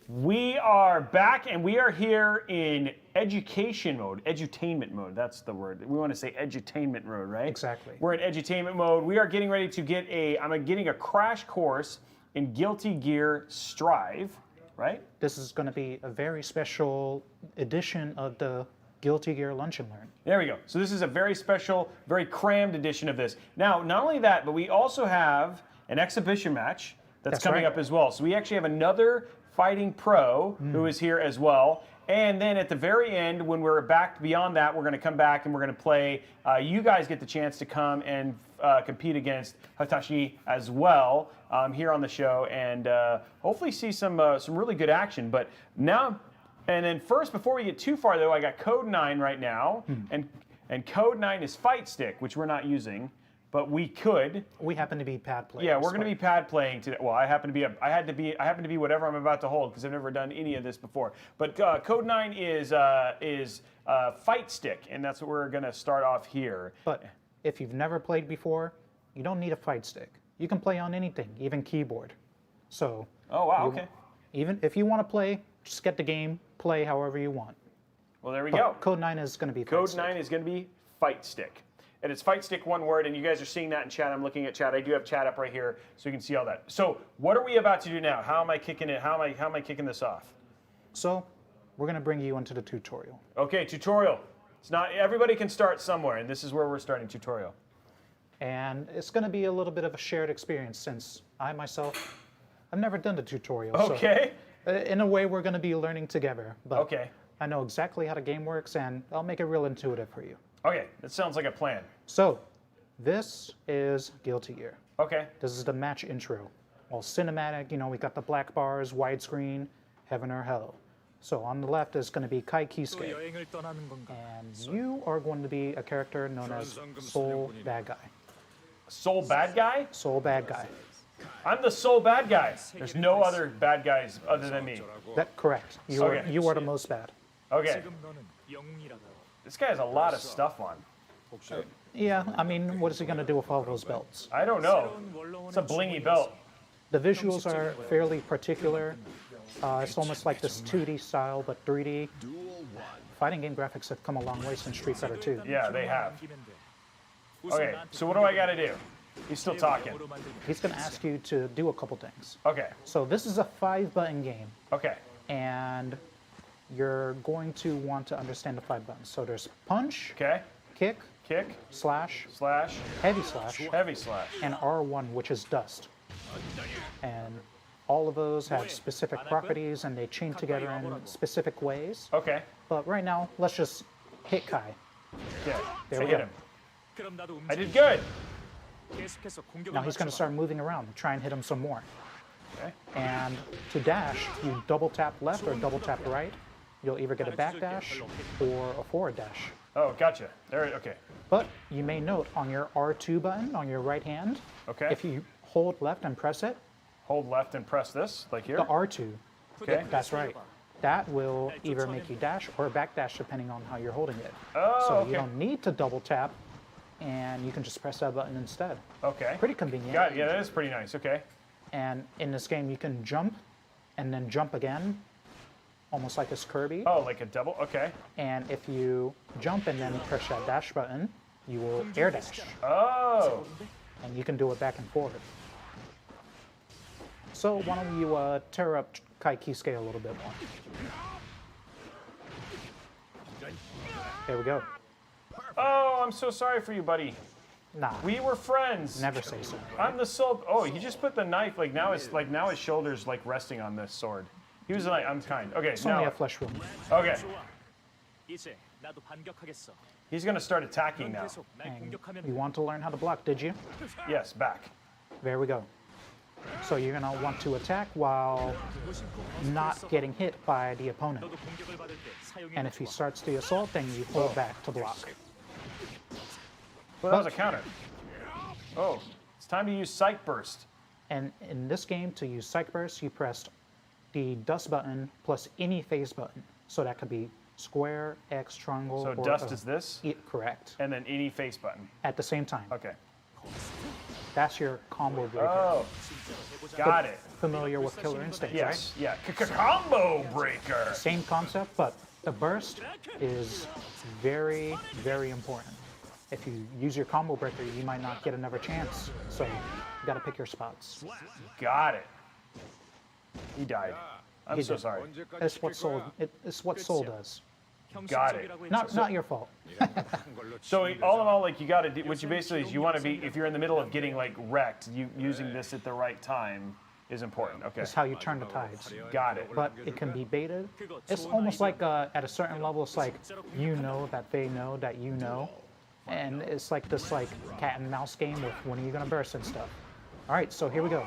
We are back, and we are here in education mode, edutainment mode. That's the word. We want to say edutainment mode, right? Exactly. We're in edutainment mode. We are getting ready to get I'm getting a crash course in Guilty Gear Strive, right? This is going to be a very special edition of the Guilty Gear Lunch and Learn. There we go. So this is a very special, very crammed edition of this. Now, not only that, but we also have an exhibition match that's coming right. up as well. So we actually have another Fighting Pro who is here as well. And then at the very end, when we're back beyond that, we're going to come back and we're going to play. You guys get the chance to come and compete against Hotashi as well here on the show, and hopefully see some really good action. But now, and then first, before we get too far though, I got Code 9 right now, and Code 9 is Fight Stick, which we're not using. But we could. We happen to be pad players. Yeah, we're going to be pad playing today. Well, I happen to be whatever I'm about to hold because I've never done any of this before. But Code 9 is Fight Stick, and that's what we're going to start off here. But if you've never played before, you don't need a fight stick. You can play on anything, even keyboard. So. Oh wow, okay. Even if you want to play, just get the game, play however you want. Well, there we But go. Code 9 is going to be Code Fight Stick. 9 is going to be Fight Stick. And it's Fight Stick, one word, and you guys are seeing that in chat. I'm looking at chat. I do have chat up right here, so you can see all that. So, what are we about to do now? How am I kicking it? How am I kicking this off? So, we're going to bring you into the tutorial. Okay, tutorial. It's not everybody can start somewhere, and this is where we're starting tutorial. And it's going to be a little bit of a shared experience since I myself, I've never done the tutorial. Okay. So, in a way, we're going to be learning together. But Okay. I know exactly how the game works, and I'll make it real intuitive for you. Okay, that sounds like a plan. So, this is Guilty Gear. Okay. This is the match intro. All cinematic, we got the black bars, widescreen, heaven or hell. So on the left is going to be Kai Kisuke. And you are going to be a character known as Soul Bad Guy. Soul bad guy? Soul Bad Guy. I'm the sole bad guy. There's no other bad guys other than me. That correct. You Okay. are the most bad. Okay. This guy has a lot of stuff on. Yeah, I mean, what is he going to do with all those belts? I don't know. It's a blingy belt. The visuals are fairly particular. It's almost like this 2D style, but 3D. Fighting game graphics have come a long way since Street Fighter 2. Yeah, they have. Okay, so what do I got to do? He's still talking. He's going to ask you to do a couple things. Okay. So this is a 5-button game, Okay. and you're going to want to understand the 5 buttons. So there's punch, Okay. kick, Kick, slash, slash, heavy slash, heavy slash. and R1, which is dust. And all of those have specific properties, and they chain together in specific ways. Okay. But right now, let's just hit Kai. Okay. There I we hit go. him. I did good. Now he's going to start moving around, try and hit him some more. Okay. And to dash, you double tap left or double tap right. You'll either get a back dash or a forward dash. Oh, gotcha. There. Okay. But you may note on your R2 button on your right hand, Okay. if you hold left and press it, Hold left and press this, like here. the R2, Okay. that's right. That will either make you dash or back dash depending on how you're holding it. Oh, So okay. you don't need to double tap, and you can just press that button instead. Okay. Pretty convenient. Got it. Yeah, that is pretty nice. Okay. And in this game, you can jump and then jump again, almost like a Kirby. Oh, like a double. Okay. And if you jump and then press that dash button, you will air dash. Oh. And you can do it back and forward. So why don't you tear up Kai Kisuke a little bit more. There we go. Oh, I'm so sorry for you, buddy. Nah, We were friends. never say so. I'm the soul. Oh, he just put the knife now his shoulders resting on this sword. He was like, I'm kind. Okay, It's only now. a flesh wound. Okay. 나도 반격하겠어. He's going to start attacking now. 계속 날 And 공격하면 you want to learn how to block, did you? Yes, back. There we go. So you're gonna want to attack while not getting hit by the opponent. 너도 공격을 받을 때 사용해. And if he starts the assault, then you hold back to block. Well, that was a counter. Oh, it's time to use Psych Burst. And in this game, to use Psych Burst, you press the dust button plus any phase button. So that could be square, X, triangle, So or dust is this, correct. and then any face button. At the same time. Okay. That's your combo breaker. Oh, got it. Familiar with Killer Instinct, Yes, right? yeah. Combo breaker. Same concept, but the burst is very, very important. If you use your combo breaker, you might not get another chance. So you gotta pick your spots. Got it. He died. I'm He so did. sorry. It's what Soul. It's what Soul does. Got it. Not your fault. So all in all, like you got to do, what you basically is you want to be, if you're in the middle of getting like wrecked, you using this at the right time is important. Okay. It's how you turn the tides. Got it. But it can be baited. It's almost like at a certain level, it's like you know that they know that you know, and it's like this like cat and mouse game with when are you gonna burst and stuff. All right, so here we go.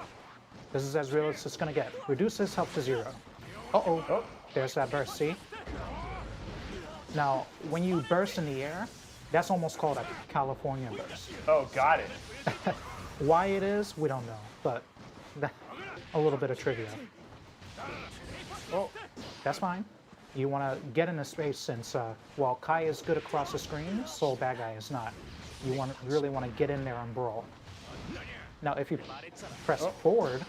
This is as real as it's gonna get. Reduce his health to 0. Oh. There's that burst. See? Now, when you burst in the air, that's almost called a California burst. Oh, got it. Why it is, we don't know, but a little bit of trivia. Oh, That's fine. You want to get in a space since while Kai is good across the screen, Soul Bad Guy is not. You really want to get in there and brawl. Now, if you press forward,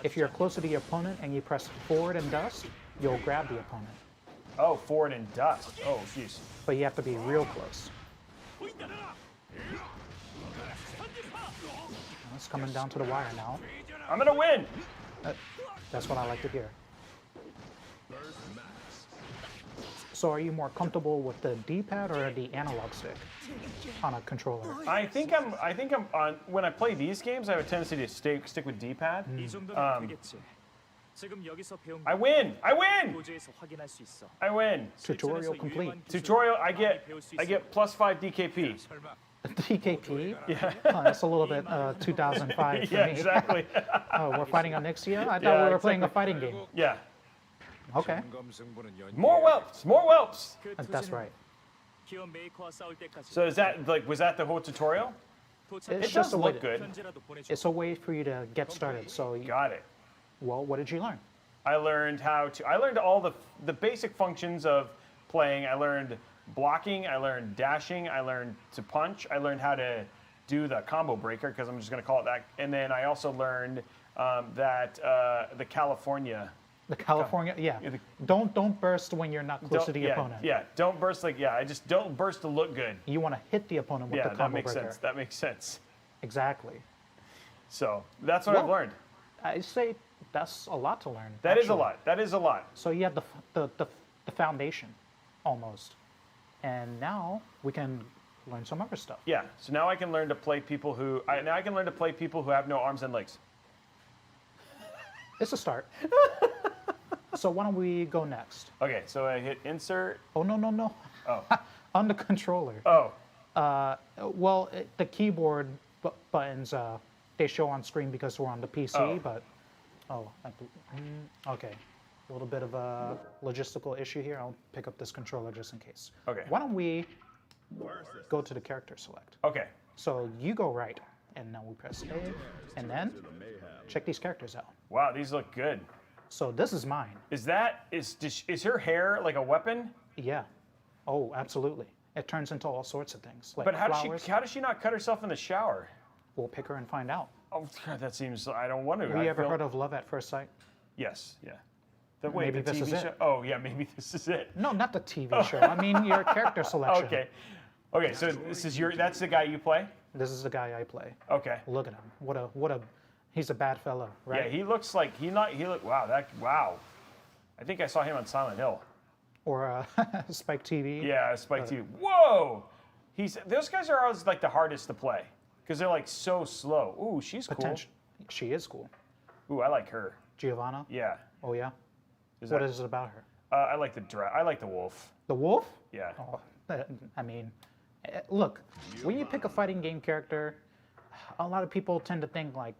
if you're close to the opponent and you press forward and dust, you'll grab the opponent. oh, forward and dust. Oh, jeez. But you have to be real close. It's coming down to the wire now. I'm gonna win. That's what I like to hear. So are you more comfortable with the D-pad or the analog stick on a controller? I think I'm on. When I play these games, I have a tendency to stick with D-pad. 이 정도면 되겠지. 지금 여기서 배운 I win. I win. 도저에서 확인할 수 있어. I win. Tutorial complete. Tutorial. I get +5 DKP. DKP? Yeah. Oh, that's a little bit 2005 for Yeah, me. exactly. Oh, we're fighting on Nixia? I thought Yeah, we were playing a exactly. fighting game. Yeah. Okay, More whelps. More whelps. 그 that's 투지는 right. 기업 메이커와 싸울 때까지 So is that like was that the whole tutorial? 도착 It's It just does a way look to, good. 현재라도 보내줘. it's a way for you to get started. So, Got it. well, what did you learn? I learned all the basic functions of playing. I learned blocking, I learned dashing, I learned to punch, I learned how to do the combo breaker, because I'm just going to call it that. And then I also learned that the California. The California, yeah. the- Don't burst when you're not close to the yeah, opponent. Yeah, don't burst I just don't burst to look good. You want to hit the opponent with Yeah, the that combo makes breaker. sense. That makes sense. Exactly. So that's what I've Well, learned. I say that's a lot to learn. That is a actually. lot. That is a lot. So you have the foundation, almost, and now we can learn some other stuff. Yeah. So now I can learn to play people who have no arms and legs. It's a start. So why don't we go next? Okay. So I hit insert. Oh no! Oh. On the controller. Oh. Well, the keyboard buttons they show on screen because we're on the PC, Oh. but okay. A little bit of a logistical issue here. I'll pick up this controller just in case. Okay. Why don't we go to the character select? Okay. So you go right, and now we press A, and then check these characters out. Wow. These look good. So this is mine. Is her hair like a weapon? Yeah. Oh, absolutely. It turns into all sorts of things, like But how flowers. does she not cut herself in the shower? We'll pick her and find out. Oh, God, that seems. I don't want to. Have you ever heard of Love at First Sight? Yes. Yeah. Maybe the this is TV show. it. Oh yeah, maybe this is it. No, not the TV show. I mean your character selection. Okay. Okay. So that's the guy you play. This is the guy I play. Okay. Look at him. What a he's a bad fellow, right? Yeah. He looks like wow. I think I saw him on Silent Hill. Or Spike TV. Yeah, Spike TV. Whoa. Those guys are always like the hardest to play because they're like so slow. Ooh, she's cool. She is cool. Ooh, I like her. Giovanna. Yeah. Oh yeah. Is What that- is it about her? I like the wolf. The wolf? Yeah. Oh, I mean, look, when you pick a fighting game character, a lot of people tend to think like,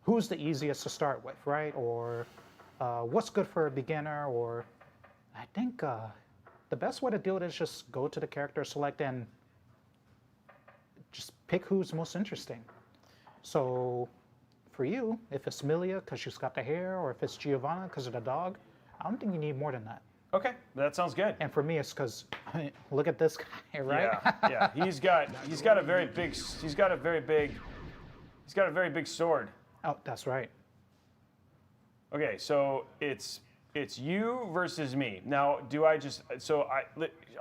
who's the easiest to start with, right? Or what's good for a beginner? Or I think the best way to do it is just go to the character select and just pick who's most interesting. So for you, if it's Milia because she's got the hair, or if it's Giovanna because of the dog, I don't think you need more than that. Okay, that sounds good. And for me, it's because look at this guy, right? Yeah, yeah. He's got a very big sword. Oh, that's right. Okay, so it's you versus me. Now, do I just I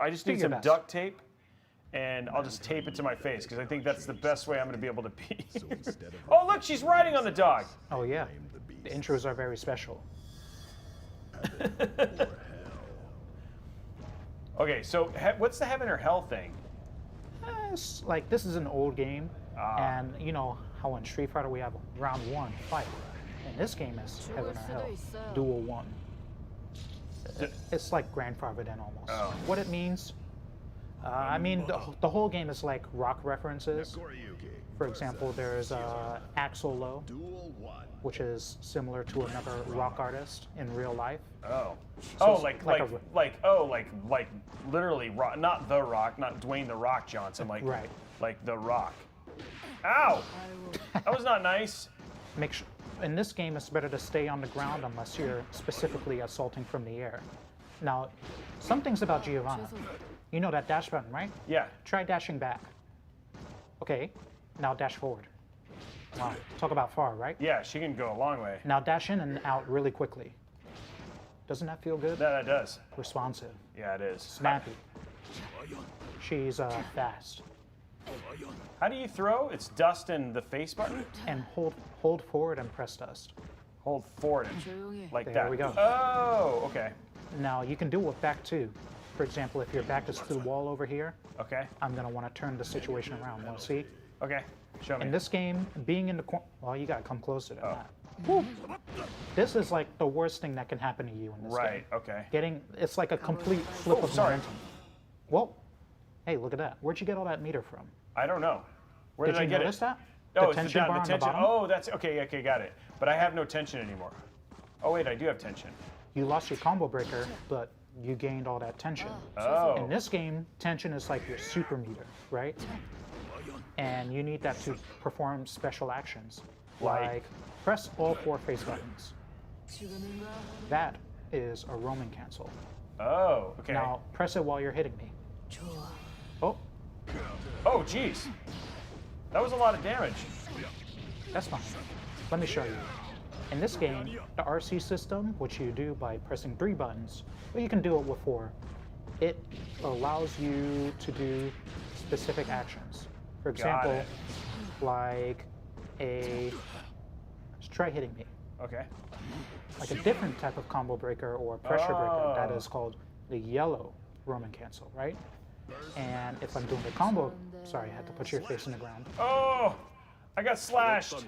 just Do need your some best. duct tape, and I'll just tape it to my face because I think that's the best way I'm going to be able to be. Oh, look, she's riding on the dog. Oh yeah, the intros are very special. Okay, so what's the heaven or hell thing? It's like this is an old game, and you know how in Street Fighter we have round 1 fight. And this game is heaven or hell, duel 1. It's like grandfathered in almost. Oh. What it means, I mean, the whole game is like rock references. For example, there's Axl Low, which is similar to another rock artist in real life. Oh, So oh, it's like literally rock, not the Rock, not Dwayne the Rock Johnson, like Right. like the Rock. Ow, that was not nice. Make sure, in this game, it's better to stay on the ground unless you're specifically assaulting from the air. Now, some things about Giovanna. You know that dash button, right? Yeah. Try dashing back. Okay, now dash forward. Wow, talk about far, right? Yeah, she can go a long way. Now dash in and out really quickly. Doesn't that feel good? That does. Responsive, Yeah, it is. snappy. She's fast. How do you throw? It's dust and the face button? And hold forward and press dust. Hold forward and like There that. we go. Oh, okay. Now you can do it with back too. For example, if your back is to the wall over here, Okay. I'm gonna want to turn the situation around. Want to see? Okay. Show me. In this game, being in the corner, well, you gotta come closer to Oh. that. Woo. This is like the worst thing that can happen to you in this game. Right, okay. It's like a complete flip Oh, of sorry. momentum. Well, hey, look at that. Where'd you get all that meter from? I don't know. Where Did did I you get notice it? that? Oh, The it's tension bar on the bottom? Oh, that's okay. Okay, got it. But I have no tension anymore. Oh wait, I do have tension. You lost your combo breaker, but you gained all that tension. Oh. In this game, tension is like your super meter, right? And you need that to perform special actions, like press all 4 face buttons. That is a roaming cancel. Oh, okay. Now press it while you're hitting me. Oh, Oh, jeez. That was a lot of damage. that's fine. Let me show you. In this game, the RC system, which you do by pressing 3 buttons, but you can do it with 4, it allows you to do specific actions. For example, it. like try hitting me. Okay. Like a different type of combo breaker or pressure breaker that Oh. is called the yellow Roman cancel, right? And if I'm doing the combo, sorry, I had to put your face in the ground. Oh, I got slashed.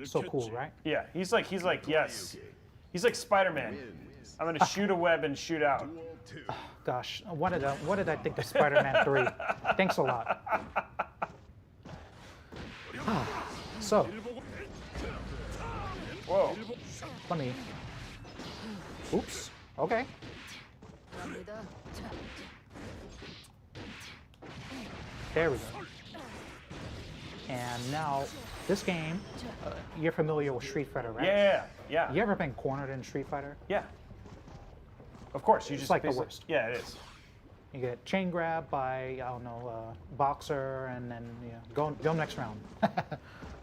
So cool, right? Yeah, he's like yes. He's like Spider-Man. I'm gonna shoot a web and shoot out. Gosh, what did I think of Spider-Man 3? Thanks a lot. So, Whoa. let me. Oops. Okay. There we go. And now, this game, you're familiar with Street Fighter, right? Yeah. You ever been cornered in Street Fighter? Yeah. Of course, you just like the basically- worst. Yeah, it is. You get chain grabbed by, I don't know, boxer, and then go next round.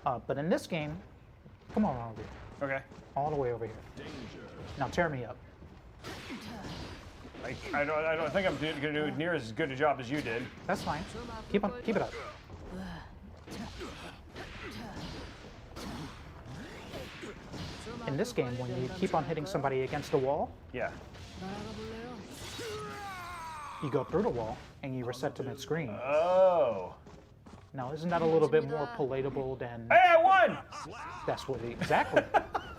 But in this game, come on over here. Okay. All the way over here. Now tear me up. I don't think I'm gonna do near as good a job as you did. That's fine. Keep it up. In this game, when you keep on hitting somebody against the wall, Yeah. you go through the wall and you reset to mid-screen. Oh. Now, isn't that a little bit more palatable than? Hey, I won! That's what exactly.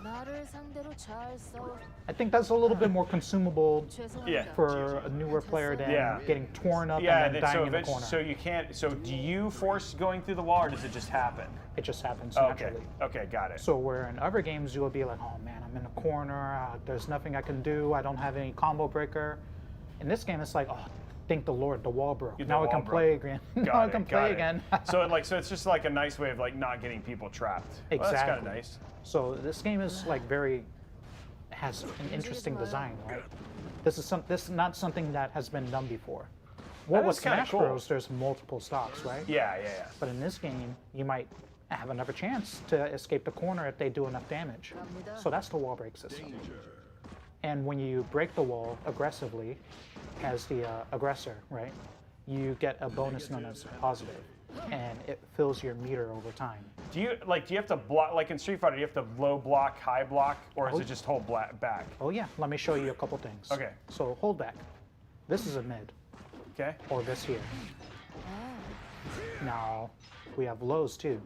나를 상대로 잘 싸워. I think that's a little bit more consumable Yeah. for a newer player than Yeah. getting torn up Yeah, and then dying in the eventually- corner. so you can't. So do you force going through the wall, or does it just happen? It just happens Oh, okay. naturally. Okay, got it. So where in other games you'll be like, oh man, I'm in a corner. There's nothing I can do. I don't have any combo breaker. In this game, it's like, oh, thank the Lord, the wall broke. The Now I wall can broke. play again. Now Got I it, can got play it. again. So it's just like a nice way of like not getting people trapped. Well, that's kind of Exactly. nice. So this game is like has an interesting design, right? This is not something that has been done before. What That with is kinda Smash cool. Bros, there's multiple stops, right? Yeah, yeah, yeah. But in this game, you might have another chance to escape the corner if they do enough damage. So that's the wall break system. And when you break the wall aggressively, as the aggressor, right, you get a bonus known as positive, and it fills your meter over time. Do you have to block like in Street Fighter? Do you have to low block, high block, or is Oh. it just hold back? Oh yeah, let me show you a couple things. Okay. So hold back. This is a mid, Okay. or this here. Now, we have lows too.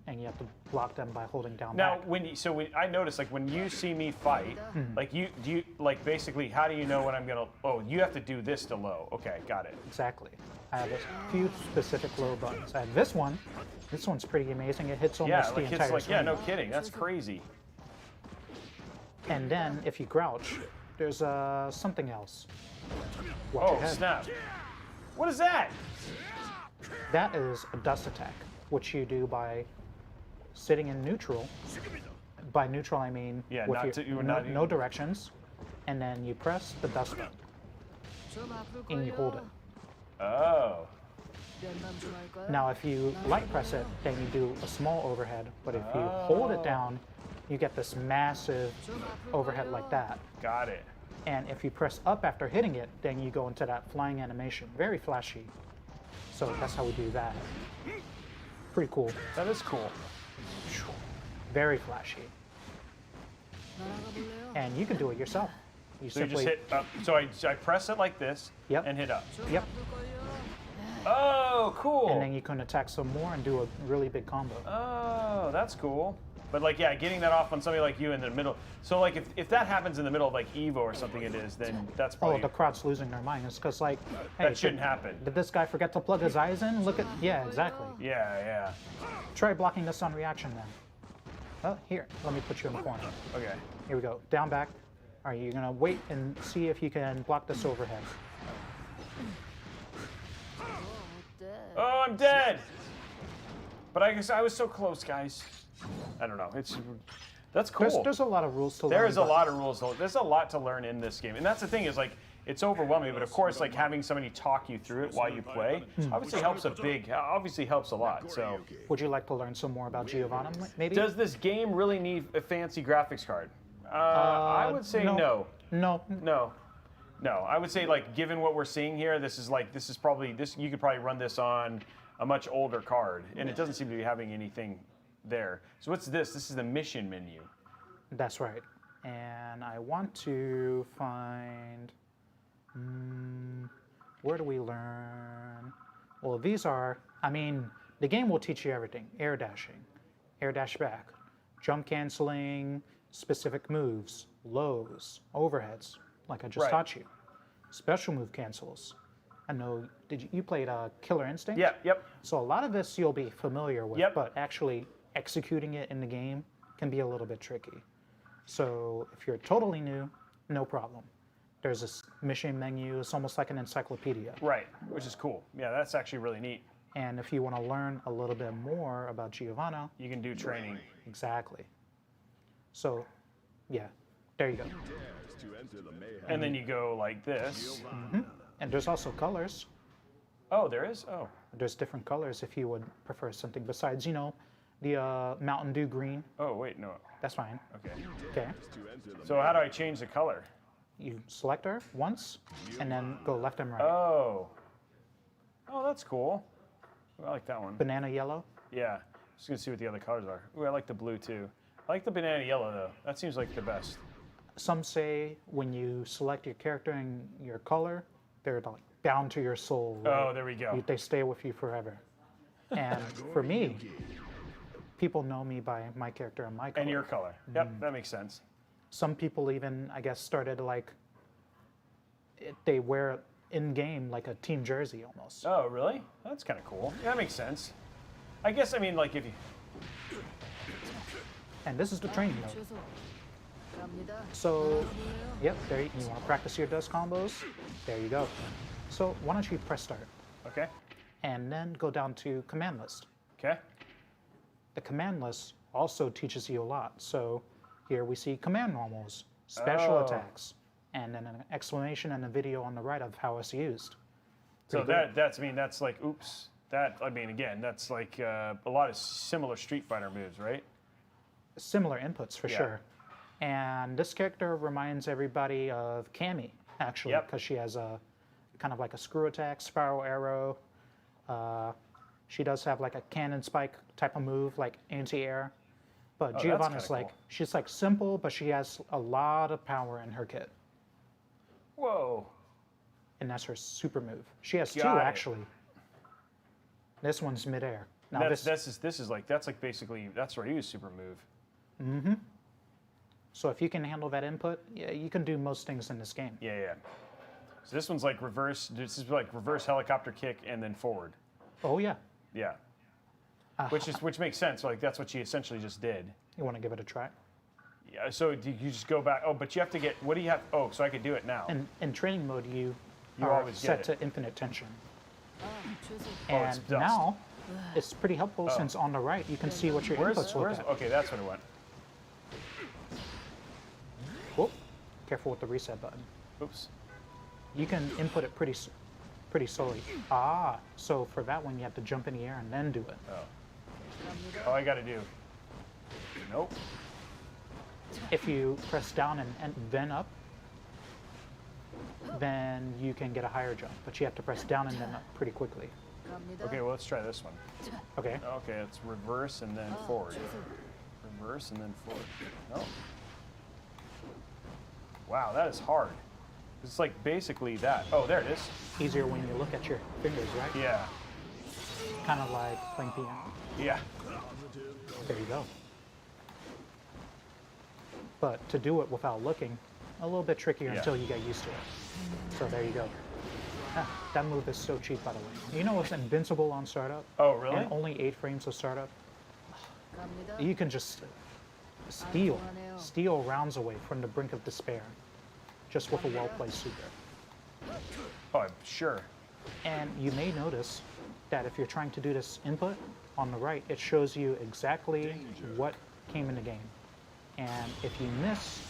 And you have to block them by holding down Now, back. I notice like when you see me fight, like do you like basically how do you know when I'm gonna? Oh, you have to do this to low. Okay, got it. Exactly. I have a few specific low buttons. I have this one. This one's pretty amazing. It hits Yeah, almost the like entire it's like screen. yeah, no kidding. That's crazy. And then if you crouch, there's something else. Watch Oh your head. snap! What is that? That is a dust attack, which you do by sitting in neutral. By neutral, I mean Yeah, with not your, to- you were no, not no directions, and then you press the dust button 좀 아플 and you hold it. Oh. 면담 좀 할까요? Now, if you light press it, then you do a small overhead. But if you hold it down, you get this massive overhead like that. Got it. And if you press up after hitting it, then you go into that flying animation. Very flashy. So that's how we do that. Pretty cool. That is cool. Very flashy. 날아가 볼래요? And you can do it yourself. You So you just simply, hit up. So I press it like this Yep. and hit up. 좀 Yep. 아플걸요? Oh, cool. and then you can attack some more and do a really big combo. Oh, that's cool. But like, yeah, getting that off on somebody like you in the middle. So like, if that happens in the middle of like Evo or something, it is, then that's Oh, probably the crowd's losing their mind. It's because like, hey, that shouldn't happen. Did this guy forget to plug his eyes in? Look at, yeah, exactly. Yeah, yeah. Try blocking this on reaction then. Oh, here, let me put you in the corner. Okay. Here we go, down, back. All right, you're gonna wait and see if you can block this overhead. 어때? Oh, I'm dead. But I guess I was so close, guys. I don't know. That's cool. There's a lot of rules to learn. There is a but- lot of rules. There's a lot to learn in this game, and that's the thing is like it's overwhelming. But of course, like having somebody talk you through it while you play obviously helps a lot. So, Would you like to learn some more about Giovanna, maybe? does this game really need a fancy graphics card? I would say no. No. No, I would say like given what we're seeing here, this is probably you could probably run this on a much older card, and it doesn't seem to be having anything there. So what's this? This is the mission menu. That's right. And I want to find. Where do we learn? Well, these are. I mean, the game will teach you everything: air dashing, air dash back, jump canceling, specific moves, lows, overheads, like I just Right. taught you, special move cancels. I know. You played Killer Instinct? Yeah, yep. So a lot of this you'll be familiar with, Yep. but actually executing it in the game can be a little bit tricky. So if you're totally new, no problem. There's this mission menu. It's almost like an encyclopedia. Right, which is cool. Yeah, that's actually really neat. And if you want to learn a little bit more about Giovanna, You can do training. exactly. So, yeah, there you go. And then you go like this. And there's also colors. Oh, there is? Oh. There's different colors if you would prefer something besides, the Mountain Dew green. Oh, wait, no. That's fine. Okay. Okay. So how do I change the color? You select her once, and then go left and right. Oh. Oh, that's cool. Ooh, I like that one. Banana yellow. Yeah. Just gonna see what the other colors are. Ooh, I like the blue too. I like the banana yellow though. That seems like the best. Some say when you select your character and your color, they're like bound to your soul. Oh, there we go. They stay with you forever. And for me, people know me by my character and my color. And your color. Yep, that makes sense. Some people even, I guess, started like, they wear in-game like a team jersey almost. Oh, really? That's kind of cool. Yeah, that makes sense. I guess, I mean, like if you... And this is the training mode. 최소. 갑니다. So, 날아가볼래요? yep, there you want to practice your dust combos? There you go. So why don't you press start Okay. and then go down to command list. Okay. The command list also teaches you a lot. So here we see command normals, special Oh. attacks, and then an explanation and a video on the right of how it's used. So Pretty that's, I mean, that's like, oops. That, I mean, again, that's like a lot of similar Street Fighter moves, right? Similar inputs for Yeah. sure. And this character reminds everybody of Cammy, actually, Yep. because she has a kind of like a screw attack, spiral arrow. She does have like a cannon spike type of move, like anti-air. But that's Giovanna's kinda like, cool. she's like simple, but she has a lot of power in her kit. Whoa. And that's her super move. She has two, Got it. actually. This one's midair. Now This is like, that's like basically, that's Ryu's super move. so if you can handle that input, yeah, you can do most things in this game. Yeah, yeah. So this one's like reverse, this is like reverse helicopter kick and then forward. Oh yeah, Yeah. Which makes sense. Like that's what she essentially just did. you want to give it a try? Yeah. So do you just go back? Oh, but you have to get. What do you have? Oh, so I could do it now. And in training mode, you You are always set get to infinite tension. 아, 최소. Oh, it's And dust. now it's pretty helpful since on the right you can see what your Where's inputs look where's? at. Okay, that's what it went. Whoop. Careful with the reset button. Oops. You can input it pretty slowly. Ah, so for that one you have to jump in the air and then do it. Oh, I got to do. Nope. If you press down and then up, then you can get a higher jump, but you have to press down and then up pretty quickly. 갑니다. Okay, well let's try this one. Okay. Okay, it's reverse and then forward. Reverse and then forward. No. Wow, that is hard. It's like basically that. Oh, there it is. Easier when you look at your fingers, right? Yeah. Kind of like playing piano. Yeah. There you go. But to do it without looking, a little bit trickier Yeah. until you get used to it. So there you go. Ah, that move is so cheap, by the way. You know it's invincible on startup? Oh, really? And only 8 frames of startup. 갑니다. You can just steal rounds away from the brink of despair just with a well-placed super. Oh, I'm sure. And you may notice that if you're trying to do this input, on the right, it shows you exactly what came in the game. And if you miss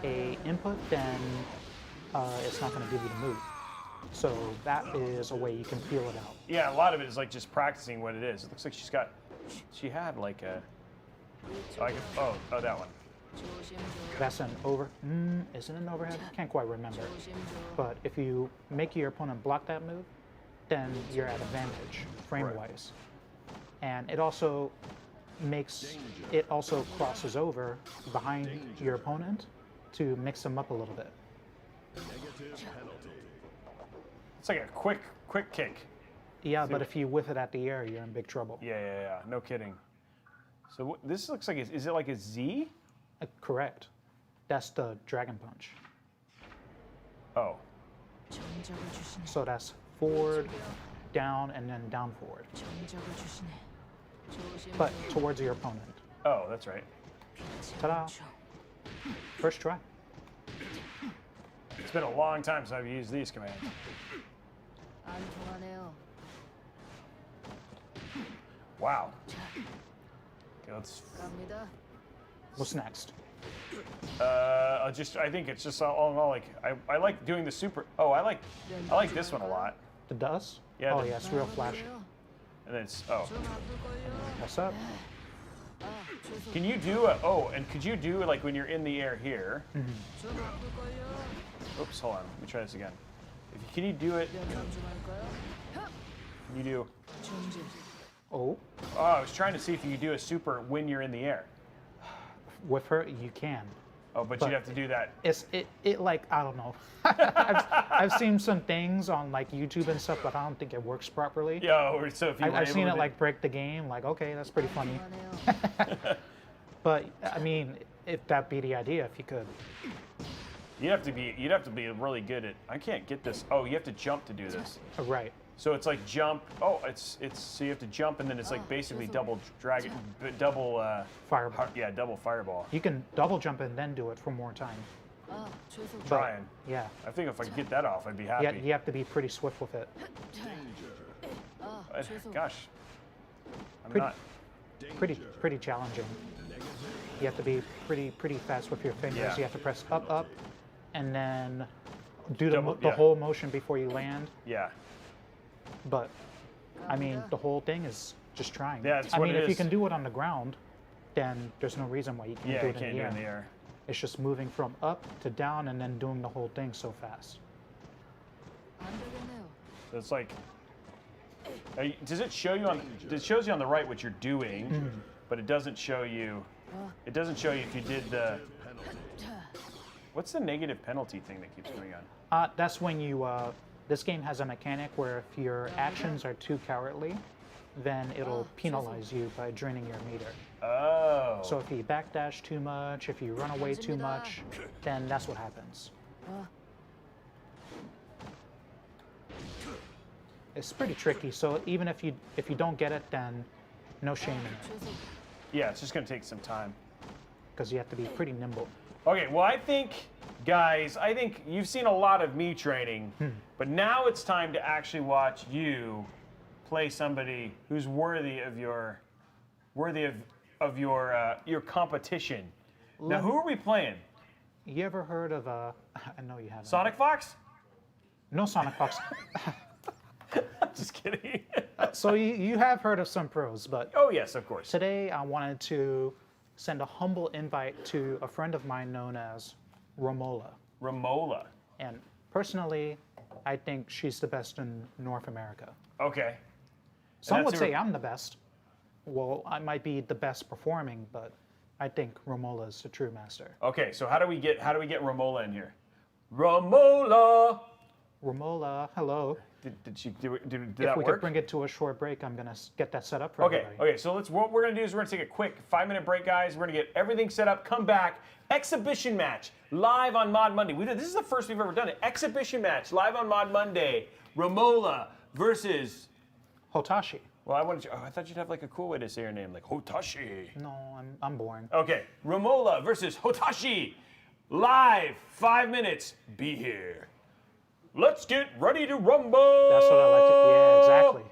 a input, then it's not going to give you the move. So that is a way you can feel it out. Yeah, a lot of it is like just practicing what it is. It looks like she had like a, oh, that one. 조심 좀. That's an is it an overhead? Can't quite remember. 조심 좀. But if you make your opponent block that move, then you're at advantage frame-wise. And it also crosses over behind your opponent to mix them up a little bit. It's like a quick kick. Yeah, but if you whiff it at the air, you're in big trouble. Yeah. No kidding. So this looks like, is it like a Z? Correct. That's the dragon punch. Oh. 정적을 주시네. So that's forward, down, and then down forward. 정적을 주시네. 조심 But 좀. towards your opponent. Oh, that's right. Ta-da. First try. It's been a long time since I've used these commands. 안 통하네요. Wow. Okay, let's. 갑니다. What's next? I think it's just all in all like I like doing the super. Oh, I like this one a lot. The dust? Yeah, Oh, the- yeah, it's real flashy. 날아가볼래요? And then it's oh. 좀 아플걸요? What's up? 아, 최소. Can you do and could you do like when you're in the air here? 좀 아플걸요? Oops, hold on. Let me try this again. Can you do it? 연장 좀 할까요? Can you do? 중지. Oh, Oh, I was trying to see if you could do a super when you're in the air. with her, you can. Oh, but But- you'd have to do that. It like, I don't know. I've seen some things on like YouTube and stuff, but I don't think it works properly. Yo, so if you were I've able seen to it do- like break the game. Like, okay, that's pretty funny. 그만해요. But I mean, if that be the idea, if you could. you'd have to be really good at. I can't get this. Oh, you have to jump to do this. Right. So it's like jump. Oh, it's so you have to jump and then it's like basically double dragon, double Fireball. yeah, double fireball. You can double jump and then do it for more time. 아, 죄송. Trying. Yeah. I think if I could get that off, I'd be happy. You have to be pretty swift with it. 아, 죄송. Gosh, I'm Pretty- not. Pretty challenging. You have to be pretty fast with your fingers. Yeah. You have to press up, and then do Double- the yeah. whole motion before you land. Yeah. But I mean, the whole thing is just trying. Yeah, that's I what mean, it if you is. can do it on the ground, then there's no reason why you can't Yeah, do you it can't in do the it air. in the air. It's just moving from up to down and then doing the whole thing so fast. 안 되겠네요. So it's like. Does it show you on? It shows you on the right what you're doing, Mm-hmm. but it doesn't show you. It doesn't show you if you did the. What's the negative penalty thing that keeps going on? That's when you. This game has a mechanic where if your actions are too cowardly, then it'll penalize you by draining your meter. Oh. So if you backdash too much, if you run away too much, then that's what happens. It's pretty tricky. So even if you don't get it, then no shame in it, 죄송. Yeah, it's just gonna take some time. because you have to be pretty nimble. Okay, well, I think, guys, you've seen a lot of me training, but now it's time to actually watch you play somebody who's worthy of your competition. Now, who are we playing? You ever heard of I know you haven't. Sonic Fox? No Sonic Fox. Just kidding. So you have heard of some pros, but Oh yes, of course. today I wanted to send a humble invite to a friend of mine known as Romola. Romola. And personally, I think she's the best in North America. Okay. Some that's would a- say I'm the best. Well, I might be the best performing, but I think Romola is the true master. Okay, so how do we get Romola in here? Romola. Romola, hello. Did If that we work? could bring it to a short break, I'm gonna get that set up for Okay, everybody. okay, so what we're gonna do is we're gonna take a quick 5-minute break, guys. We're gonna get everything set up, come back, exhibition match, live on Mod Monday. This is the first we've ever done it. Exhibition match, live on Mod Monday. Romola versus, Hotashi. well, I thought you'd have like a cool way to say your name, like Hotashi. No, I'm boring. Okay, Romola versus Hotashi, live, 5 minutes, be here. Let's get ready to rumble! That's what I like to. Yeah, exactly.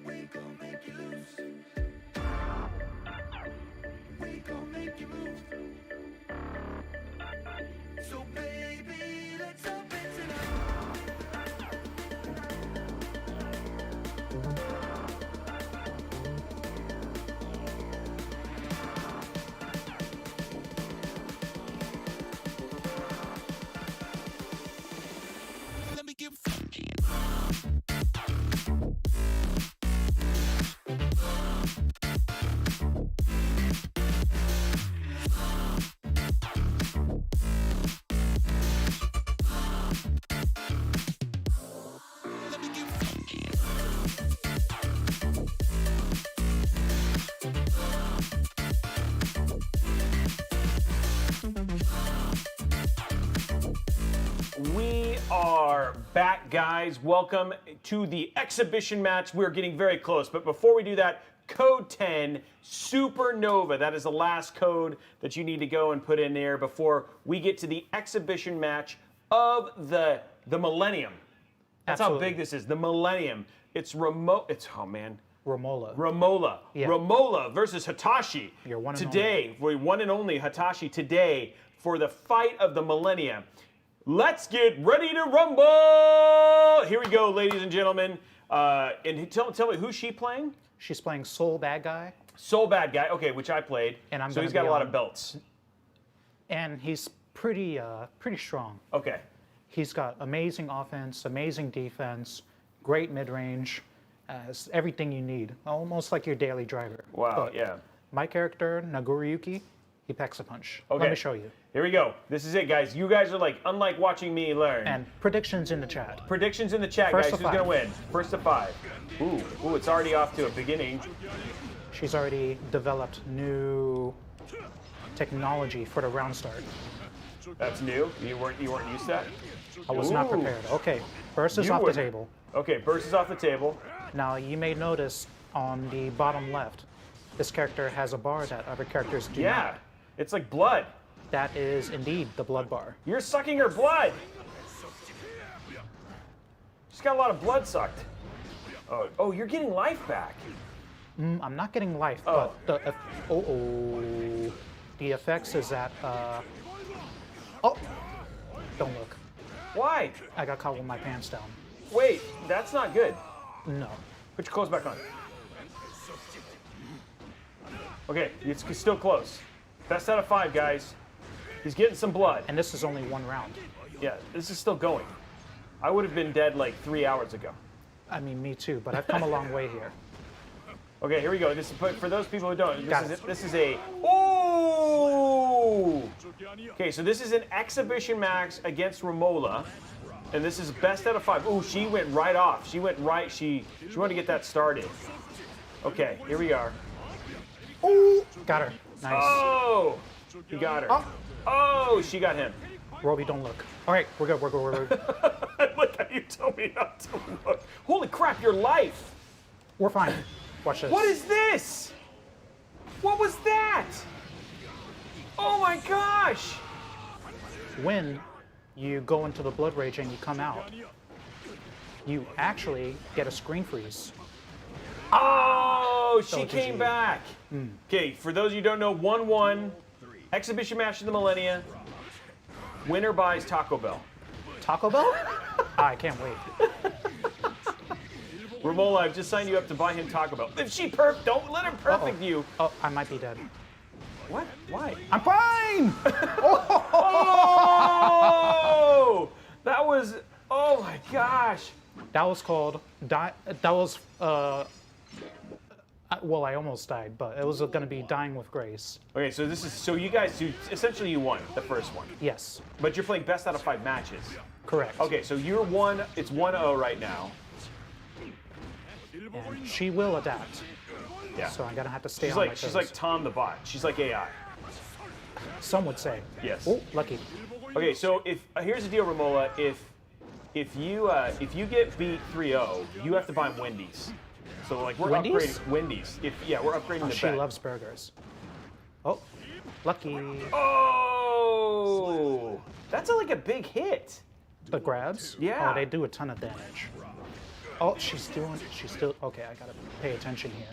We gon' make you lose. We gon' make you move. So baby, let's hop in tonight. Let me get funky. Let me get funky. We are back, guys. Welcome to the exhibition match. We're getting very close, but before we do that, code 10 Supernova. That is the last code that you need to go and put in there before we get to the exhibition match of the Millennium. That's Absolutely. how big this is. The Millennium. It's remote. It's Romola. Romola. Yeah. Romola versus Hotashi. Your one and today, we one and only Hotashi today for the fight of the Millennium. Let's get ready to rumble! Here we go, ladies and gentlemen. And tell me, who's she playing? She's playing Soul Bad Guy, Soul Bad Guy. Okay, which I played. And I'm so gonna he's got be a lot on- of belts. and he's pretty strong. Okay. He's got amazing offense, amazing defense, great mid-range, everything you need. Almost like your daily driver. Wow. But Yeah. my character, Nagoriyuki, he packs a punch. Okay. Let me show you. Here we go. This is it, guys. You guys are like, unlike watching me learn. And predictions in the chat. Predictions in the chat, First guys. to Who's gonna 5. win? First to 5. Ooh, it's already off to a beginning. She's already developed new technology for the round start. That's new. You weren't used to that. I was not Ooh. prepared. Okay, burst is You off were- the table. Okay, burst is off the table. Now you may notice on the bottom left, this character has a bar that other characters do Yeah, not. it's like blood. That is indeed the blood bar. You're sucking her blood. She's got a lot of blood sucked. Oh, you're getting life back. I'm not getting life, Oh. but the effects is that oh, don't look. Why? I got caught with my pants down. Wait, that's not good. No. Put your clothes back on. Okay, it's still close. Best out of 5, guys. He's getting some blood. And this is only one round. Yeah, this is still going. I would have been dead like 3 hours ago. I mean, me too, but I've come a long way here. Okay, here we go. This is for those people who don't. Got This it. is a oh. Okay, so this is an exhibition match against Romola, and this is best out of 5. Oh, she went right off. She went right. She wanted to get that started. Okay, here we are. Got her. Nice. Oh, he got her. Oh. Oh, she got him. Roby, don't look. All right, we're good. We're good. We're good. Look how you told me not to look. Holy crap, your life. We're fine. Watch this. What is this? What was that? Oh my gosh. When you go into the blood rage and you come out, you actually get a screen freeze. Oh, she Oh, came GG. back. Okay, for those of you who don't know, 1-1, exhibition match of the Millennia. Winner buys Taco Bell. Taco Bell? I can't wait. Romola, I've just signed you up to buy him Taco Bell. If she don't let her perfect you. Oh, I might be dead. What? Why? I'm fine. Oh! That was, oh my gosh. That was called. Well, I almost died, but it was going to be dying with grace. Okay, so so you guys, essentially you won the first one. Yes, But you're playing best out of 5 matches. correct. Okay, so you're it's 1-0 right now. And she will adapt, Yeah. so I'm gonna have to stay She's on my like toes. she's like Tom the bot. She's like AI. Some would say. Yes. Oh, lucky. Okay, so if here's the deal, Romola. If you get beat 3-0, you have to buy Wendy's. So like we're Wendy's? upgrading Wendy's. We're upgrading the She bet. loves burgers. Oh, lucky. Oh, that's like a big hit. The grabs? Yeah. Oh, they do a ton of damage. Oh, she's still, okay, I gotta pay attention here.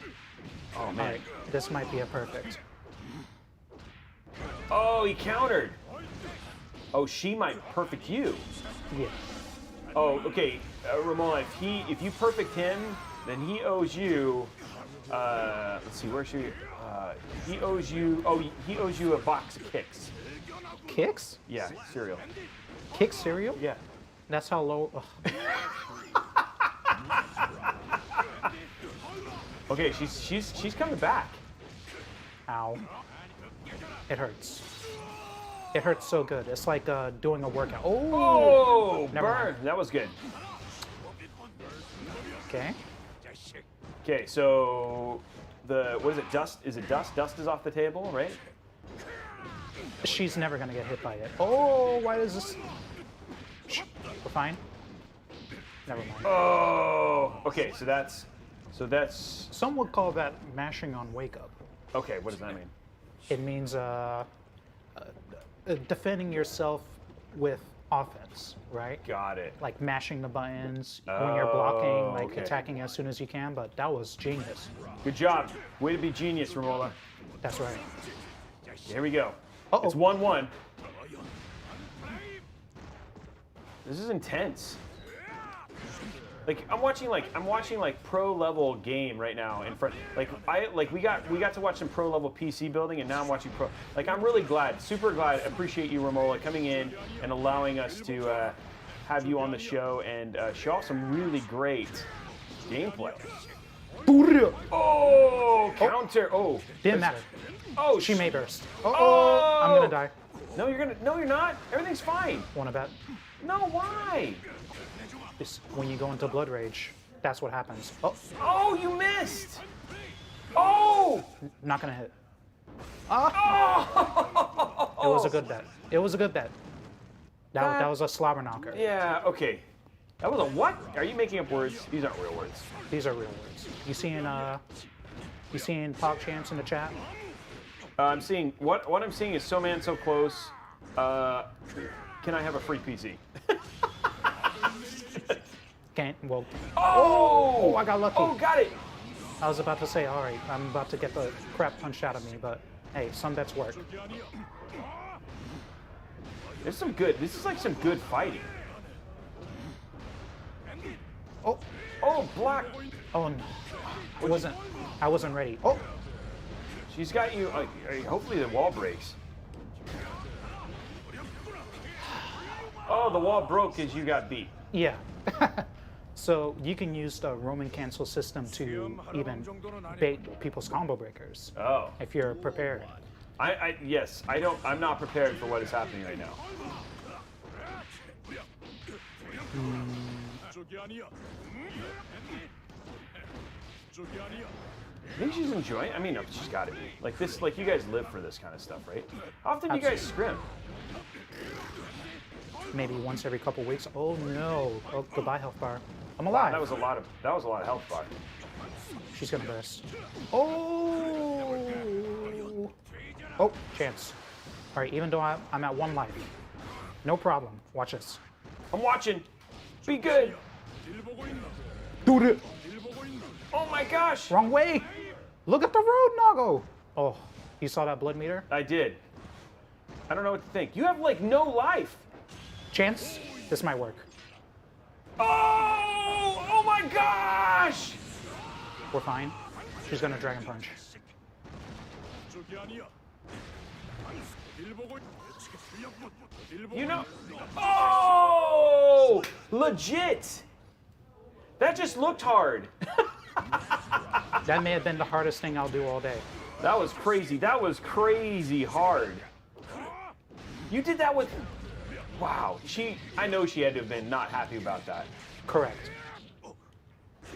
Oh, All man. right, this might be a perfect. Oh, he countered. Oh, she might perfect you. Yeah. Oh, okay. Romola, if you perfect him, then he owes you, let's see, where's she? He owes you a box of kicks. Kicks? Yeah, cereal. Kick cereal? Yeah. That's how low. Ugh. Okay, she's coming back. Ow. It hurts. It hurts so good. It's like doing a workout. Oh! Oh, Never burn. mind. That was good. Okay. Okay, so what is it? Dust? Is it dust? Dust is off the table, right? She's never gonna get hit by it. Oh, why does this? Shh. We're fine. Never mind. Oh. Okay, so that's Some would call that mashing on wake up. okay. What does that mean? It means defending yourself with offense, right? Got it. Like mashing the buttons when you're blocking, like okay. attacking as soon as you can. But that was genius. Good job. Way to be genius, Romola. That's right. Here we go. Uh-oh. It's 1-1. This is intense. Like I'm watching pro level game right now in front. We got to watch some pro level PC building, and now I'm watching pro. Like I'm really glad, super glad. Appreciate you, Romola, coming in and allowing us to have you on the show and show off some really great gameplay. Oh, counter. Oh, Didn't matter. Oh, She may burst. Oh, I'm gonna die. No, you're not. Everything's fine. Wanna bet? No, why? When you go into blood rage, that's what happens. Oh, Oh, you missed. Oh. not gonna hit. Oh. It was a good bet. It was a good bet. That was a slobber knocker. Yeah. Okay. That was a what? Are you making up words? These aren't real words. These are real words. You seeing PogChamps in the chat? I'm seeing what I'm seeing is So Man So Close. Can I have a free PC? Can't. Well, Oh! I got lucky. Oh, got it. I was about to say, all right, I'm about to get the crap punched out of me, but hey, some bets work. There's some good. This is like some good fighting. Oh, Oh, black. oh no. I wasn't ready. Oh, She's got you. Hopefully the wall breaks. Oh, the wall broke because you got beat. yeah. So you can use the Roman cancel system to even bait people's combo breakers Oh. if you're prepared. Yes. I'm not prepared for what is happening right now. I think she's enjoying. I mean, no, she's got to be like this. Like you guys live for this kind of stuff, right? How often do you guys scrim? Maybe once every couple weeks. Oh no! Oh, goodbye, health bar. I'm alive. That was a lot of health bar. She's gonna burst. Oh! Oh, chance. All right, even though I'm at 1 life, no problem. Watch this. I'm watching. Be good. Dude, it. Oh my gosh. Wrong way. Look at the road, Nago. Oh, you saw that blood meter? I did. I don't know what to think. You have like no life. Chance, this might work. Oh! Oh my gosh! We're fine. She's gonna dragon punch. You know. Oh! Legit. That just looked hard. That may have been the hardest thing I'll do all day. That was crazy. That was crazy hard. You did that with. Wow. I know she had to have been not happy about that. Correct.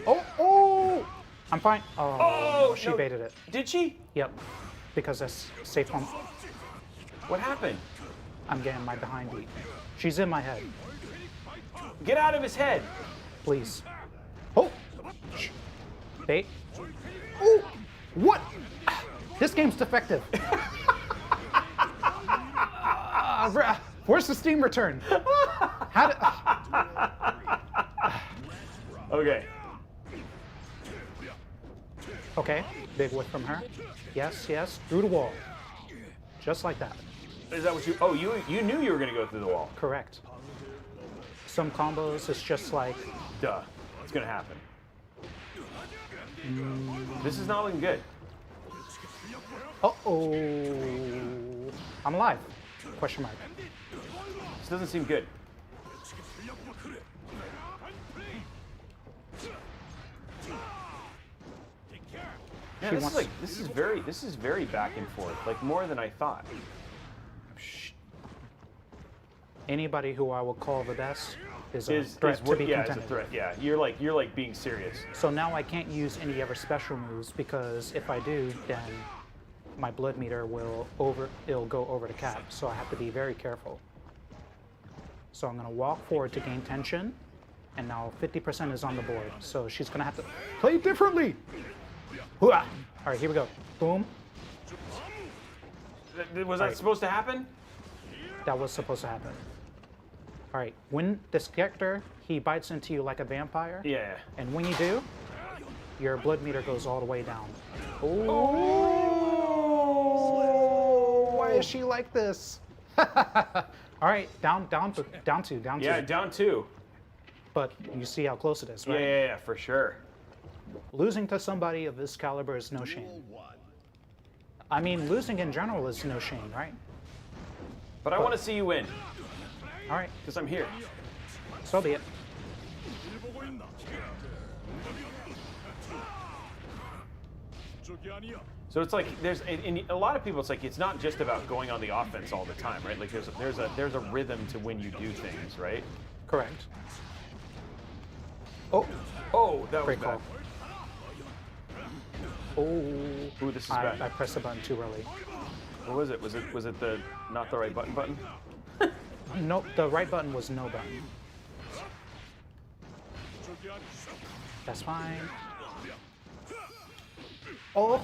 Oh! I'm fine. Oh, Oh, she no. baited it. Did she? Yep. Because that's safe home. What happened? I'm getting my behind beat. She's in my head. Get out of his head. Please. Oh! Shh. Bait. Oh! What? This game's defective. Where's the Steam return? How did, Okay. okay, big whip from her. Yes, yes, through the wall. Just like that. Is that what you? Oh, you knew you were gonna go through the wall. Correct. Some combos, it's just like, Duh. It's gonna happen. This is not looking good. uh-oh. I'm alive. Question mark. This doesn't seem good. Yeah, She this is wants- like this is very back and forth, like more than I thought. Anybody who I would call the best is a Is threat to what- be yeah, it's a contended threat. with. Yeah, you're like being serious. So now I can't use any of her special moves because if I do, then my blood meter it'll go over the cap. So I have to be very careful. So I'm gonna walk forward to gain tension, and now 50% is on the board. So she's gonna have to play differently. Hooah! All right, here we go. Boom. Was that Right. supposed to happen? That was supposed to happen. All right, when this character, he bites into you like a vampire. Yeah. And when you do, your blood meter goes all the way down. Oh! Why is she like this? All right, down two. Yeah, down 2. But you see how close it is, right? Yeah, for sure. Losing to somebody of this caliber is no shame. I mean, losing in general is no shame, right? But I want to see you win All right, because I'm here. so be it. So it's like in a lot of people, it's like it's not just about going on the offense all the time, right? Like there's a rhythm to when you do things, right? Correct. Oh, Oh, that was great bad. call. Oh, Ooh, this is I bad. pressed the button too early. What was it? Was it the not the right button? Nope, the right button was no button. That's fine. Oh,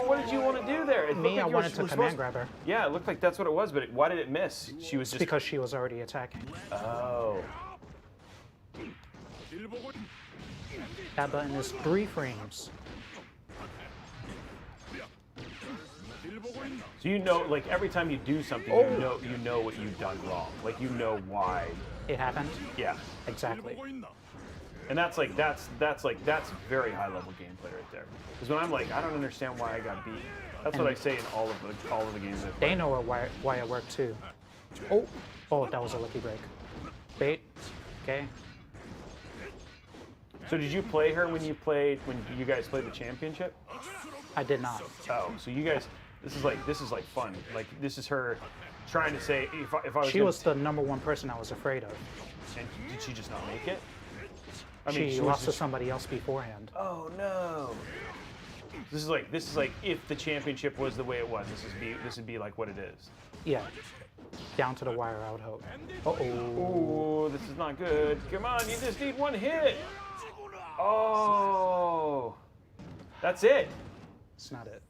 what did you want to do there? It looked Me, like I you wanted were to supposed- command grab her Yeah, it looked like that's what it was, but why did it miss? She was just. because she was already attacking. Oh. That button is 3 frames. So you know, like every time you do something, you know what you've done wrong. Like you know why. It happened. Yeah. Exactly. And that's very high level gameplay right there. Because when I'm like, I don't understand why I got beat. That's what I say in all of the games I play. They know why it worked too. Oh, that was a lucky break. Bait. Okay. So did you play her when you guys played the championship? I did not. Oh, so you guys, this is like fun. Like this is her trying to say if I was. She gonna was the #1 person I was afraid of. And did she just not make it? I She was lost to just- somebody else beforehand. Oh no. This is like if the championship was the way it was, this would be like what it is. Yeah. Down to the wire, I would hope. Uh-oh. Ooh, this is not good. Come on, you just need one hit. Oh. That's it. It's not it.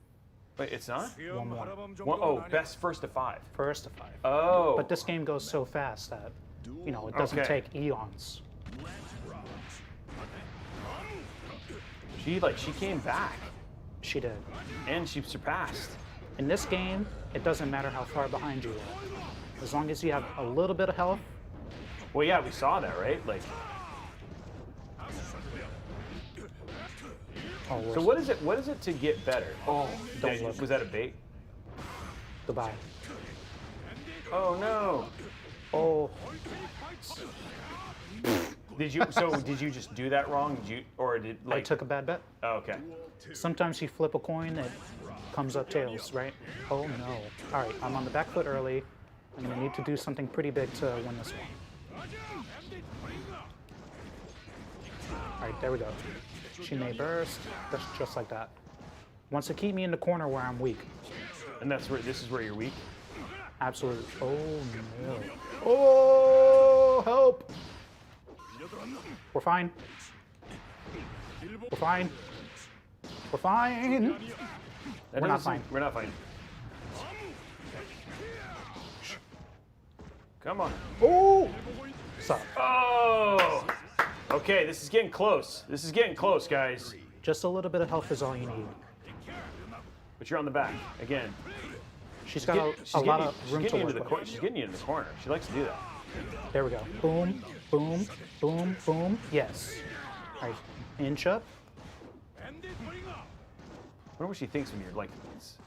Wait, it's not? 1-1. Oh, best first to 5. First to 5. Oh. But this game goes so fast that, it doesn't Okay. take eons. She came back She did. and she surpassed. In this game, it doesn't matter how far behind you are. As long as you have a little bit of health, Well, yeah, we saw that, right? Like, oh, so what is it to get better? Oh, Don't look. was that a bait? goodbye. Oh no. Oh, Did you just do that wrong? I took a bad bet. Oh, okay. Sometimes you flip a coin, it comes up tails, right? Oh no. All right, I'm on the back foot early. I'm gonna need to do something pretty big to win this one. All right, there we go. She may burst, that's just like that. Wants to keep me in the corner where I'm weak. And this is where you're weak. Absolutely. Oh no. Oh, help! We're fine. We're fine. We're fine. That We're not doesn't fine. seem- We're not fine. Come on. Oh! So, Oh! Okay, this is getting close. This is getting close, guys. just a little bit of health is all you need. But you're on the back again. She's got a lot of room to work with. She's getting you into the corner. She likes to do that. There we go. Boom, boom, boom, boom. Yes. All right, inch up. I wonder what she thinks when you're like this.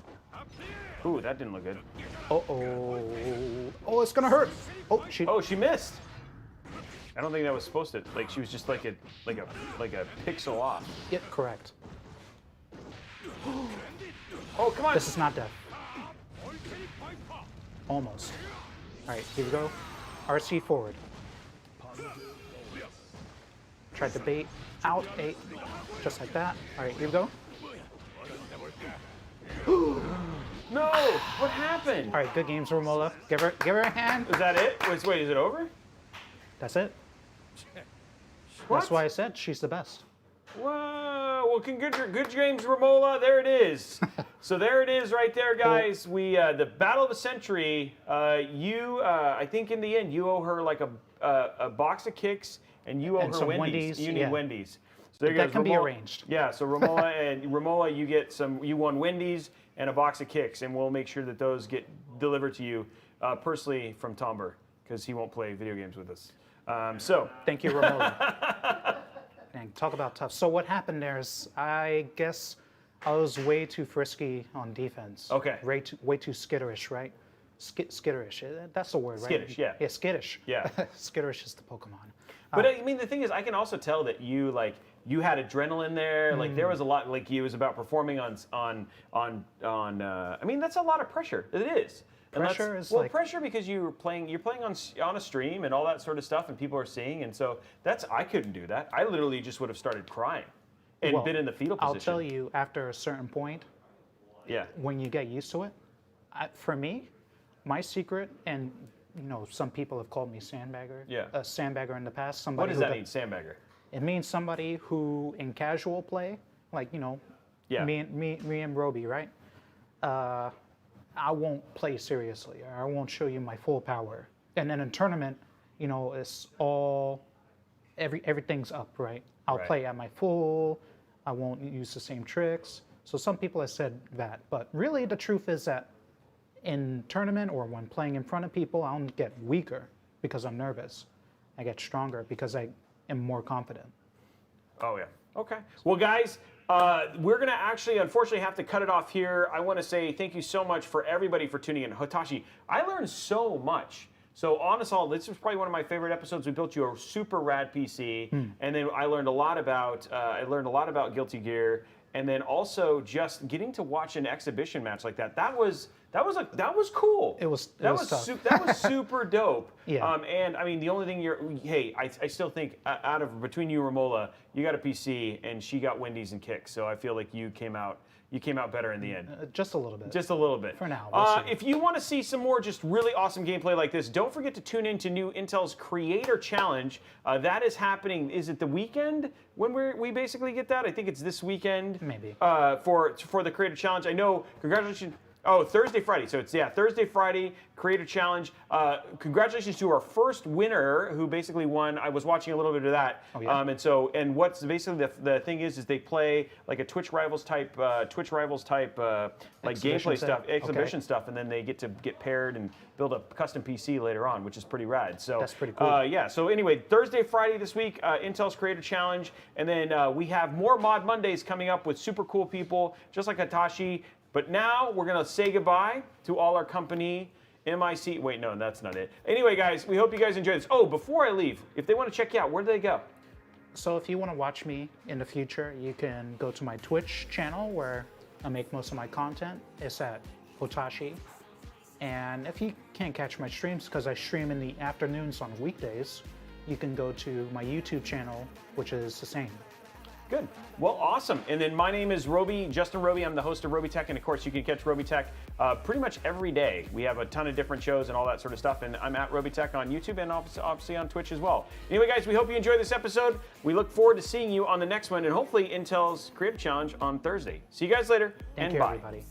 Ooh, that didn't look good. Uh-oh. Oh, it's gonna hurt. Oh, She missed. I don't think that was supposed to. Like she was just like a pixel off. Yeah, correct. Oh, come on. This is not death. Almost. All right, here we go. RC forward. Tried to bait out a, just like that. All right, here we go. No! What happened? All right, good games, Romola. Give her a hand. Is that it? Wait, is it over? That's it. What? That's why I said she's the best. Whoa! Well, good James Romola. There it is. So there it is, right there, guys. We the battle of the century. I think in the end you owe her like a box of kicks, and you owe And her some Wendy's. Wendy's, You need yeah. Wendy's. So there you That go. can be arranged. Yeah. So Romola, you get some. You won Wendy's and a box of kicks, and we'll make sure that those get delivered to you personally from Tomber, because he won't play video games with us. Thank you, Romola. Dang, talk about tough. So what happened there is, I guess I was way too frisky on defense. Okay. Way too skitterish, right? Skitterish. That's the word, right? Skittish, yeah. Yeah, skittish. Yeah. Skitterish is the Pokemon. But I mean, the thing is, I can also tell that you had adrenaline there. Like there was a lot. Like it was about performing on. I mean, that's a lot of pressure. It is. And Pressure is pressure because you're playing on a stream and all that sort of stuff, and people are seeing, and so I couldn't do that. I literally just would have started crying and Well, been in the fetal position. I'll tell you, after a certain point, Yeah. when you get used to it, for me, my secret, and some people have called me sandbagger. Yeah. A sandbagger in the past. What Somebody does that mean, sandbagger? It means somebody who, in casual play, like Yeah. me and Roby, right? I won't play seriously. I won't show you my full power. And then in tournament, it's all everything's up, right? I'll Right. play at my full. I won't use the same tricks. So some people have said that, but really the truth is that in tournament or when playing in front of people, I don't get weaker because I'm nervous. I get stronger because I am more confident. Oh, yeah. Okay. Well, guys, we're going to actually, unfortunately, have to cut it off here. I want to say thank you so much for everybody for tuning in. Hotashi, I learned so much. So, honestly, this was probably one of my favorite episodes. We built you a super rad PC, and then I learned a lot about Guilty Gear, and then also just getting to watch an exhibition match like that. That was cool. It was tough. That was super dope. Yeah. And I mean, the only thing I still think between you and Romola, you got a PC and she got Wendy's and kicks. So I feel like you came out better in the end. Just a little bit. Just a little bit. For now, we'll see. If you want to see some more just really awesome gameplay like this, don't forget to tune in to new Intel's Creator Challenge. That is happening. Is it the weekend when we basically get that? I think it's this weekend. Maybe. For the Creator Challenge. I know. Congratulations. Oh, Thursday, Friday. So it's Thursday, Friday Creator Challenge. Congratulations to our first winner who basically won. I was watching a little bit of that. Oh, yeah. And what's basically the thing is they play like a Twitch Rivals type like Exhibition gameplay stuff, stuff. exhibition stuff, and then they get to get paired and build a custom PC later on, which is pretty rad. So That's pretty cool. Yeah. So anyway, Thursday, Friday this week, Intel's Creator Challenge, and then we have more Mod Mondays coming up with super cool people, just like Hotashi. But now we're going to say goodbye to all our company, MIC. Wait, no, that's not it. Anyway, guys, we hope you guys enjoyed this. Oh, before I leave, if they want to check you out, where do they go? So if you want to watch me in the future, you can go to my Twitch channel where I make most of my content. It's at Hotashi. And if you can't catch my streams, because I stream in the afternoons on weekdays, you can go to my YouTube channel, which is the same. Good. Well, awesome. And then my name is Roby, Justin Roby. I'm the host of Robeytech, and of course you can catch Robeytech pretty much every day. We have a ton of different shows and all that sort of stuff, and I'm at Robeytech on YouTube and obviously on Twitch as well. Anyway, guys, we hope you enjoyed this episode. We look forward to seeing you on the next one, and hopefully Intel's Creative Challenge on Thursday. See you guys later, Thank and you, bye. everybody.